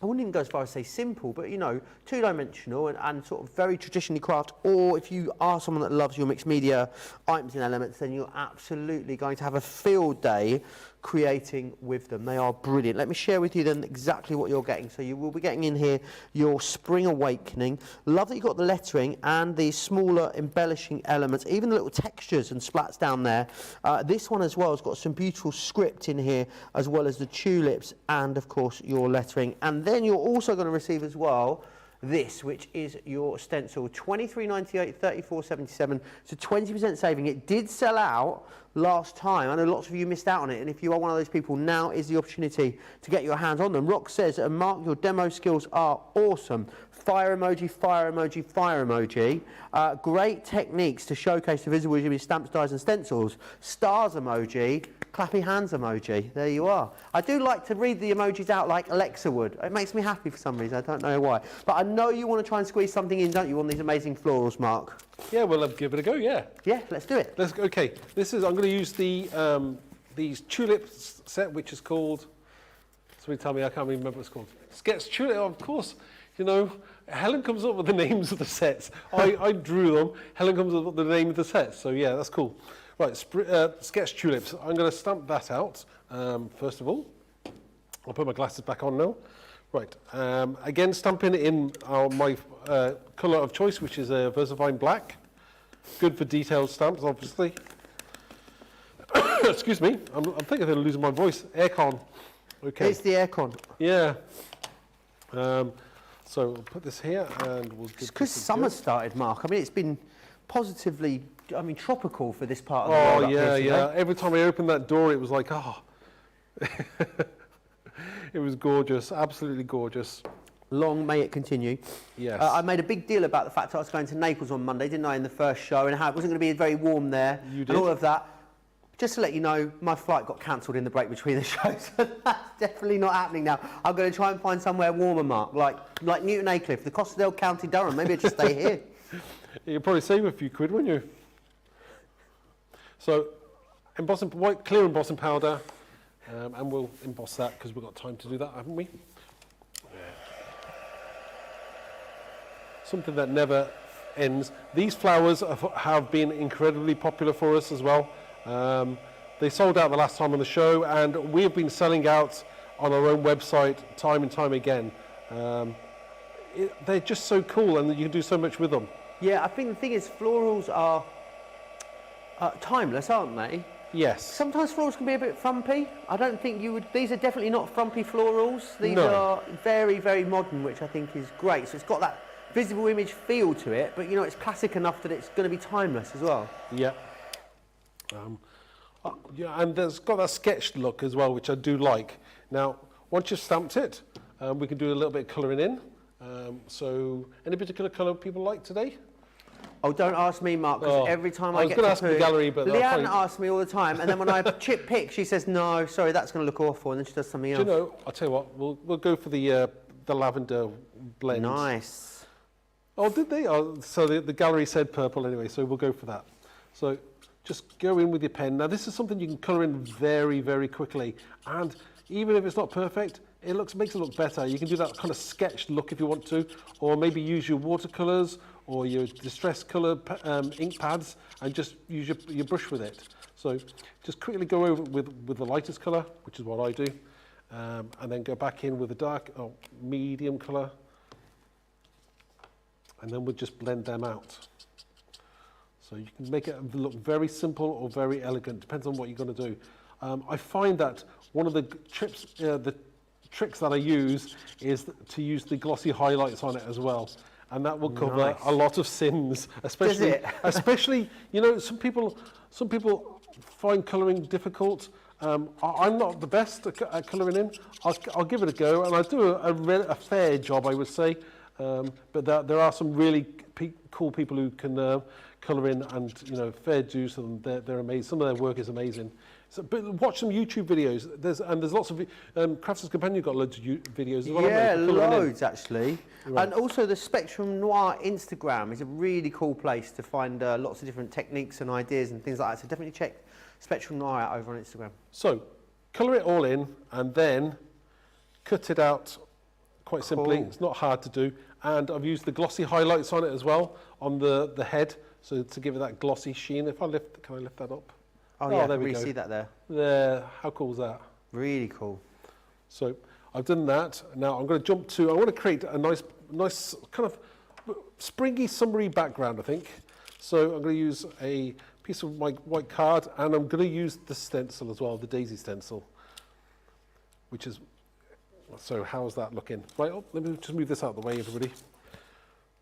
wouldn't even go as far as say simple, but, you know, two-dimensional and sort of very traditionally crafted. Or if you are someone that loves your mixed media items and elements, then you're absolutely going to have a field day creating with them. They are brilliant. Let me share with you then exactly what you're getting. So you will be getting in here your Spring Awakening. Love that you've got the lettering and the smaller embellishing elements, even the little textures and splats down there. This one as well has got some beautiful script in here, as well as the tulips and, of course, your lettering. And then you're also going to receive as well this, which is your stencil, $23.98, $34.77, so 20% saving. It did sell out last time. I know lots of you missed out on it, and if you are one of those people, now is the opportunity to get your hands on them. Rock says, Mark, your demo skills are awesome. Fire emoji, fire emoji, fire emoji. Great techniques to showcase the visible image stamps, dies and stencils. Stars emoji, clappy hands emoji. There you are. I do like to read the emojis out like Alexa would. It makes me happy for some reason. I don't know why. But I know you want to try and squeeze something in, don't you, on these amazing florals, Mark? Yeah, well, I'll give it a go, yeah. Yeah, let's do it. Let's go. Okay, this is, I'm going to use the these tulips set, which is called, somebody tell me, I can't remember what it's called. Sketch Tulip, of course. You know, Helen comes up with the names of the sets. I drew them. Helen comes up with the name of the sets. So yeah, that's cool. Right, Sketch Tulips. I'm going to stamp that out, first of all. I'll put my glasses back on now. Right, again, stamping in my colour of choice, which is a VersaFine Black. Good for detailed stamps, obviously. Excuse me, I'm thinking I'm losing my voice. Aircon. Okay. It's the aircon. Yeah. So we'll put this here and we'll... It's because summer started, Mark. I mean, it's been positively, I mean, tropical for this part of the world. Oh, yeah, yeah. Every time I opened that door, it was like, oh. It was gorgeous, absolutely gorgeous. Long may it continue. Yes. I made a big deal about the fact that I was going to Naples on Monday, didn't I, in the first show, and how it wasn't going to be very warm there. You did. And all of that. Just to let you know, my flight got cancelled in the break between the shows, so that's definitely not happening now. I'm going to try and find somewhere warmer, Mark, like Newton Aycliffe, the Costerdale County Durham. Maybe I'll just stay here. You'd probably save a few quid, wouldn't you? So, embossing, white, clear embossing powder, and we'll emboss that because we've got time to do that, haven't we? Something that never ends. These flowers have been incredibly popular for us as well. They sold out the last time on the show, and we have been selling out on our own website time and time again. They're just so cool, and you can do so much with them. Yeah, I think the thing is, florals are timeless, aren't they? Yes. Sometimes florals can be a bit frumpy. I don't think you would... These are definitely not frumpy florals. These No. are very, very modern, which I think is great. So it's got that visible image feel to it, but, you know, it's classic enough that it's going to be timeless as well. Yeah. Yeah, and there's got that sketched look as well, which I do like. Now, once you've stamped it, we can do a little bit of colouring in. So, any particular colour people like today? Oh, don't ask me, Mark, because every time I get to was going to ask the gallery, but Leanne asks me all the time, and then when I chip pick, she says, no, sorry, that's going to look awful, and then she does something else. Do you know, I'll tell you what, we'll go for the lavender blend. Nice. Oh, did they? Oh, so the gallery said purple anyway, so we'll go for that. So just go in with your pen. Now, this is something you can colour in very, very quickly, and even if it's not perfect, it makes it look better. You can do that kind of sketched look if you want to, or maybe use your watercolours or your distress colour ink pads and just use your brush with it. So just quickly go over with the lightest colour, which is what I do, and then go back in with the dark or medium colour, and then we'll just blend them out. So you can make it look very simple or very elegant, depends on what you're going to do. I find that one of the tricks that I use is to use the glossy highlights on it as well, and that will cover a lot of sins, especially you know, some people find colouring difficult. I'm not the best at colouring in. I'll give it a go, and I do a fair job, I would say. But there are some really cool people who can colour in, and you know, fair dues to them. They're amazing. Some of their work is amazing. So, but watch some YouTube videos. There's lots of Crafters Companion got loads of videos as well. Yeah, loads actually. Right. And also the Spectrum Noir Instagram is a really cool place to find lots of different techniques and ideas and things like that. So definitely check Spectrum Noir out over on Instagram. So colour it all in and then cut it out quite simply. It's not hard to do. And I've used the glossy highlights on it as well on the head, so to give it that glossy sheen. If I lift, can I lift that up? Oh yeah, there we really go. see that there. There, how cool is that? Really cool. So I've done that. Now I'm going to jump to, I want to create a nice kind of springy, summery background, I think. So I'm going to use a piece of my white card, and I'm going to use the stencil as well, the daisy stencil, which is, so how's that looking? Right, let me just move this out of the way, everybody.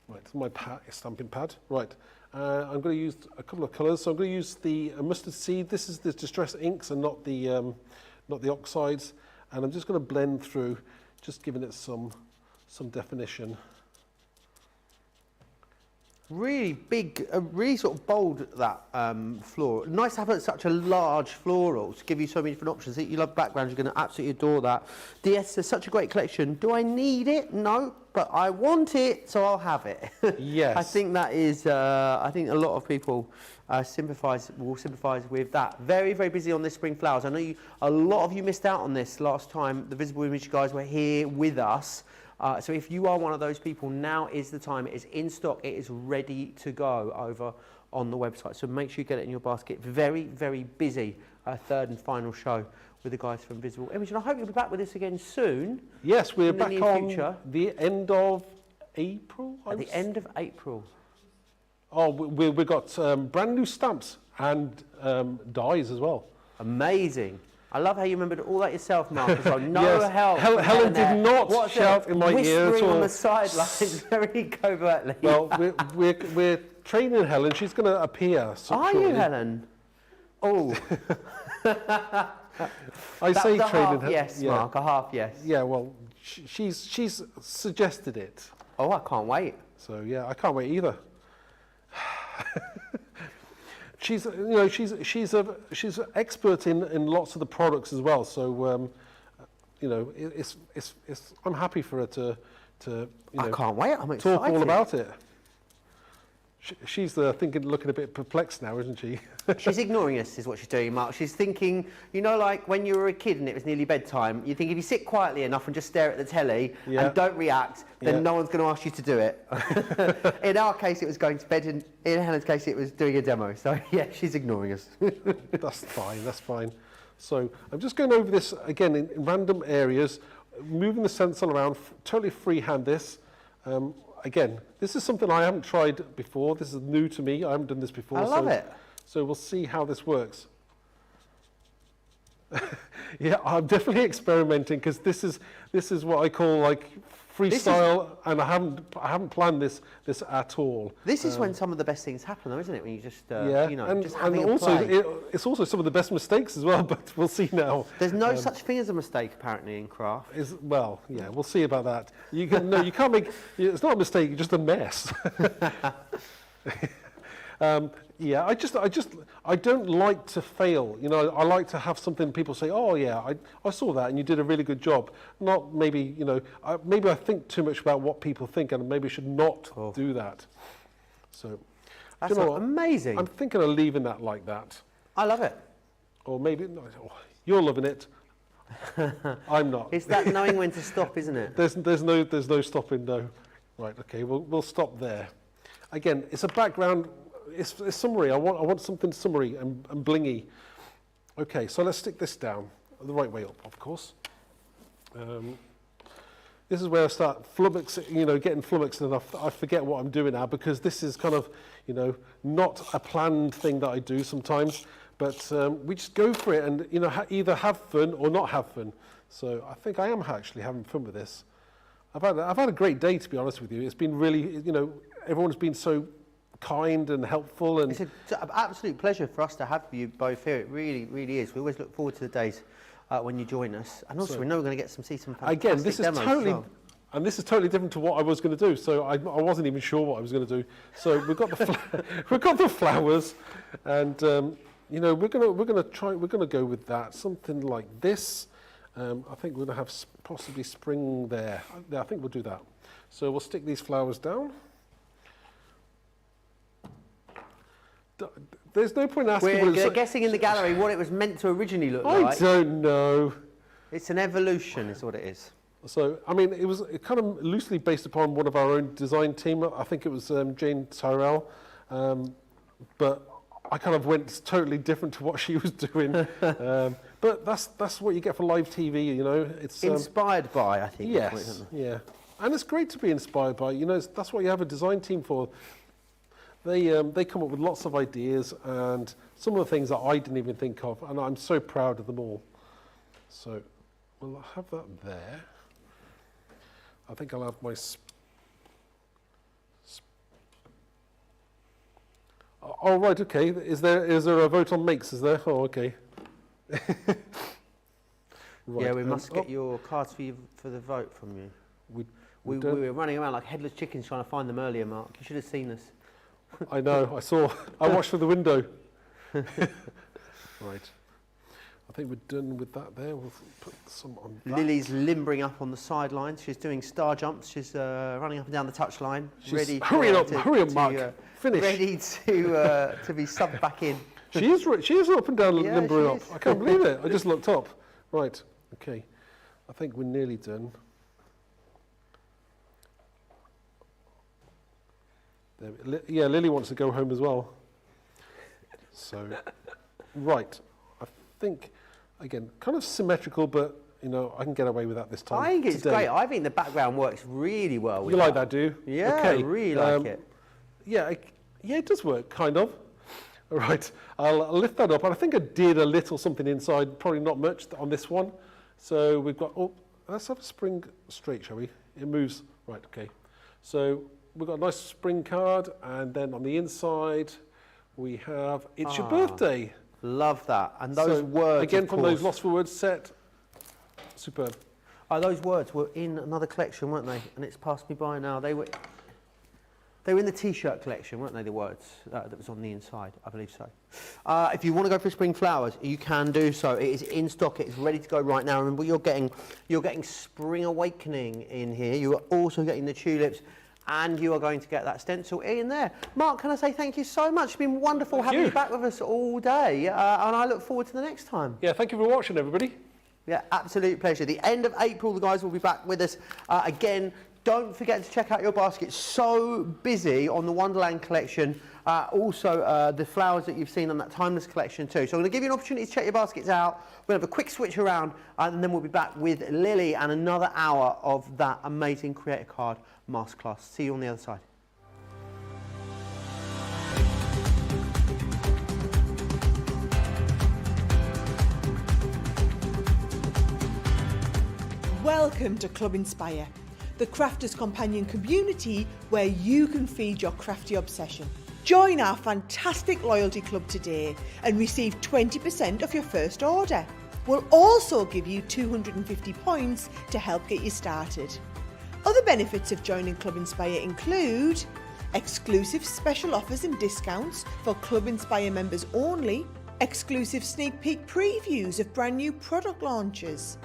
Right, this is my stamping pad. Right, I'm going to use a couple of colours. So I'm going to use the mustard seed. This is the distress inks and not the oxides. And I'm just going to blend through, just giving it some definition. Really big, really sort of bold, that floral. Nice to have such a large floral to give you so many different options. You love backgrounds, you're going to absolutely adore that. DS is such a great collection. Do I need it? No, but I want it, so I'll have it. Yes. I think that is, I think a lot of people will sympathise with that. Very, very busy on this spring flowers. I know a lot of you missed out on this last time. The Visible Image guys were here with us. So if you are one of those people, now is the time. It is in stock. It is ready to go over on the website. So make sure you get it in your basket. Very, very busy third and final show with the guys from Visible Image. And I hope you'll be back with us again soon. Yes, we're back on future. The end of April. At the end of April. Oh, we've got brand new stamps and dies as well. Amazing. I love how you remembered all that yourself, Mark, as well. No Yes. help. Helen did not shout in my ear at Whispering all. on the sidelines very covertly. Well, we're training Helen. She's going to appear. Are shortly. you, Helen? Oh. I That say was a training half Helen. yes, Yeah. Mark, a half yes. Yeah, well, she's suggested it. Oh, I can't wait. So yeah, I can't wait either. She's she's expert in lots of the products as well. So I'm happy for her to I can't wait. I'm excited. talk all about it. She's looking a bit perplexed now, isn't she? She's ignoring us, is what she's doing, Mark. She's thinking, like when you were a kid and it was nearly bedtime, you think if you sit quietly enough and just stare at the telly and don't react, then no one's going to ask you to do it. In our case, it was going to bed, and in Helen's case, it was doing a demo. So, yeah, she's ignoring us. That's fine. So I'm just going over this again in random areas, moving the stencil around, totally freehand this. Again, this is something I haven't tried before. This is new to me. I haven't done this before. I love it. So we'll see how this works. Yeah, I'm definitely experimenting because this is what I call like freestyle, and I haven't planned this at all. This is when some of the best things happen, though, isn't it? When you just, just and having a also play. it's also some of the best mistakes as well. But we'll see now. There's no such thing as a mistake, apparently, in craft. Yeah, we'll see about that. You can't make. It's not a mistake. It's just a mess. Yeah, I don't like to fail. I like to have something people say, oh yeah, I saw that and you did a really good job. Not maybe, maybe I think too much about what people think and maybe I should not do that. So, That's amazing. I'm thinking of leaving that like that. I love it. Or maybe, you're loving it. I'm not. It's that knowing when to stop, isn't it? There's no stopping, no. Right, okay, we'll stop there. Again, it's a background. It's summary. I want something summary and blingy. Okay, so let's stick this down the right way up, of course. This is where I start getting flummoxed, and I forget what I'm doing now because this is kind of, not a planned thing that I do sometimes. But we just go for it, and either have fun or not have fun. So I think I am actually having fun with this. I've had a great day, to be honest with you. It's been really, everyone's been so kind and helpful, and it's an absolute pleasure for us to have you both here. It really, really is. We always look forward to the days when you join us, and also we know we're going to get see some fantastic again. This is demos totally, as well. and this is totally different to what I was going to do. So I wasn't even sure what I was going to do. So we've got the flowers, and we're going to go with that, something like this. I think we're going to have possibly spring there. I think we'll do that. So we'll stick these flowers down. There's no point asking. We're guessing in the gallery what it was meant to originally look like. I don't know. It's an evolution, is what it is. So, I mean, it was kind of loosely based upon one of our own design team. I think it was Jane Tyrell. But I kind of went totally different to what she was doing. But that's what you get for live TV, It's inspired by, I think. Yes, yeah. And it's great to be inspired by, that's what you have a design team for. They come up with lots of ideas and some of the things that I didn't even think of, and I'm so proud of them all. So we'll have that there. I think I'll have my Oh, right, okay. Is there a vote on makes, is there? Oh, okay. Right. Yeah, we must get your cards for the vote from you. We were running around like headless chickens trying to find them earlier, Mark. You should have seen us. I know, I watched through the window. Right. I think we're done with that there. We'll put some on that. Lily's limbering up on the sidelines. She's doing star jumps. She's running up and down the touchline. Hurry up, Mark. Finish. Ready to be subbed back in. She is up and down, limbering up. I can't believe it. I just looked up. Right, okay. I think we're nearly done. Yeah, Lily wants to go home as well. So, right. I think, again, kind of symmetrical, but, you know, I can get away with that this time. I think it's great. I think the background works really well with You like that, do you? Yeah, okay. I really like it. Yeah, it does work, kind of. All right, I'll lift that up. And I think I did a little something inside, probably not much on this one. So we've got, let's have a spring straight, shall we? It moves. Right, okay. So we've got a nice spring card, and then on the inside, we have, it's your birthday. Love that. And those words, again, from those Lost for Words set, superb. Those words were in another collection, weren't they? And it's passed me by now. They were in the T-shirt collection, weren't they, the words that was on the inside? I believe so. If you want to go for spring flowers, you can do so. It is in stock. It is ready to go right now. Remember, you're getting Spring Awakening in here. You are also getting the tulips, and you are going to get that stencil in there. Mark, can I say thank you so much? It's been wonderful having you back with us all day, and I look forward to the next time. Yeah, thank you for watching, everybody. Yeah, absolute pleasure. The end of April, the guys will be back with us again. Don't forget to check out your basket. So busy on the Wonderland collection. Also, the flowers that you've seen on that Timeless collection too. So I'm going to give you an opportunity to check your baskets out. We'll have a quick switch around, and then we'll be back with Lily and another hour of that amazing Creator Card Masterclass. See you on the other side. Welcome to Club Inspire, the crafters companion community where you can feed your crafty obsession. Join our fantastic loyalty club today and receive 20% off your first order. We'll also give you 250 points to help get you started. Other benefits of joining Club Inspire include exclusive special offers and discounts for Club Inspire members only, exclusive sneak peek previews of brand new product launches,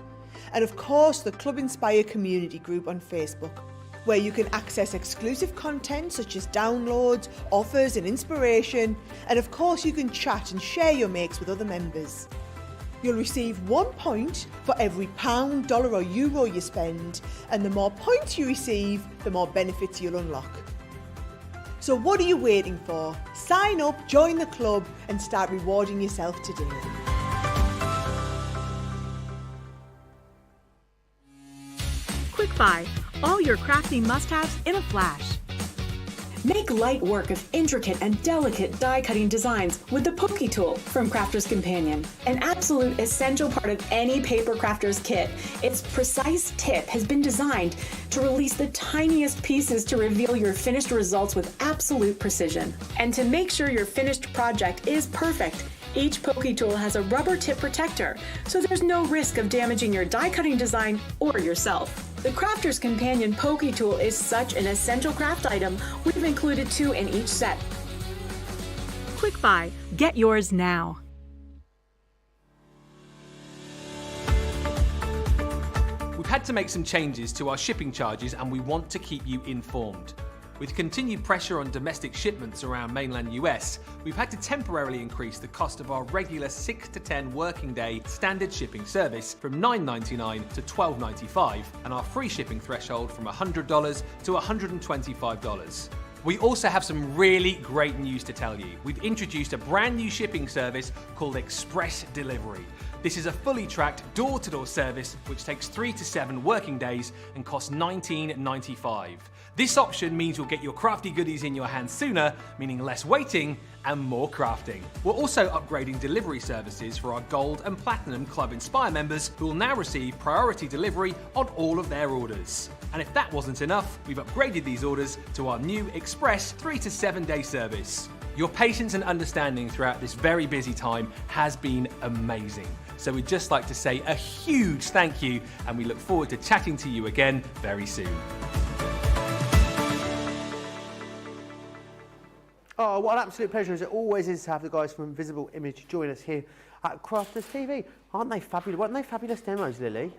and of course the Club Inspire community group on Facebook, where you can access exclusive content such as downloads, offers and inspiration, and of course you can chat and share your makes with other members. You'll receive 1 point for every £1, dollar or euro you spend, and the more points you receive, the more benefits you'll unlock. So what are you waiting for? Sign up, join the club and start rewarding yourself today. Quick Buy, all your crafty must-haves in a flash. Make light work of intricate and delicate die-cutting designs with the Pokey Tool from Crafter's Companion. An absolute essential part of any paper crafter's kit, its precise tip has been designed to release the tiniest pieces to reveal your finished results with absolute precision. And to make sure your finished project is perfect, each Pokey Tool has a rubber tip protector, so there's no risk of damaging your die-cutting design or yourself. The Crafter's Companion Pokey Tool is such an essential craft item, we've included 2 in each set. Quick Buy, get yours now. We've had to make some changes to our shipping charges and we want to keep you informed. With continued pressure on domestic shipments around mainland US, we've had to temporarily increase the cost of our regular 6 to 10 working day standard shipping service from $9.99 to $12.95 and our free shipping threshold from $100 to $125. We also have some really great news to tell you. We've introduced a brand new shipping service called Express Delivery. This is a fully tracked door-to-door service which takes 3 to 7 working days and costs $19.95. This option means you'll get your crafty goodies in your hands sooner, meaning less waiting and more crafting. We're also upgrading delivery services for our Gold and Platinum Club Inspire members who will now receive priority delivery on all of their orders. And if that wasn't enough, we've upgraded these orders to our new Express 3 to 7 day service. Your patience and understanding throughout this very busy time has been amazing. So we'd just like to say a huge thank you, and we look forward to chatting to you again very soon. Oh, what an absolute pleasure, as it always is, to have the guys from Visible Image join us here at Crafters TV. Aren't they fabulous? Weren't they fabulous demos, Lily?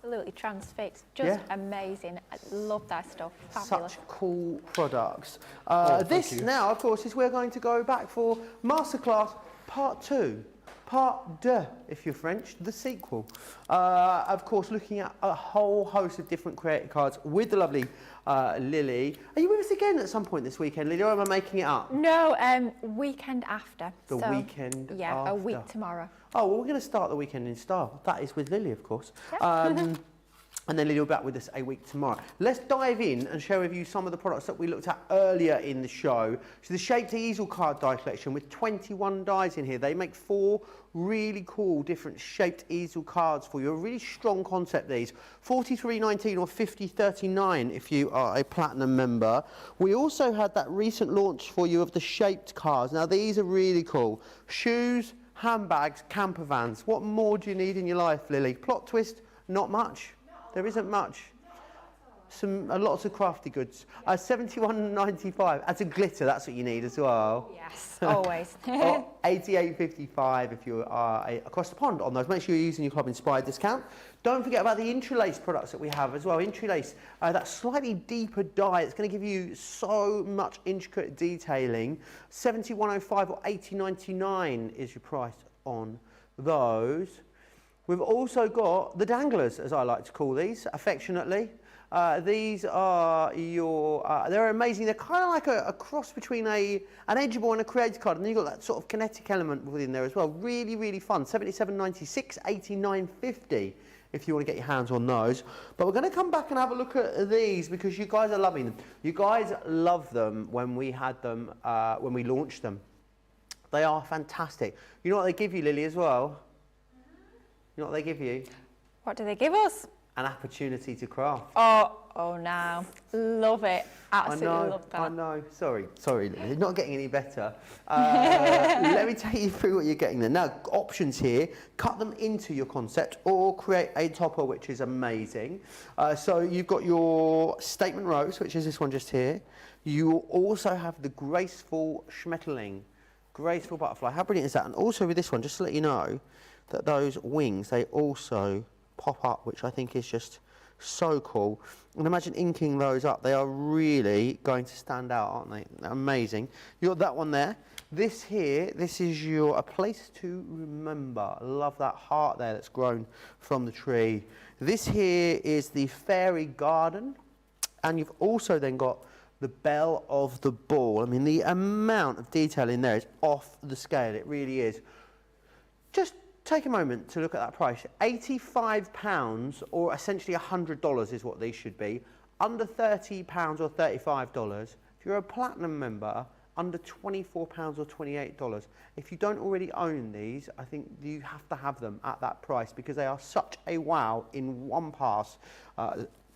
Absolutely transfixed, just amazing. I love that stuff, fabulous. Such cool products. Thank you. Now, of course, is we're going to go back for Masterclass Part 2. Part 2, if you're French, the sequel. Of course, looking at a whole host of different creative cards with the lovely Lily. Are you with us again at some point this weekend, Lily, or am I making it up? No, weekend after. The weekend Yeah, after. a week tomorrow. Oh, well, we're going to start the weekend in style. That is with Lily, of course. And then Lily will be back with us a week tomorrow. Let's dive in and share with you some of the products that we looked at earlier in the show. So the Shaped Easel card die collection with 21 dies in here. They make 4 really cool different shaped easel cards for you. A really strong concept, these. $43.19 or $50.39 if you are a platinum member. We also had that recent launch for you of the shaped cards. Now these are really cool. Shoes, handbags, camper vans. What more do you need in your life, Lily? Plot twist, not much. There isn't much. Lots of crafty goods. $71.95. As a glitter, that's what you need as well. Yes, always. Or $88.55 if you are across the pond on those. Make sure you're using your Club Inspired discount. Don't forget about the interlace products that we have as well. Interlace, that slightly deeper dye. It's going to give you so much intricate detailing. $71.05 or $80.99 is your price on those. We've also got the danglers, as I like to call these, affectionately. These are they're amazing. They're kind of like a cross between an edgeable and a creator card, and then you've got that sort of kinetic element within there as well. Really, really fun. $77.96, $89.50 if you want to get your hands on those. But we're going to come back and have a look at these because you guys are loving them. You guys loved them when we had them, when we launched them. They are fantastic. You know what they give you, Lily, as well? You know what they give you? What do they give us? An opportunity to craft. Oh no. Love it. Absolutely love that. I know. Sorry, Lily. It's not getting any better. Let me take you through what you're getting there. Now, options here. Cut them into your concept or create a topper, which is amazing. So you've got your statement rose, which is this one just here. You also have the graceful Schmetterling. Graceful butterfly. How brilliant is that? And also with this one, just to let you know, that those wings, they also pop up, which I think is just so cool. And imagine inking those up. They are really going to stand out, aren't they? They're amazing. You got that one there. This here, this is A Place to Remember. Love that heart there that's grown from the tree. This here is the Fairy Garden. And you've also then got the Belle of the Ball. I mean, the amount of detail in there is off the scale. It really is. Just take a moment to look at that price. £85 or essentially $100 is what these should be. Under £30 or $35. If you're a platinum member, under £24 or $28. If you don't already own these, I think you have to have them at that price because they are such a wow in one pass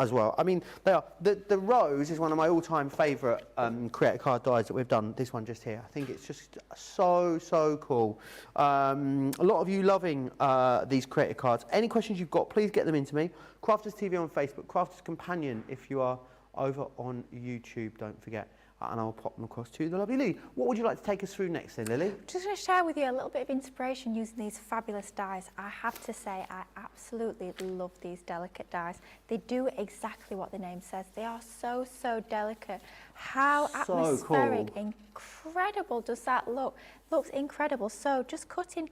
as well. I mean, they are. The Rose is one of my all-time favourite creative card dies that we've done. This one just here. I think it's just so cool. A lot of you loving these creative cards. Any questions you've got, please get them into me. Crafters TV on Facebook, Crafters Companion if you are over on YouTube, don't forget. And I'll pop them across to the lovely Lily. What would you like to take us through next then, Lily? Just going to share with you a little bit of inspiration using these fabulous dies. I have to say, I absolutely love these delicate dies. They do exactly what the name says. They are so delicate. How atmospheric, cool. Incredible does that look? Looks incredible. So just cutting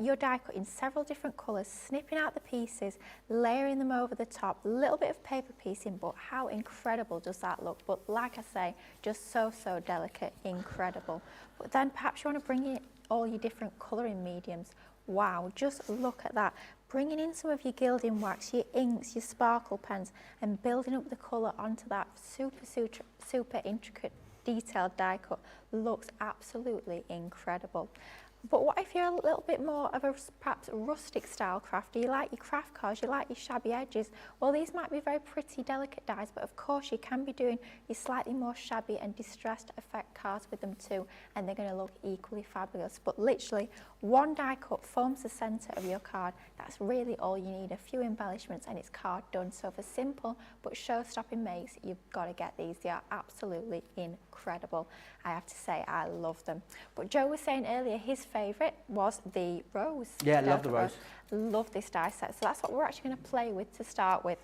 your die cut in several different colours, snipping out the pieces, layering them over the top, a little bit of paper piecing, but how incredible does that look? But like I say, just so delicate, incredible. But then perhaps you want to bring in all your different colouring mediums. Wow, just look at that. Bringing in some of your gilding wax, your inks, your sparkle pens, and building up the colour onto that super intricate detailed die cut looks absolutely incredible. But what if you're a little bit more of a perhaps rustic style crafter? You like your craft cards, you like your shabby edges. Well, these might be very pretty, delicate dies, but of course you can be doing your slightly more shabby and distressed effect cards with them too, and they're going to look equally fabulous. But literally, one die cut forms the centre of your card. That's really all you need. A few embellishments and it's card done. So for simple but show-stopping makes, you've got to get these. They are absolutely incredible. I have to say, I love them. But Joe was saying earlier his favourite was the rose. Yeah, love the rose. Love this die set. So that's what we're actually going to play with to start with.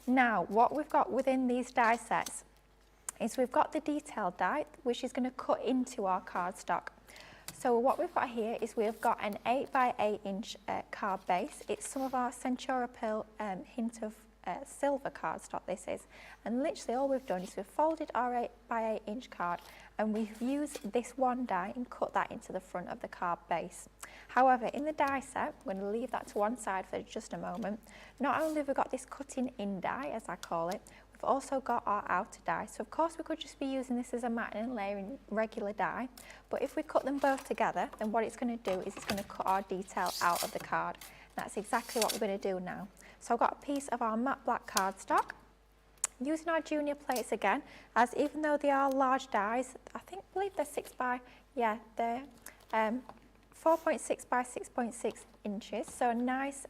Now, what we've got within these die sets is we've got the detailed die, which is going to cut into our cardstock. So what we've got here is we've got an 8 by 8 inch card base. It's some of our Centura Pearl hint of silver cardstock this is. And literally all we've done is we've folded our 8 by 8 inch card and we've used this one die and cut that into the front of the card base. However, in the die set, we're going to leave that to one side for just a moment. Not only have we got this cutting in die, as I call it, we've also got our outer die. So of course we could just be using this as a matting and layering regular die, but if we cut them both together, then what it's going to do is it's going to cut our detail out of the card. And that's exactly what we're going to do now. So I've got a piece of our matte black cardstock. Using our junior plates again, as even though they are large dies, I believe they're 6 by, yeah, they're 4.6 by 6.6 inches. So a nice,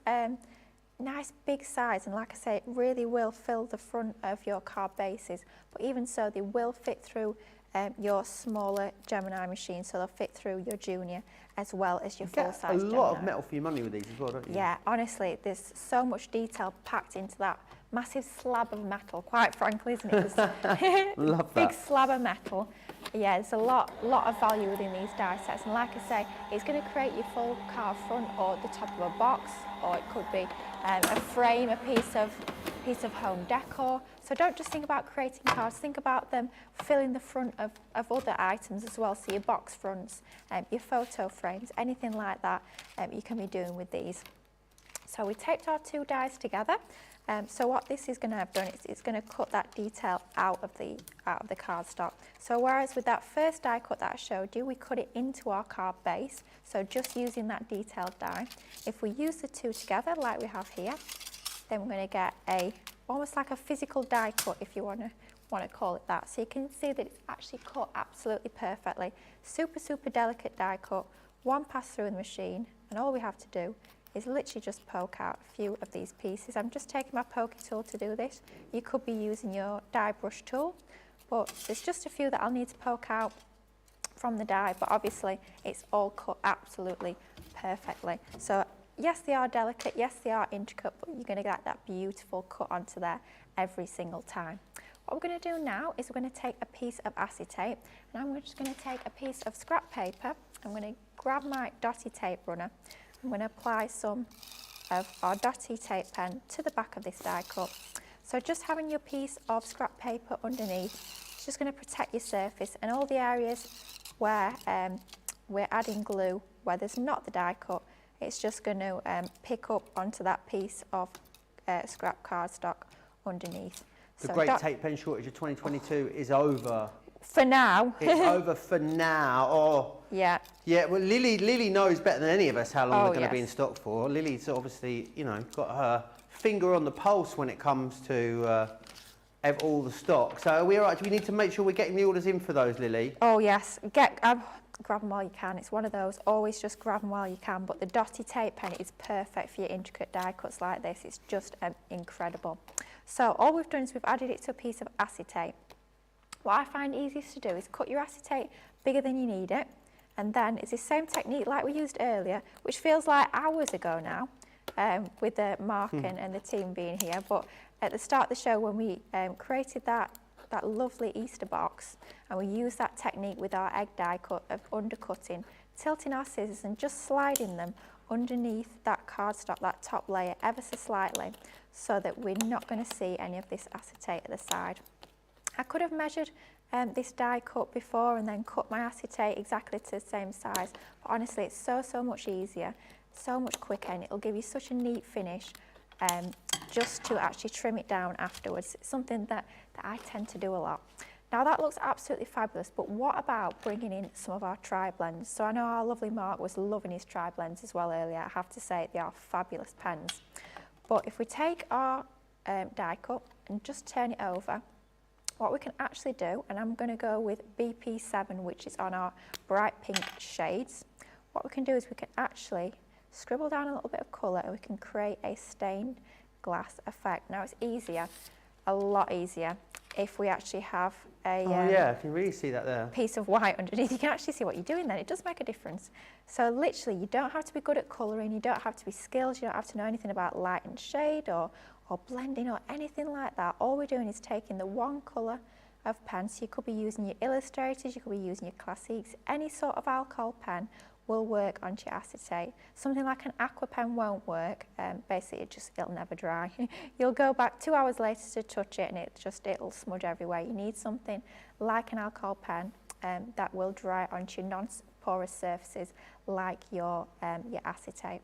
nice big size, and like I say, it really will fill the front of your card bases. But even so, they will fit through your smaller Gemini machine, so they'll fit through your junior as well as your full-size Gemini. A lot of metal for your money with these as well, don't you? Yeah, honestly, there's so much detail packed into that massive slab of metal, quite frankly, isn't it? Love that. Big slab of metal. Yeah, there's a lot of value within these die sets, and like I say, it's going to create your full card front or the top of a box, or it could be a frame, a piece of home decor. So don't just think about creating cards, think about them filling the front of other items as well. So your box fronts, your photo frames, anything like that you can be doing with these. So we taped our two dies together. So what this is going to have done is it's going to cut that detail out of the cardstock. So whereas with that first die cut that I showed you, we cut it into our card base, so just using that detailed die. If we use the two together like we have here, then we're going to get almost like a physical die cut, if you want to call it that. So you can see that it's actually cut absolutely perfectly. Super delicate die cut, one pass through in the machine, and all we have to do is literally just poke out a few of these pieces. I'm just taking my pokey tool to do this. You could be using your die brush tool, but there's just a few that I'll need to poke out from the die, but obviously it's all cut absolutely perfectly. So yes, they are delicate, yes, they are intricate, but you're going to get that beautiful cut onto there every single time. What we're going to do now is we're going to take a piece of acetate, and I'm just going to take a piece of scrap paper. I'm going to grab my dotty tape runner. I'm going to apply some of our dotty tape pen to the back of this die cut. So just having your piece of scrap paper underneath, it's just going to protect your surface, and all the areas where we're adding glue, where there's not the die cut, it's just going to pick up onto that piece of scrap cardstock underneath. The great tape pen shortage of 2022 is over. For now. It's over for now. Oh. Yeah. Yeah, well, Lily knows better than any of us how long they're going to be in yes. stock for. Lily's obviously, you know, got her finger on the pulse when it comes to all the stock. So are we all right? Do we need to make sure we're getting the orders in for those, Lily? Oh, yes. Grab them while you can. It's one of those, always just grab them while you can. But the dotty tape pen is perfect for your intricate die cuts like this. It's just incredible. So all we've done is we've added it to a piece of acetate. What I find easiest to do is cut your acetate bigger than you need it, and then it's the same technique like we used earlier, which feels like hours ago now, with the marking and the team being here. But at the start of the show, when we created that lovely Easter box, and we used that technique with our egg die cut of undercutting, tilting our scissors and just sliding them underneath that cardstock, that top layer, ever so slightly, so that we're not going to see any of this acetate at the side. I could have measured this die cut before and then cut my acetate exactly to the same size, but honestly it's so much easier, so much quicker, and it'll give you such a neat finish just to actually trim it down afterwards. It's something that I tend to do a lot. Now that looks absolutely fabulous, but what about bringing in some of our tri-blends? So I know our lovely Mark was loving his tri-blends as well earlier. I have to say they are fabulous pens. But if we take our die cut and just turn it over, what we can actually do, and I'm going to go with BP7, which is on our bright pink shades. What we can do is we can actually scribble down a little bit of colour and we can create a stained glass effect. Now it's easier, a lot easier, if we actually have a yeah, I can really see that there. piece of white underneath. You can actually see what you're doing then. It does make a difference. So literally, you don't have to be good at colouring, you don't have to be skilled, you don't have to know anything about light and shade or blending or anything like that. All we're doing is taking the one colour of pen. So you could be using your Illustrators, you could be using your Classiques, any sort of alcohol pen will work onto your acetate. Something like an aqua pen won't work. Basically, it'll never dry. You'll go back 2 hours later to touch it and it'll smudge everywhere. You need something like an alcohol pen that will dry onto your non-porous surfaces like your acetate.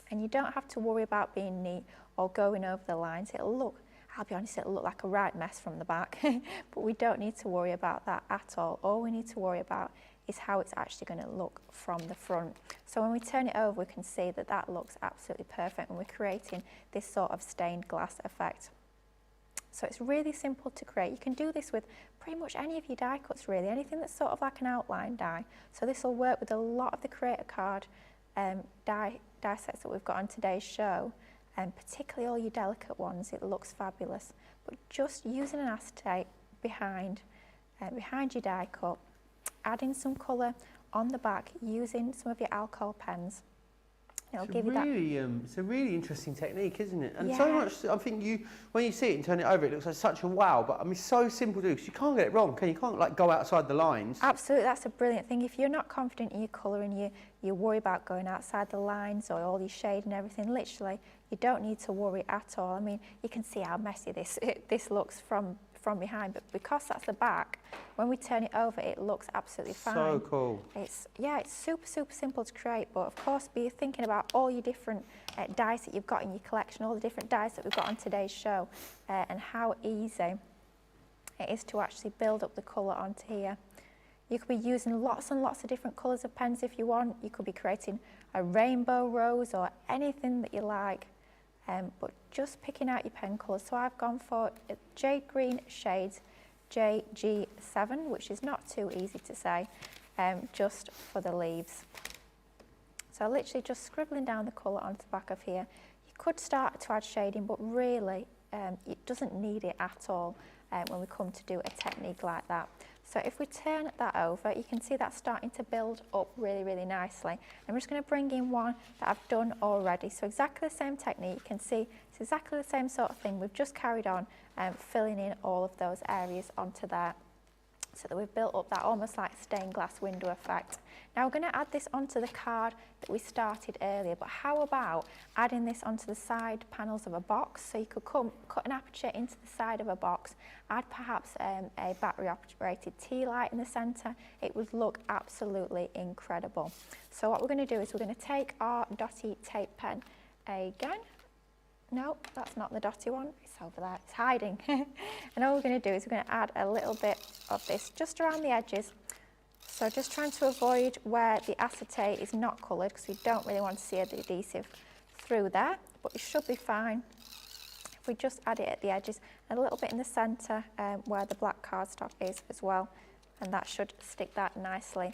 And you don't have to worry about being neat or going over the lines. I'll be honest, it'll look like a right mess from the back, but we don't need to worry about that at all. All we need to worry about is how it's actually going to look from the front. So when we turn it over, we can see that that looks absolutely perfect and we're creating this sort of stained glass effect. So it's really simple to create. You can do this with pretty much any of your die cuts really, anything that's sort of like an outline die. So this will work with a lot of the Creator Card die sets that we've got on today's show, and particularly all your delicate ones. It looks fabulous. But just using an acetate behind your die cut, adding some colour on the back, using some of your alcohol pens. It'll give you that. It's a really interesting technique, isn't it? And Yeah. so much, I think when you see it and turn it over, it looks like such a wow, but I mean, so simple to do, because you can't get it wrong, can you? You can't like go outside the lines. Absolutely, that's a brilliant thing. If you're not confident in your colour and you worry about going outside the lines or all your shade and everything, literally, you don't need to worry at all. I mean, you can see how messy this looks from behind, but because that's the back, when we turn it over, it looks absolutely fine. So cool. It's super simple to create, but of course be thinking about all your different dies that you've got in your collection, all the different dies that we've got on today's show, and how easy it is to actually build up the colour onto here. You could be using lots and lots of different colours of pens if you want. You could be creating a rainbow rose or anything that you like. But just picking out your pen colours. So I've gone for Jade Green Shades JG7, which is not too easy to say, just for the leaves. So literally just scribbling down the colour onto the back of here. You could start to add shading, but really it doesn't need it at all when we come to do a technique like that. So if we turn that over, you can see that's starting to build up really nicely. I'm just going to bring in one that I've done already. So exactly the same technique. You can see it's exactly the same sort of thing. We've just carried on filling in all of those areas onto there, so that we've built up that almost like stained glass window effect. Now we're going to add this onto the card that we started earlier, but how about adding this onto the side panels of a box? So you could cut an aperture into the side of a box, add perhaps a battery operated tea light in the centre. It would look absolutely incredible. So what we're going to do is we're going to take our dotty tape pen again. No, that's not the dotty one, it's over there, it's hiding. And all we're going to do is we're going to add a little bit of this just around the edges. So just trying to avoid where the acetate is not coloured, because we don't really want to see the adhesive through there, but it should be fine if we just add it at the edges and a little bit in the centre where the black cardstock is as well, and that should stick that nicely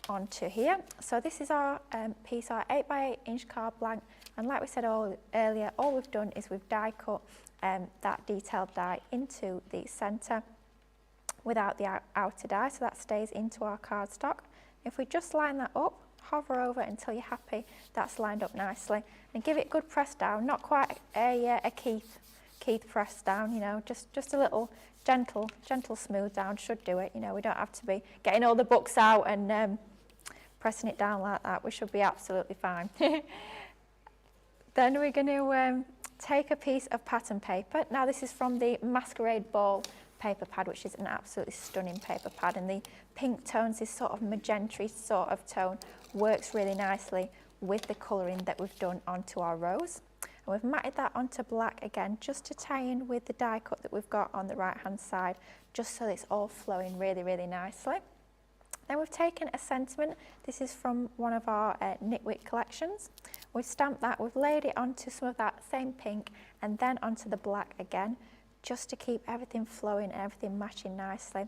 onto here. So this is our piece, our 8x8 inch card blank, and like we said earlier, all we've done is we've die cut that detailed die into the centre without the outer die, so that stays into our cardstock. If we just line that up, hover over it until you're happy that's lined up nicely, and give it a good press down, not quite a Keith press down, you know, just a little gentle smooth down should do it. You know, we don't have to be getting all the books out and pressing it down like that. We should be absolutely fine. Then we're going to take a piece of pattern paper. Now this is from the Masquerade Ball paper pad, which is an absolutely stunning paper pad, and the pink tones, this sort of magenta sort of tone, works really nicely with the colouring that we've done onto our rose. And we've matted that onto black again, just to tie in with the die cut that we've got on the right hand side, just so it's all flowing really, really nicely. Then we've taken a sentiment. This is from one of our Knitwick collections. We've stamped that, we've laid it onto some of that same pink and then onto the black again, just to keep everything flowing and everything matching nicely.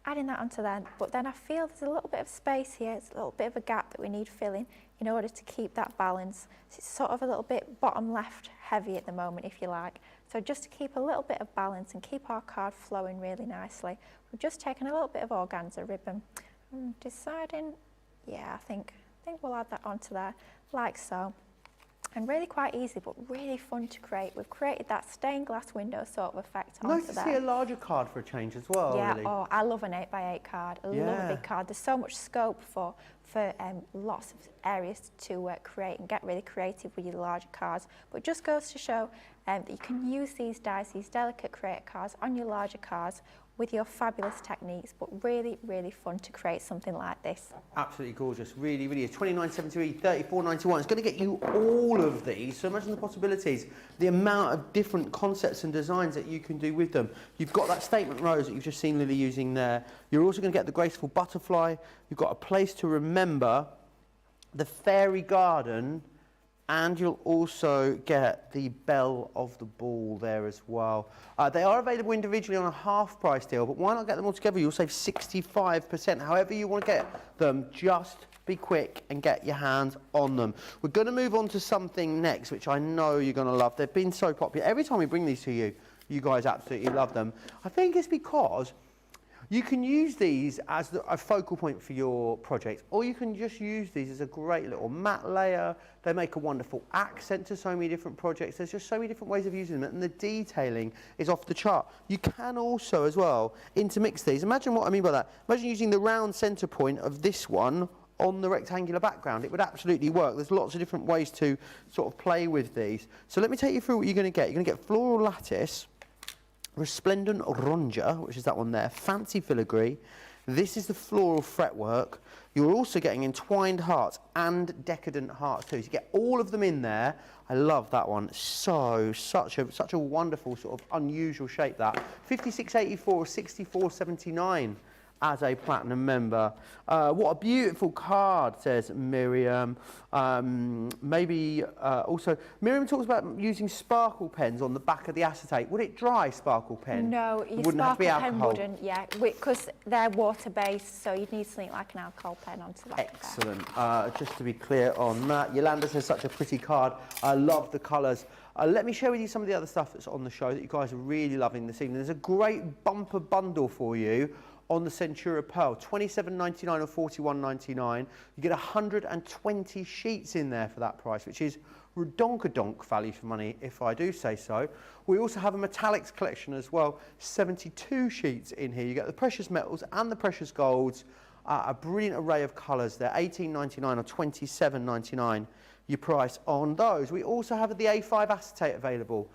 Adding that onto there, but then I feel there's a little bit of space here, it's a little bit of a gap that we need filling in order to keep that balance. So it's sort of a little bit bottom left heavy at the moment, if you like. So just to keep a little bit of balance and keep our card flowing really nicely, we've just taken a little bit of organza ribbon. I'm deciding, yeah, I think we'll add that onto there, like so. And really quite easy, but really fun to create. We've created that stained glass window sort of effect onto Nice to there. see a larger card for a change as well, Yeah, really. oh, I love an 8x8 card. I love a big card. There's so much scope for lots of areas to create and get really creative with your larger cards. But it just goes to show that you can use these dies, these delicate creator cards, on your larger cards with your fabulous techniques, but really, really fun to create something like this. Absolutely gorgeous, really, really is. 29.73, 34.91. It's going to get you all of these, so imagine the possibilities, the amount of different concepts and designs that you can do with them. You've got that statement rose that you've just seen Lily using there. You're also going to get the graceful butterfly. You've got a place to remember, the fairy garden, and you'll also get the bell of the ball there as well. They are available individually on a half price deal, but why not get them all together? You'll save 65%. However you want to get them, just be quick and get your hands on them. We're going to move on to something next, which I know you're going to love. They've been so popular. Every time we bring these to you, you guys absolutely love them. I think it's because you can use these as a focal point for your project, or you can just use these as a great little matte layer. They make a wonderful accent to so many different projects. There's just so many different ways of using them, and the detailing is off the chart. You can also, as well, intermix these. Imagine what I mean by that. Imagine using the round center point of this one on the rectangular background. It would absolutely work. There's lots of different ways to sort of play with these. So let me take you through what you're going to get. You're going to get floral lattice, resplendent ronja, which is that one there, fancy filigree. This is the floral fretwork. You're also getting entwined hearts and decadent hearts too. So you get all of them in there. I love that one. Such a wonderful sort of unusual shape that. 56.84, 64.79 as a platinum member. What a beautiful card, says Miriam. Maybe also, Miriam talks about using sparkle pens on the back of the acetate. Would it dry, sparkle pen? No, your Wouldn't have to be sparkle pen alcohol? wouldn't, yeah, because they're water-based, so you'd need something like an alcohol pen onto that. Excellent. Just to be clear on that, Yolanda says such a pretty card. I love the colours. Let me share with you some of the other stuff that's on the show that you guys are really loving this evening. There's a great bumper bundle for you on the Centura Pearl, $27.99 or $41.99. You get 120 sheets in there for that price, which is redonka-donk value for money, if I do say so. We also have a metallics collection as well, 72 sheets in here. You get the precious metals and the precious golds, a brilliant array of colours there, $18.99 or $27.99 your price on those. We also have the A5 acetate available.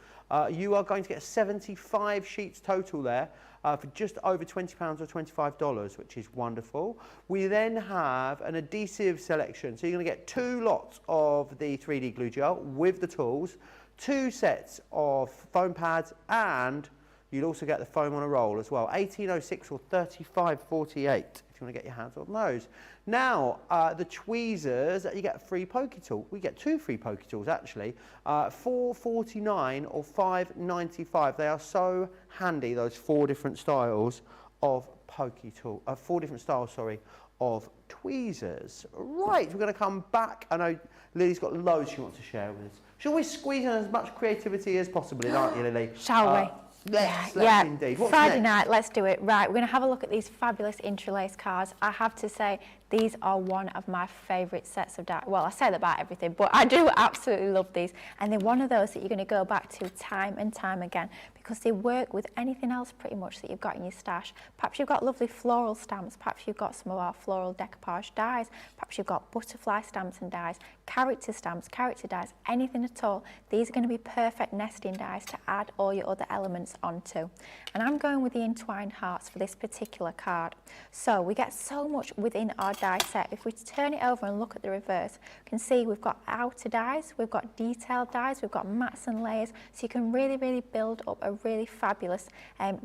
You are going to get 75 sheets total there for just over £20 or $25, which is wonderful. We then have an adhesive selection. So you're going to get 2 lots of the 3D glue gel with the tools, 2 sets of foam pads, and you'd also get the foam on a roll as well. 18.06 or 35.48 if you want to get your hands on those. Now, the tweezers, you get a free pokey tool. We get 2 free pokey tools actually, $4.49 or $5.95. They are so handy, those 4 different styles of pokey tool, 4 different styles, sorry, of tweezers. Right, we're going to come back. I know Lily's got loads she wants to share with us. Shall we squeeze in as much creativity as possible, aren't you, Lily? Shall we? Let's indeed. What's Friday next? night, let's do it. Right, we're going to have a look at these fabulous interlace cards. I have to say, these are one of my favourite sets of dies. Well, I say that about everything, but I do absolutely love these. And they're one of those that you're going to go back to time and time again because they work with anything else pretty much that you've got in your stash. Perhaps you've got lovely floral stamps. Perhaps you've got some of our floral decoupage dies. Perhaps you've got butterfly stamps and dies, character stamps, character dies, anything at all. These are going to be perfect nesting dies to add all your other elements onto. And I'm going with the entwined hearts for this particular card. So we get so much within our die set. If we turn it over and look at the reverse, you can see we've got outer dies, we've got detailed dies, we've got mats and layers, so you can really, really build up a really fabulous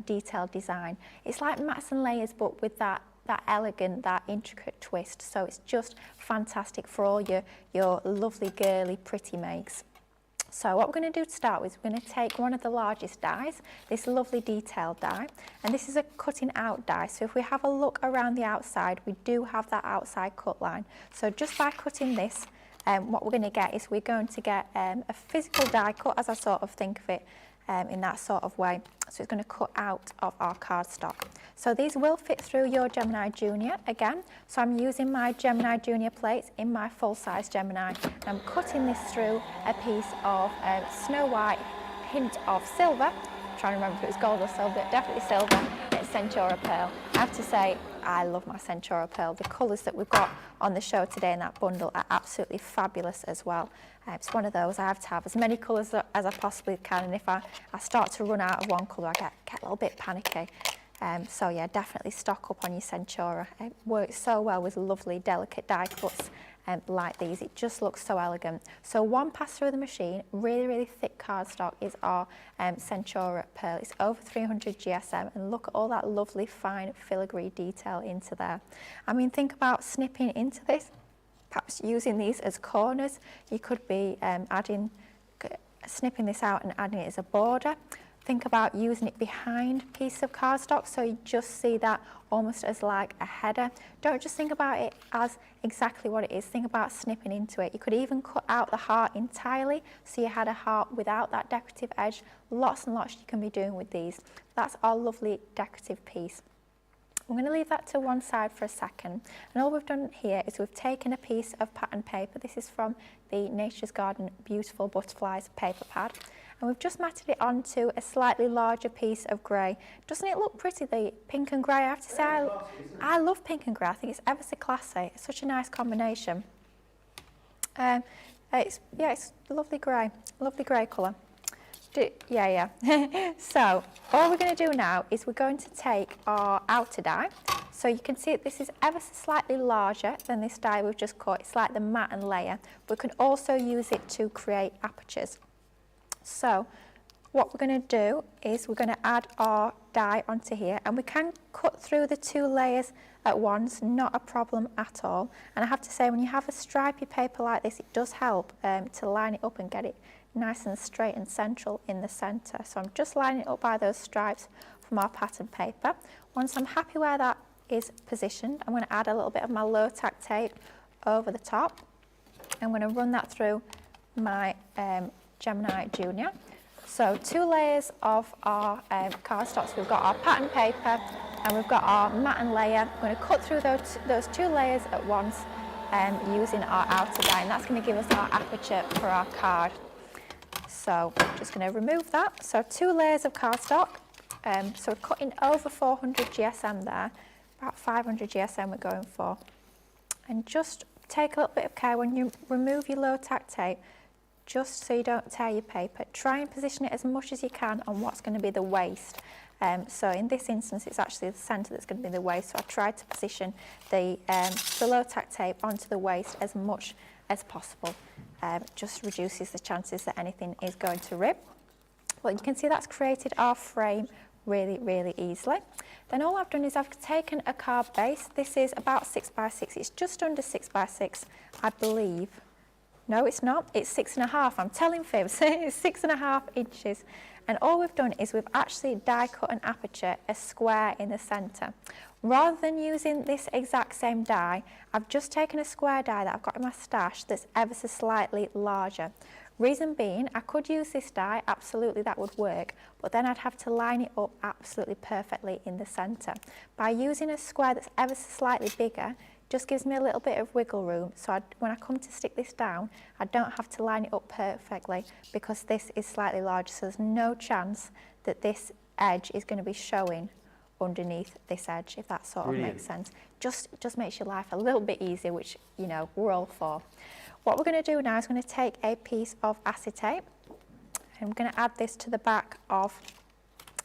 detailed design. It's like mats and layers, but with that elegant, that intricate twist. So it's just fantastic for all your lovely, girly, pretty makes. So what we're going to do to start with is we're going to take one of the largest dies, this lovely detailed die, and this is a cutting out die. So if we have a look around the outside, we do have that outside cut line. So just by cutting this, what we're going to get is we're going to get a physical die cut, as I sort of think of it, in that sort of way. So it's going to cut out of our cardstock. So these will fit through your Gemini Junior again. So I'm using my Gemini Junior plates in my full-size Gemini. And I'm cutting this through a piece of Snow White, hint of silver. I'm trying to remember if it was gold or silver, definitely silver. It's Centaura Pearl. I have to say, I love my Centaura Pearl. The colours that we've got on the show today in that bundle are absolutely fabulous as well. It's one of those I have to have as many colours as I possibly can, and if I start to run out of one colour, I get a little bit panicky. So yeah, definitely stock up on your Centaura. It works so well with lovely, delicate die cuts like these. It just looks so elegant. So one pass through the machine, really, really thick cardstock is our Centaura Pearl. It's over 300 GSM, and look at all that lovely, fine filigree detail into there. I mean, think about snipping into this. Perhaps using these as corners. You could be snipping this out and adding it as a border. Think about using it behind a piece of cardstock, so you just see that almost as like a header. Don't just think about it as exactly what it is, think about snipping into it. You could even cut out the heart entirely, so you had a heart without that decorative edge. Lots and lots you can be doing with these. That's our lovely decorative piece. I'm going to leave that to one side for a second, and all we've done here is we've taken a piece of pattern paper. This is from the Nature's Garden Beautiful Butterflies paper pad, and we've just matted it onto a slightly larger piece of grey. Doesn't it look pretty, the pink and grey? I have to say, I love pink and grey. I think it's ever so classy. It's such a nice combination. It's lovely grey colour. So all we're going to do now is we're going to take our outer die. So you can see this is ever so slightly larger than this die we've just cut. It's like the mat and layer. We can also use it to create apertures. So what we're going to do is we're going to add our die onto here, and we can cut through the two layers at once, not a problem at all. And I have to say, when you have a stripy paper like this, it does help to line it up and get it nice and straight and central in the centre. So I'm just lining it up by those stripes from our pattern paper. Once I'm happy where that is positioned, I'm going to add a little bit of my low tack tape over the top. I'm going to run that through my Gemini Junior. So 2 layers of our cardstock. So we've got our pattern paper and we've got our mat and layer. I'm going to cut through those 2 layers at once using our outer die, and that's going to give us our aperture for our card. So I'm just going to remove that. So 2 layers of cardstock. So we're cutting over 400 GSM there, about 500 GSM we're going for. And just take a little bit of care when you remove your low tack tape, just so you don't tear your paper. Try and position it as much as you can on what's going to be the waste. So in this instance, it's actually the centre that's going to be the waste. So I tried to position the low tack tape onto the waste as much as possible. Just reduces the chances that anything is going to rip. Well, you can see that's created our frame really, really easily. Then all I've done is I've taken a card base. This is about 6 by 6. It's just under 6 by 6, I believe. No, it's not. It's 6.5. I'm telling fibs. It's 6.5 inches. And all we've done is we've actually die cut an aperture, a square in the centre. Rather than using this exact same die, I've just taken a square die that I've got in my stash that's ever so slightly larger. Reason being, I could use this die, absolutely that would work, but then I'd have to line it up absolutely perfectly in the centre. By using a square that's ever so slightly bigger, just gives me a little bit of wiggle room, so when I come to stick this down, I don't have to line it up perfectly because this is slightly larger, so there's no chance that this edge is going to be showing underneath this edge, if that sort of makes sense. Just makes your life a little bit easier, which, you know, we're all for. What we're going to do now is going to take a piece of acetate, and I'm going to add this to the back of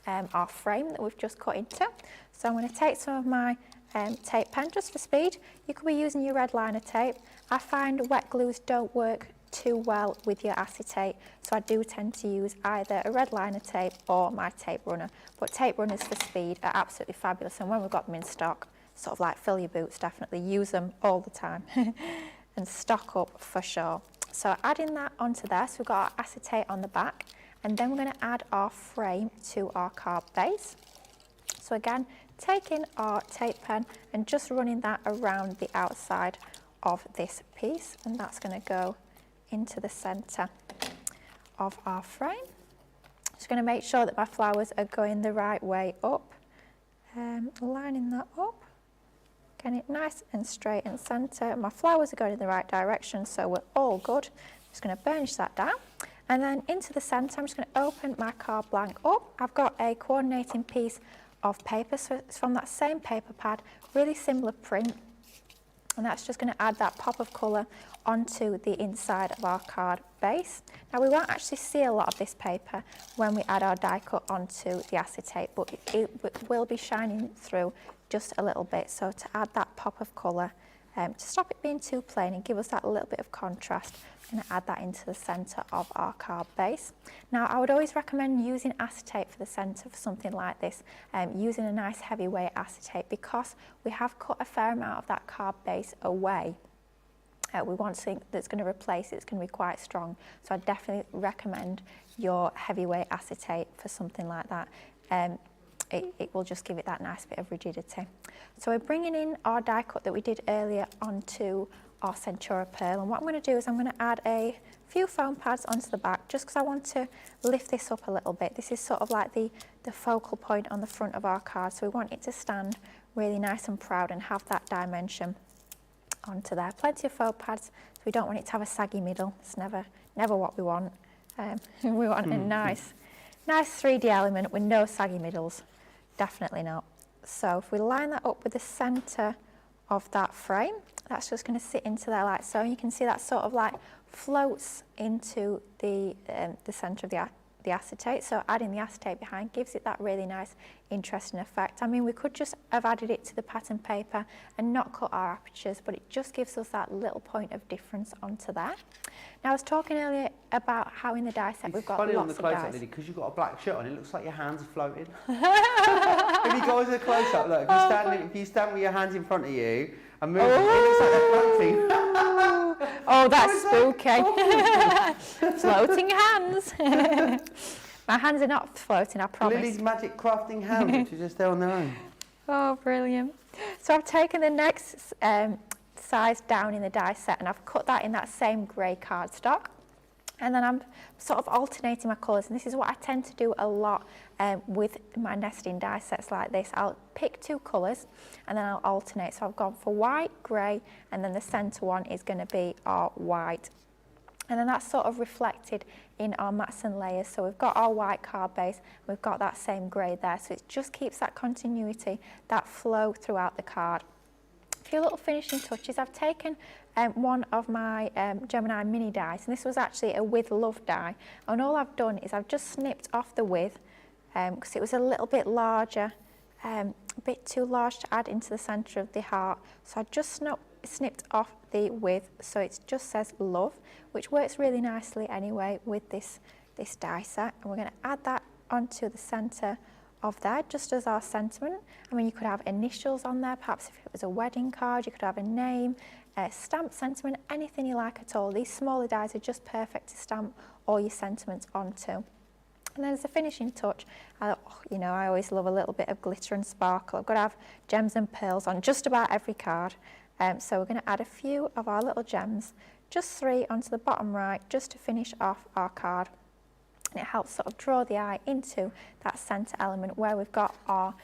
our frame that we've just cut into. So I'm going to take some of my tape pen just for speed. You could be using your red liner tape. I find wet glues don't work too well with your acetate, so I do tend to use either a red liner tape or my tape runner. But tape runners for speed are absolutely fabulous, and when we've got them in stock, sort of like fill your boots, definitely use them all the time and stock up for sure. So adding that onto there, so we've got our acetate on the back, and then we're going to add our frame to our card base. So again, taking our tape pen and just running that around the outside of this piece, and that's going to go into the centre of our frame. Just going to make sure that my flowers are going the right way up, lining that up, getting it nice and straight and centre. My flowers are going in the right direction, so we're all good. Just going to burnish that down, and then into the centre I'm just going to open my card blank up. I've got a coordinating piece of paper, so it's from that same paper pad, really similar print, and that's just going to add that pop of colour onto the inside of our card base. Now we won't actually see a lot of this paper when we add our die cut onto the acetate, but it will be shining through just a little bit. So to add that pop of colour, to stop it being too plain and give us that little bit of contrast, I'm going to add that into the centre of our card base. Now I would always recommend using acetate for the centre for something like this, using a nice heavyweight acetate, because we have cut a fair amount of that card base away. We want something that's going to replace it, it's going to be quite strong. So I definitely recommend your heavyweight acetate for something like that. It will just give it that nice bit of rigidity. So we're bringing in our die cut that we did earlier onto our Centura Pearl, and what I'm going to do is I'm going to add a few foam pads onto the back, just because I want to lift this up a little bit. This is sort of like the focal point on the front of our card, so we want it to stand really nice and proud and have that dimension onto there. Plenty of foam pads, so we don't want it to have a saggy middle. It's never what we want. We want a nice 3D element with no saggy middles. Definitely not. So if we line that up with the centre of that frame, that's just going to sit into there like so. And you can see that sort of like floats into the centre of the acetate. So adding the acetate behind gives it that really nice, interesting effect. I mean, we could just have added it to the pattern paper and not cut our apertures, but it just gives us that little point of difference onto there. Now, I was talking earlier about how in the die set we've got lots of dies. It's funny on the close-up, because you've got a black shirt on, it looks like your hands are floating. If you go as a close-up, look, if you stand with your hands in front of you and move, it looks like they're floating. Oh, that's spooky. Floating hands. My hands are not floating, I promise. Lily's magic crafting hands, which are just there on their own. Oh, brilliant. So I've taken the next size down in the die set, and I've cut that in that same grey cardstock. And then I'm sort of alternating my colours, and this is what I tend to do a lot with my nesting die sets like this. I'll pick two colours and then I'll alternate. So I've gone for white, grey, and then the centre one is going to be our white. And then that's sort of reflected in our mats and layers. So we've got our white card base, we've got that same grey there. So it just keeps that continuity, that flow throughout the card. A few little finishing touches. I've taken one of my Gemini mini dies, and this was actually a with love die. And all I've done is I've just snipped off the with, because it was a little bit larger, a bit too large to add into the centre of the heart. So I just snipped off the with, so it just says love, which works really nicely anyway with this die set. And we're going to add that onto the centre of there, just as our sentiment. I mean, you could have initials on there, perhaps if it was a wedding card, you could have a name, a stamp sentiment, anything you like at all. These smaller dies are just perfect to stamp all your sentiments onto. And then as a finishing touch, you know, I always love a little bit of glitter and sparkle. I've got to have gems and pearls on just about every card. So we're going to add a few of our little gems, just 3 onto the bottom right, just to finish off our card. And it helps sort of draw the eye into that centre element where we've got our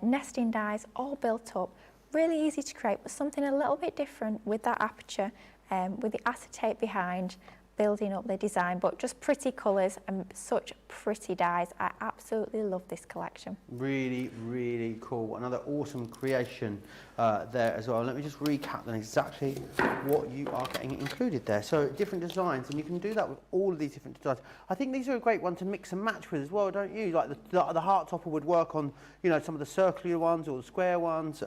nesting dies all built up. Really easy to create, but something a little bit different with that aperture, with the acetate behind, building up the design, but just pretty colours and such pretty dies. I absolutely love this collection. Really, really cool. Another awesome creation there as well. Let me just recap then exactly what you are getting included there. So different designs, and you can do that with all of these different designs. I think these are a great one to mix and match with as well, don't you? Like the heart topper would work on, you know, some of the circular ones or the square ones.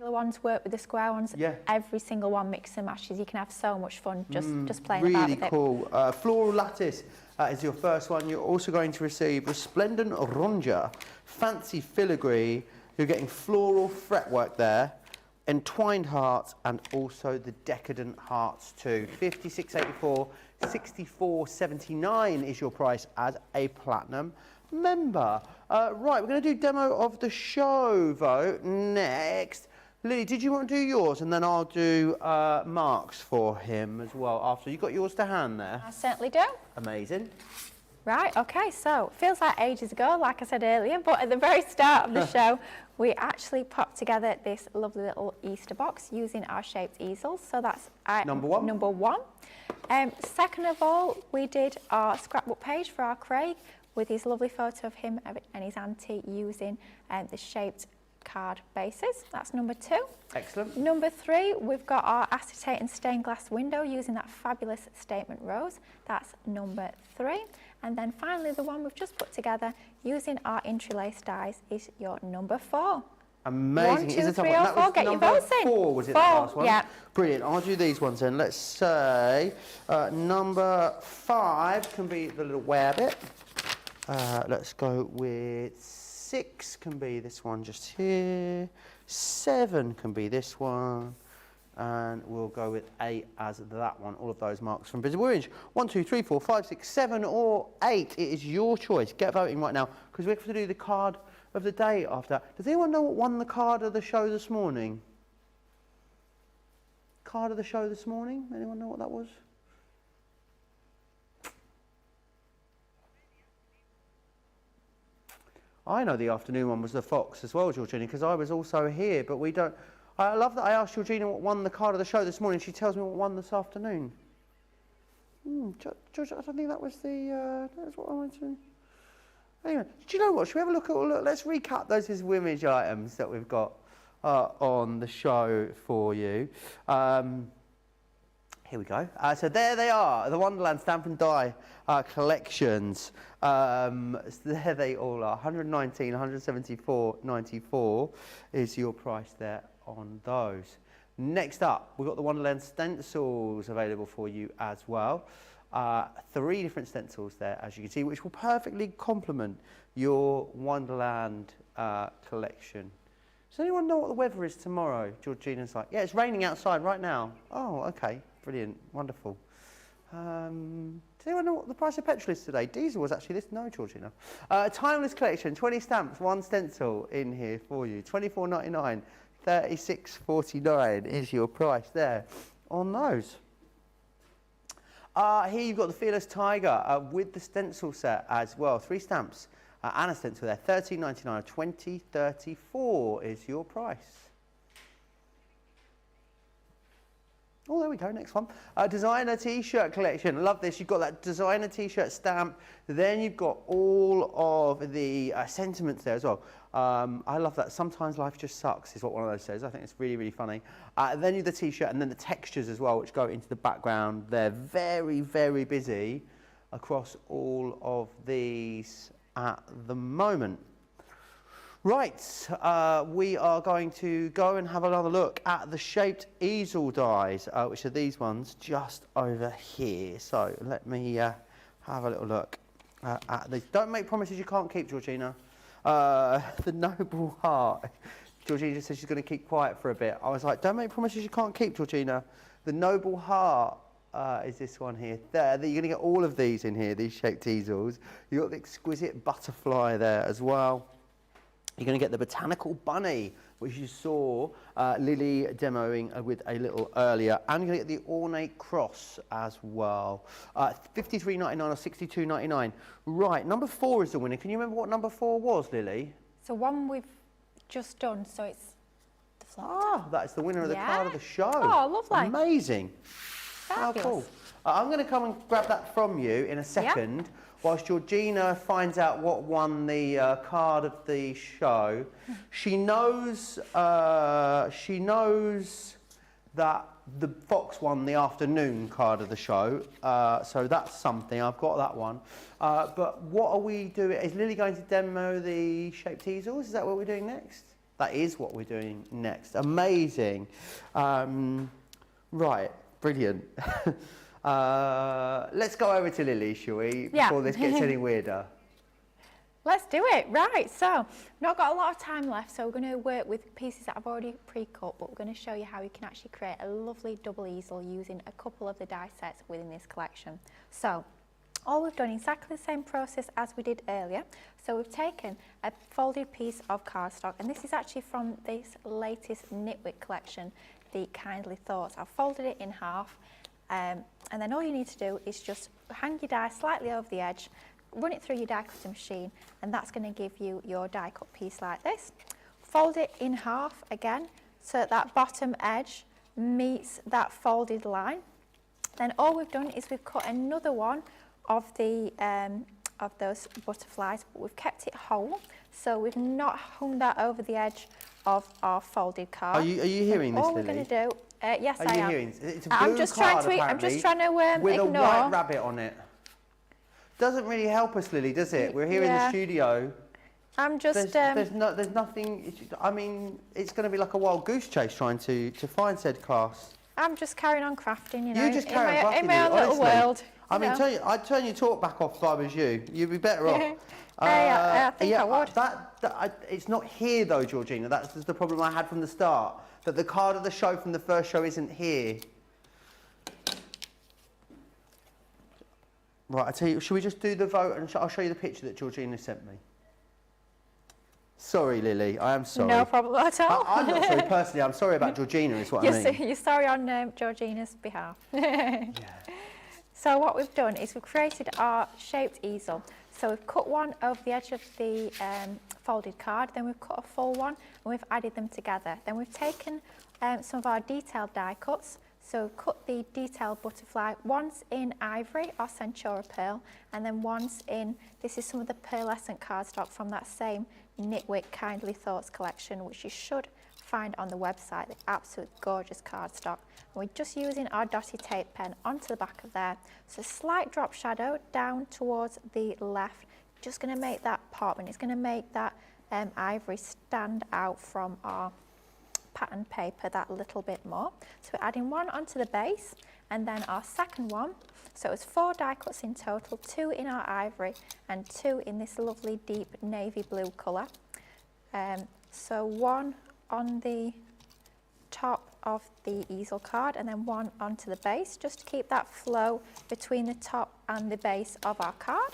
The ones work with the square ones. Yeah. Every single one mix and matches. You can have so much fun just playing about with it. Really cool. Floral lattice is your first one. You're also going to receive Resplendent Ronja, Fancy Filigree. You're getting floral fretwork there, entwined hearts, and also the decadent hearts too. $56.84, $64.79 is your price as a platinum member. Right, we're going to do demo of the show though next. Lily, did you want to do yours? And then I'll do Mark's for him as well after. You got yours to hand there? I certainly do. Amazing. Right, okay, so it feels like ages ago, like I said earlier, but at the very start of the show, we actually popped together this lovely little Easter box using our shaped easels. So that's number one. Number one. Second of all, we did our scrapbook page for our Craig with his lovely photo of him and his auntie using the shaped card bases. That's number two. Excellent. Number three, we've got our acetate and stained glass window using that fabulous statement rose. That's number three. And then finally, the one we've just put together using our interlace dies is your number four. Amazing. 1, 2, Is it 3 top one? or That 4, was get your number votes in. 4, was it, the 4, last one? yeah. Brilliant. I'll do these ones then. Let's say number 5 can be the little wear bit. Let's go with 6 can be this one just here. 7 can be this one. And we'll go with 8 as that one. All of those marks from Visible Orange. 1, 2, 3, 4, 5, 6, 7 or 8. It is your choice. Get voting right now because we have to do the card of the day after that. Does anyone know what won the card of the show this morning? Card of the show this morning? Anyone know what that was? I know the afternoon one was the Fox as well, Georgina, because I was also here, but we don't... I love that I asked Georgina what won the card of the show this morning. She tells me what won this afternoon. George, I don't think that was the... that's what I wanted to... Anyway, do you know what? Should we have a look at... Let's recap those image items that we've got on the show for you. Here we go. So there they are, the Wonderland Stamp and Die collections. So there they all are. 119, 174.94 is your price there on those. Next up, we've got the Wonderland stencils available for you as well. 3 different stencils there, as you can see, which will perfectly complement your Wonderland collection. Does anyone know what the weather is tomorrow? Georgina's like, yeah, it's raining outside right now. Oh, okay, brilliant, wonderful. Does anyone know what the price of petrol is today? Diesel was actually this. No, Georgina. Timeless collection, 20 stamps, 1 stencil in here for you. $24.99, $36.49 is your price there on those. Here you've got the Fearless Tiger with the stencil set as well. 3 stamps and a stencil there. $13.99, $20.34 is your price. Oh, there we go, next one. Designer t-shirt collection. I love this. You've got that designer t-shirt stamp. Then you've got all of the sentiments there as well. I love that. Sometimes life just sucks is what one of those says. I think it's really, really funny. Then you have the t-shirt and then the textures as well, which go into the background. They're very, very busy across all of these at the moment. Right, we are going to go and have another look at the shaped easel dies, which are these ones just over here. So let me have a little look at these. Don't make promises you can't keep, Georgina. The Noble Heart. Georgina says she's going to keep quiet for a bit. I was like, don't make promises you can't keep, Georgina. The Noble Heart is this one here. There, you're going to get all of these in here, these shaped easels. You've got the exquisite butterfly there as well. You're going to get the Botanical Bunny, which you saw Lily demoing with a little earlier. And you're going to get the Ornate Cross as well. $53.99 or $62.99. Right, number 4 is the winner. Can you remember what number 4 was, Lily? So one we've just done, so it's the flop. Ah, that's the winner of the card of the show. Oh, lovely. Amazing. Fabulous. How cool. I'm going to come and grab that from you in a second. Yeah. Whilst Georgina finds out what won the card of the show. She knows that the Fox won the afternoon card of the show, so that's something. I've got that one. But what are we doing? Is Lily going to demo the shaped easels? Is that what we're doing next? That is what we're doing next. Amazing. Right, brilliant. Let's go over to Lily, shall we, before this gets any weirder. Let's do it. Right, so not got a lot of time left, so we're going to work with pieces that I've already pre-cut, but we're going to show you how you can actually create a lovely double easel using a couple of the die sets within this collection. So all we've done is exactly the same process as we did earlier. So we've taken a folded piece of cardstock, and this is actually from this latest Knitwick collection, the Kindly Thoughts. I've folded it in half, and then all you need to do is just hang your die slightly over the edge, run it through your die cutting machine, and that's going to give you your die cut piece like this. Fold it in half again so that bottom edge meets that folded line. Then all we've done is we've cut another one of the of those butterflies, but we've kept it whole, so we've not hung that over the edge of our folded card. Are you hearing this, all Lily? we're going to do, yes, Are I you am. hearing? It's a blue I'm just card, trying to with ignore. a white rabbit on it. Doesn't really help us, Lily, does it? We're here in the studio. I'm just. There's nothing. I mean, it's going to be like a wild goose chase trying to find said class. I'm just carrying on crafting, you know. You just carry on crafting, in my own Lily, little honestly. world. I'd turn your talk back off if I was you. You'd be better off. I think I would. It's not here though, Georgina. That's the problem I had from the start. That the card of the show from the first show isn't here. Right, I tell you, should we just do the vote and I'll show you the picture that Georgina sent me. Sorry, Lily, I am sorry. No problem at all. I'm not sorry personally, I'm sorry about Georgina is what I mean. You're sorry on Georgina's behalf. So what we've done is we've created our shaped easel. So we've cut one over the edge of the folded card, then we've cut a full one and we've added them together. Then we've taken some of our detailed die cuts. So cut the detailed butterfly, once in ivory or Centura pearl, and then once in, this is some of the pearlescent cardstock from that same Knitwick Kindly Thoughts collection, which you should find on the website, the absolute gorgeous cardstock. And we're just using our dotty tape pen onto the back of there. So slight drop shadow down towards the left, just going to make that pop, and it's going to make that ivory stand out from our pattern paper that little bit more. So we're adding one onto the base and then our second one. So it was 4 die cuts in total, 2 in our ivory and 2 in this lovely deep navy blue colour. So one on the top of the easel card and then one onto the base, just to keep that flow between the top and the base of our card.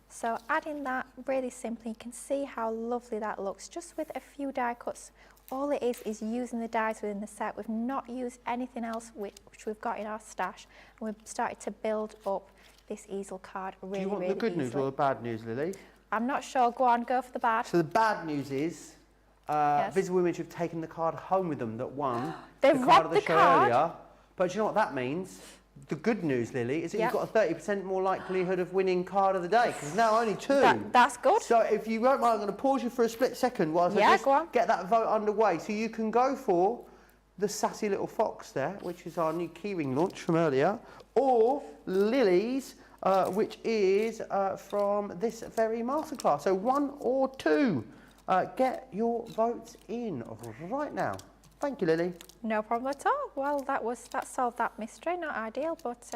So adding that really simply, you can see how lovely that looks just with a few die cuts. All it is using the dies within the set. We've not used anything else which we've got in our stash, and we've started to build up this easel card really, Do you want really the good news easily. or the bad news, Lily? I'm not sure. Go on, go for the bad. So the bad news is Yes. Visible Image have taken the card home with them that won They've the card read of the the show card. earlier. But do you know what that means? The good news, Lily, is that Yep. you've got a 30% more likelihood of winning card of the day, because now only 2. That's good. So if you won't mind, I'm going to pause you for a split second whilst I just go on. get that vote underway. So you can go for the sassy little fox there, which is our new keyring launch from earlier, or Lily's, which is from this very masterclass. So 1 or 2. Get your votes in right now. Thank you, Lily. No problem at all. Well, that solved that mystery. Not ideal, but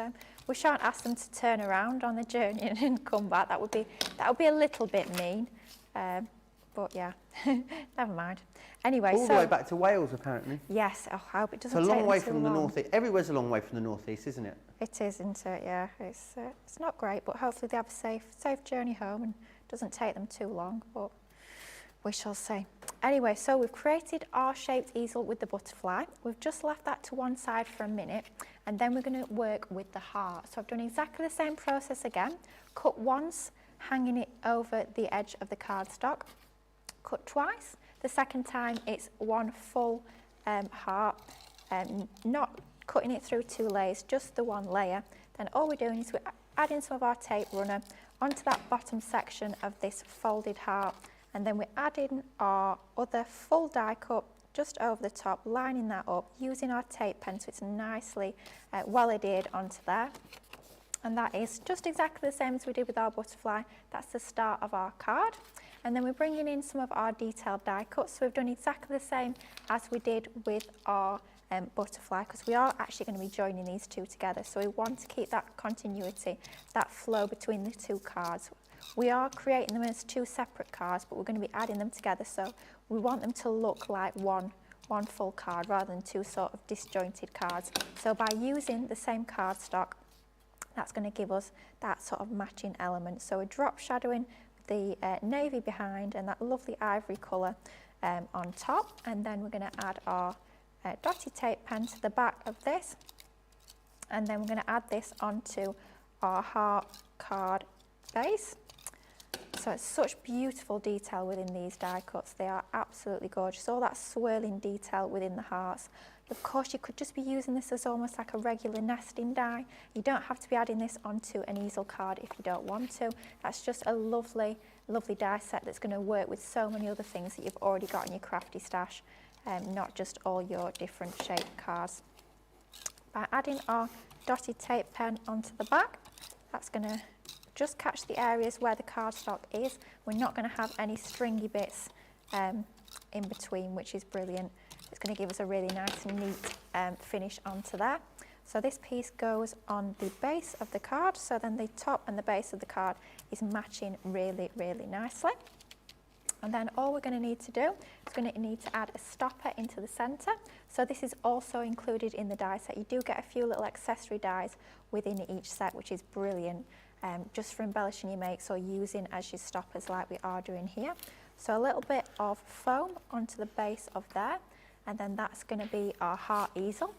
we shan't ask them to turn around on the journey and come back. That would be a little bit mean. But yeah, never mind. Anyway, All the way back to Wales, apparently. Yes. Oh, I hope it doesn't It's a take long way them too from the long. northeast. Everywhere's a long way from the northeast, isn't it? It is, isn't it? Yeah. It's not great, but hopefully they have a safe journey home and it doesn't take them too long. But we shall see. Anyway, so we've created our shaped easel with the butterfly. We've just left that to one side for a minute, and then we're going to work with the heart. So I've done exactly the same process again. Cut once, hanging it over the edge of the cardstock. Cut twice. The second time it's one full heart, not cutting it through 2 layers, just the 1 layer. Then all we're doing is we're adding some of our tape runner onto that bottom section of this folded heart, and then we're adding our other full die cut just over the top, lining that up, using our tape pen so it's nicely well adhered onto there. And that is just exactly the same as we did with our butterfly. That's the start of our card. And then we're bringing in some of our detailed die cuts. So we've done exactly the same as we did with our butterfly, because we are actually going to be joining these two together. So we want to keep that continuity, that flow between the two cards. We are creating them as two separate cards, but we're going to be adding them together. So we want them to look like one full card rather than two sort of disjointed cards. So by using the same cardstock, that's going to give us that sort of matching element. So we're drop shadowing the navy behind and that lovely ivory colour on top, and then we're going to add our dotty tape pen to the back of this, and then we're going to add this onto our heart card base. So it's such beautiful detail within these die cuts. They are absolutely gorgeous. All that swirling detail within the hearts. Of course, you could just be using this as almost like a regular nesting die. You don't have to be adding this onto an easel card if you don't want to. That's just a lovely, lovely die set that's going to work with so many other things that you've already got in your crafty stash, not just all your different shaped cards. By adding our dotted tape pen onto the back, that's going to just catch the areas where the cardstock is. We're not going to have any stringy bits in between, which is brilliant. It's going to give us a really nice and neat finish onto there. So this piece goes on the base of the card, so then the top and the base of the card is matching really, really nicely. And then all we're going to need to do is going to need to add a stopper into the centre. So this is also included in the die set. You do get a few little accessory dies within each set, which is brilliant, just for embellishing your makes or using as your stoppers like we are doing here. So a little bit of foam onto the base of there, and then that's going to be our heart easel.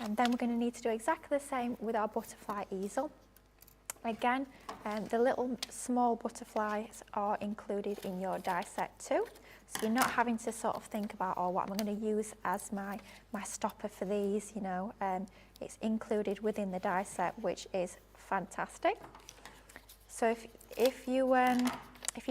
And then we're going to need to do exactly the same with our butterfly easel. Again, the little small butterflies are included in your die set too. So you're not having to sort of think about, oh, what am I going to use as my stopper for these, you know. It's included within the die set, which is fantastic. So if you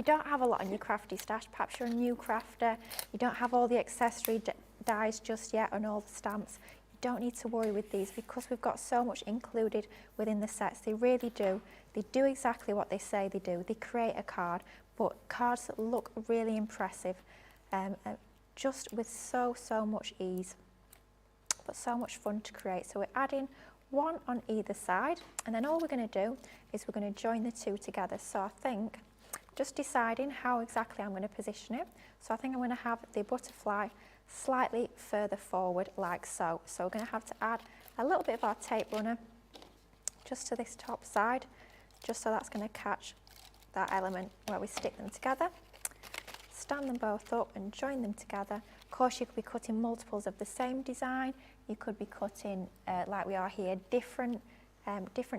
don't have a lot in your crafty stash, perhaps you're a new crafter, you don't have all the accessory dies just yet and all the stamps, you don't need to worry with these because we've got so much included within the sets. They really do. They do exactly what they say they do. They create a card, but cards that look really impressive, just with so much ease, but so much fun to create. So we're adding one on either side, and then all we're going to do is we're going to join the two together. So I think just deciding how exactly I'm going to position it. So I think I'm going to have the butterfly slightly further forward like so. So we're going to have to add a little bit of our tape runner just to this top side, just so that's going to catch that element where we stick them together. Stand them both up and join them together. Of course, you could be cutting multiples of the same design. You could be cutting, like we are here, different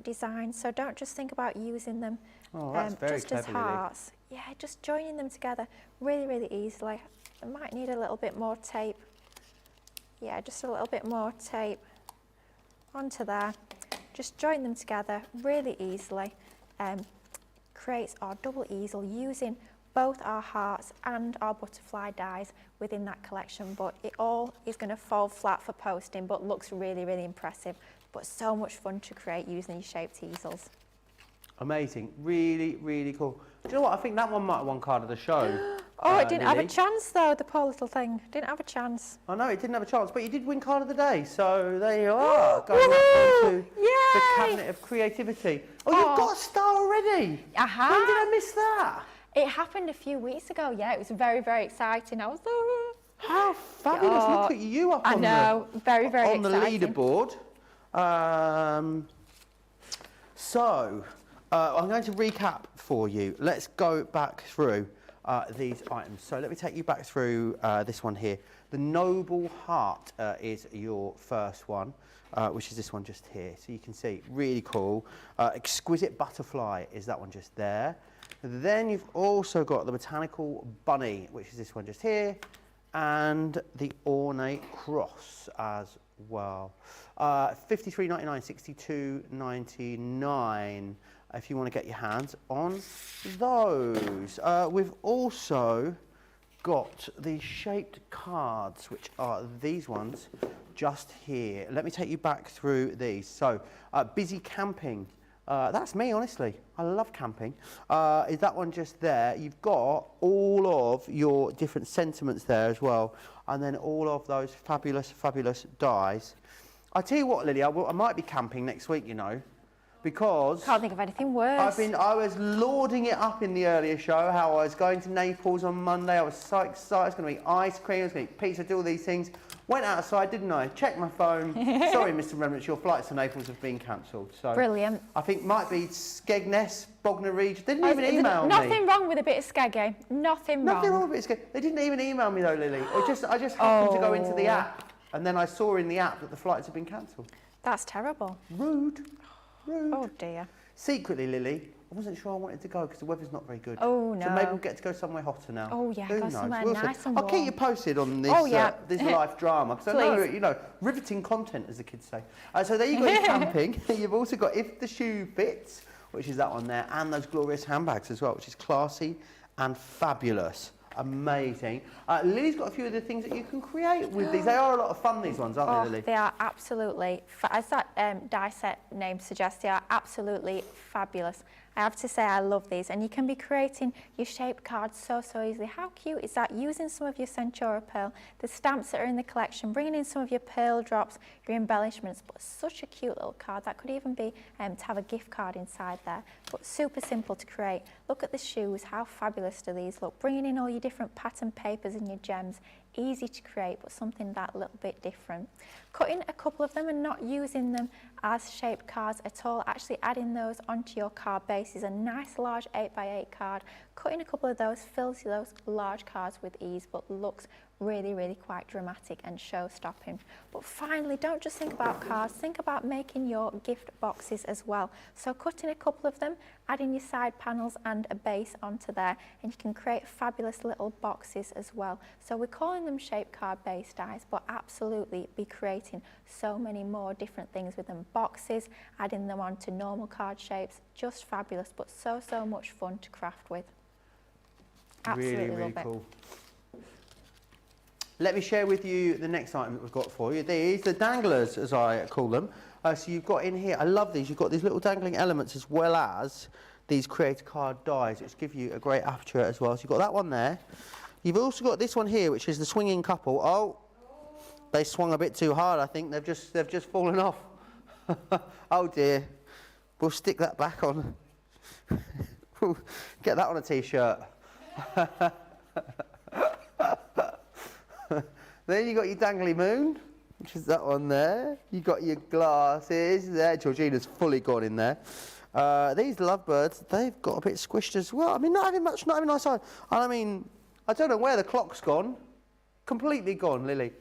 designs. So don't just think about using them just as hearts. Yeah, just joining them together really, really easily. I might need a little bit more tape. Yeah, just a little bit more tape onto there. Just join them together really easily. Creates our double easel using both our hearts and our butterfly dies within that collection, but it all is going to fall flat for posting, but looks really, really impressive, but so much fun to create using these shaped easels. Amazing, really, really cool. Do you know what, I think that one might have won card of the show. Oh, it didn't have a chance though, the poor little thing. Didn't have a chance. I know, it didn't have a chance, but you did win card of the day, so there you are, going up into the cabinet of creativity. Oh, you've got a star already? I have. When did I miss that? It happened a few weeks ago, yeah, it was very, very exciting. I was how fabulous, look at you up on very, very on the leaderboard. So, I'm going to recap for you. Let's go back through these items. So let me take you back through this one here. The Noble Heart is your first one, which is this one just here. So you can see, really cool. Exquisite Butterfly is that one just there. Then you've also got the Botanical Bunny, which is this one just here, and the Ornate Cross as well. $53.99, $62.99 if you want to get your hands on those. We've also got the shaped cards, which are these ones just here. Let me take you back through these. So, Busy Camping That's me, honestly. I love camping. Is that one just there? You've got all of your different sentiments there as well, and then all of those fabulous, fabulous dies. I tell you what, Lily, I might be camping next week, you know, because Can't think of anything worse. I was lauding it up in the earlier show, how I was going to Naples on Monday. I was so excited. I was going to eat ice cream, I was going to eat pizza, do all these things. Went outside, didn't I? Checked my phone. Sorry, Mr. Remblance, your flights to Naples have been cancelled. So Brilliant. I think might be Skegness, Bognor Regis. They didn't even email me. Nothing wrong with a bit of skeggy. Nothing wrong. Nothing wrong with it. They didn't even email me though, Lily. I just happened to go into the app, and then I saw in the app that the flights had been cancelled. That's terrible. Rude. Rude. Oh dear. Secretly, Lily, I wasn't sure I wanted to go because the weather's not very good. Oh no. So maybe we'll get to go somewhere hotter now. Oh yeah, Who go knows? somewhere We'll nice see. and I'll keep warm. you posted on this, Oh, yeah. this life drama because I know, Please. you know, riveting content, as the kids say. So there you got your camping. You've also got If the Shoe Fits, which is that one there, and those glorious handbags as well, which is classy and fabulous. Amazing. Lily's got a few of the things that you can create with these. They are a lot of fun, these ones, aren't they, Lily? They are absolutely, as that die set name suggests, they are absolutely fabulous. I have to say I love these, and you can be creating your shape cards so easily. How cute is that? Using some of your Centura pearl, the stamps that are in the collection, bringing in some of your pearl drops, your embellishments, but such a cute little card. That could even be to have a gift card inside there, but super simple to create. Look at the shoes, how fabulous do these look? Bringing in all your different pattern papers and your gems. Easy to create, but something that little bit different. Cutting a couple of them and not using them as shaped cards at all, actually adding those onto your card base is a nice large 8x8 card. Cutting a couple of those fills those large cards with ease, but looks really quite dramatic and show-stopping. But finally, don't just think about cards, think about making your gift boxes as well. So cutting a couple of them, adding your side panels and a base onto there, and you can create fabulous little boxes as well. So we're calling them shape card base dies, but absolutely be creating so many more different things with them. Boxes, adding them onto normal card shapes, just fabulous, but so much fun to craft with. Absolutely really love it. cool. Let me share with you the next item that we've got for you. These are danglers, as I call them. So you've got in here, I love these, you've got these little dangling elements as well as these creator card dies, which give you a great aperture as well. So you've got that one there. You've also got this one here, which is the swinging couple. Oh, they swung a bit too hard, I think. They've just fallen off. Oh dear. We'll stick that back on. Get that on a t-shirt. Then you got your dangly moon, which is that one there. You got your glasses there. Georgina's fully gone in there. These lovebirds, they've got a bit squished as well. I mean, not having nice eye. I mean, I don't know where the clock's gone. Completely gone, Lily.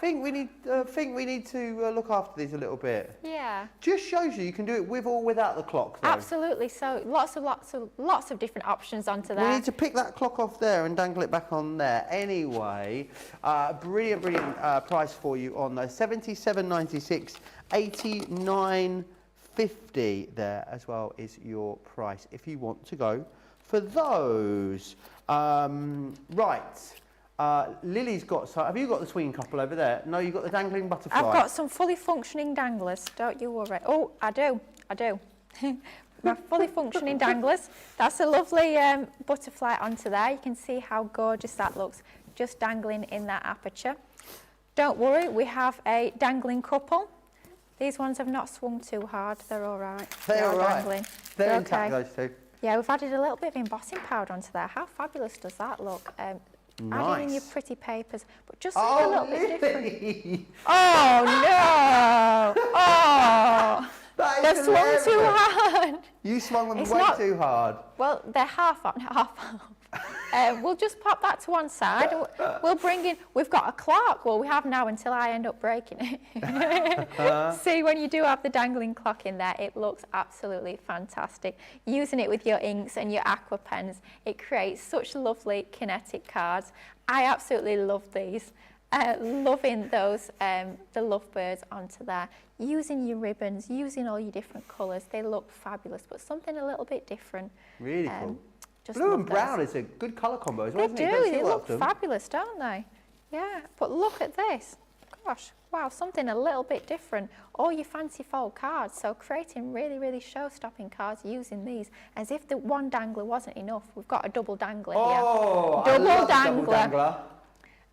Think we need to look after these a little bit. Yeah. Just shows you can do it with or without the clock, though. Absolutely. So lots of different options onto there. We need to pick that clock off there and dangle it back on there. Anyway, brilliant price for you on those. $77.96, $89.50 there as well is your price if you want to go for those. Right. Lily's got some. Have you got the swinging couple over there? No, you've got the dangling butterfly. I've got some fully functioning danglers, don't you worry. Oh, I do. My fully functioning danglers. That's a lovely butterfly onto there. You can see how gorgeous that looks, just dangling in that aperture. Don't worry, we have a dangling couple. These ones have not swung too hard. They're all right. They're all right. Dangling. They're okay. intact, those two. Yeah, we've added a little bit of embossing powder onto there. How fabulous does that look? Adding in your pretty papers, but just something a little bit different. Oh no! Oh, they swung too hard. You swung them way too hard. Well, they're half on, half off. We'll just pop that to one side. We'll bring in. We've got a clock. Well, we have now until I end up breaking it. See, when you do have the dangling clock in there, it looks absolutely fantastic. Using it with your inks and your aqua pens, it creates such lovely kinetic cards. I absolutely love these. Loving those, the lovebirds onto there. Using your ribbons, using all your different colours. They look fabulous, but something a little bit different. Really cool. Blue and brown is a good colour combo as well, isn't it? They do, they look fabulous, don't they? Yeah, but look at this. gosh, wow, something a little bit different. Or your fancy fold cards. So creating really, really show-stopping cards using these. As if the one dangler wasn't enough, we've got a double dangler here. Oh, Double dangler.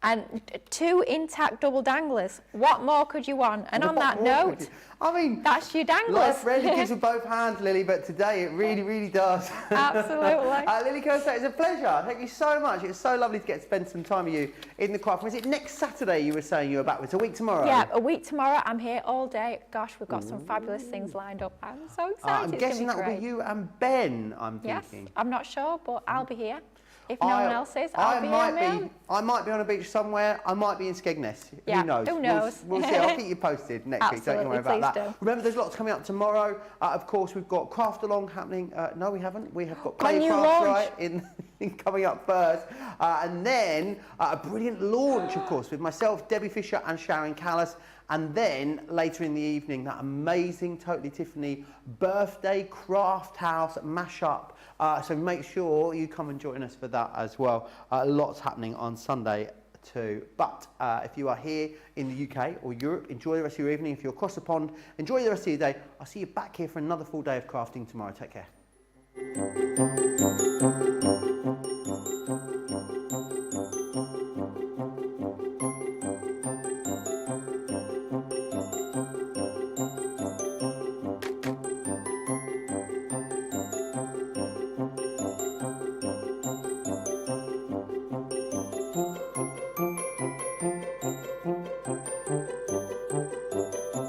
And 2 intact double danglers. What more could you want? And on that note, I mean, that's your danglers. Life rarely gives with both hands, Lily, but today it really, really does. Absolutely. Lily Kirsten, it's a pleasure. Thank you so much. It's so lovely to get to spend some time with you in the craft. Was it next Saturday you were saying you were back with? A week tomorrow? Yeah, a week tomorrow. I'm here all day. Gosh, we've got some fabulous things lined up. I'm so excited. I'm guessing that will be you and Ben, I'm thinking. Yes, I'm not sure, but I'll be here. If no one else is, I'll be here. I might be on a beach somewhere. I might be in Skegness. Yeah, who knows? who knows? We'll see. I'll keep you posted next week. Don't you worry about that. Do. Remember, there's lots coming up tomorrow. Of course, we've got Craft Along happening. No, we haven't. We have got Play Craft right in coming up first, and then a brilliant launch, of course, with myself, Debbie Fisher, and Sharon Callis. And then later in the evening, that amazing Totally Tiffany birthday craft house mashup. So make sure you come and join us for that as well. Lots happening on Sunday too. But if you are here in the UK or Europe, enjoy the rest of your evening. If you're across the pond, enjoy the rest of your day. I'll see you back here for another full day of crafting tomorrow. Take care.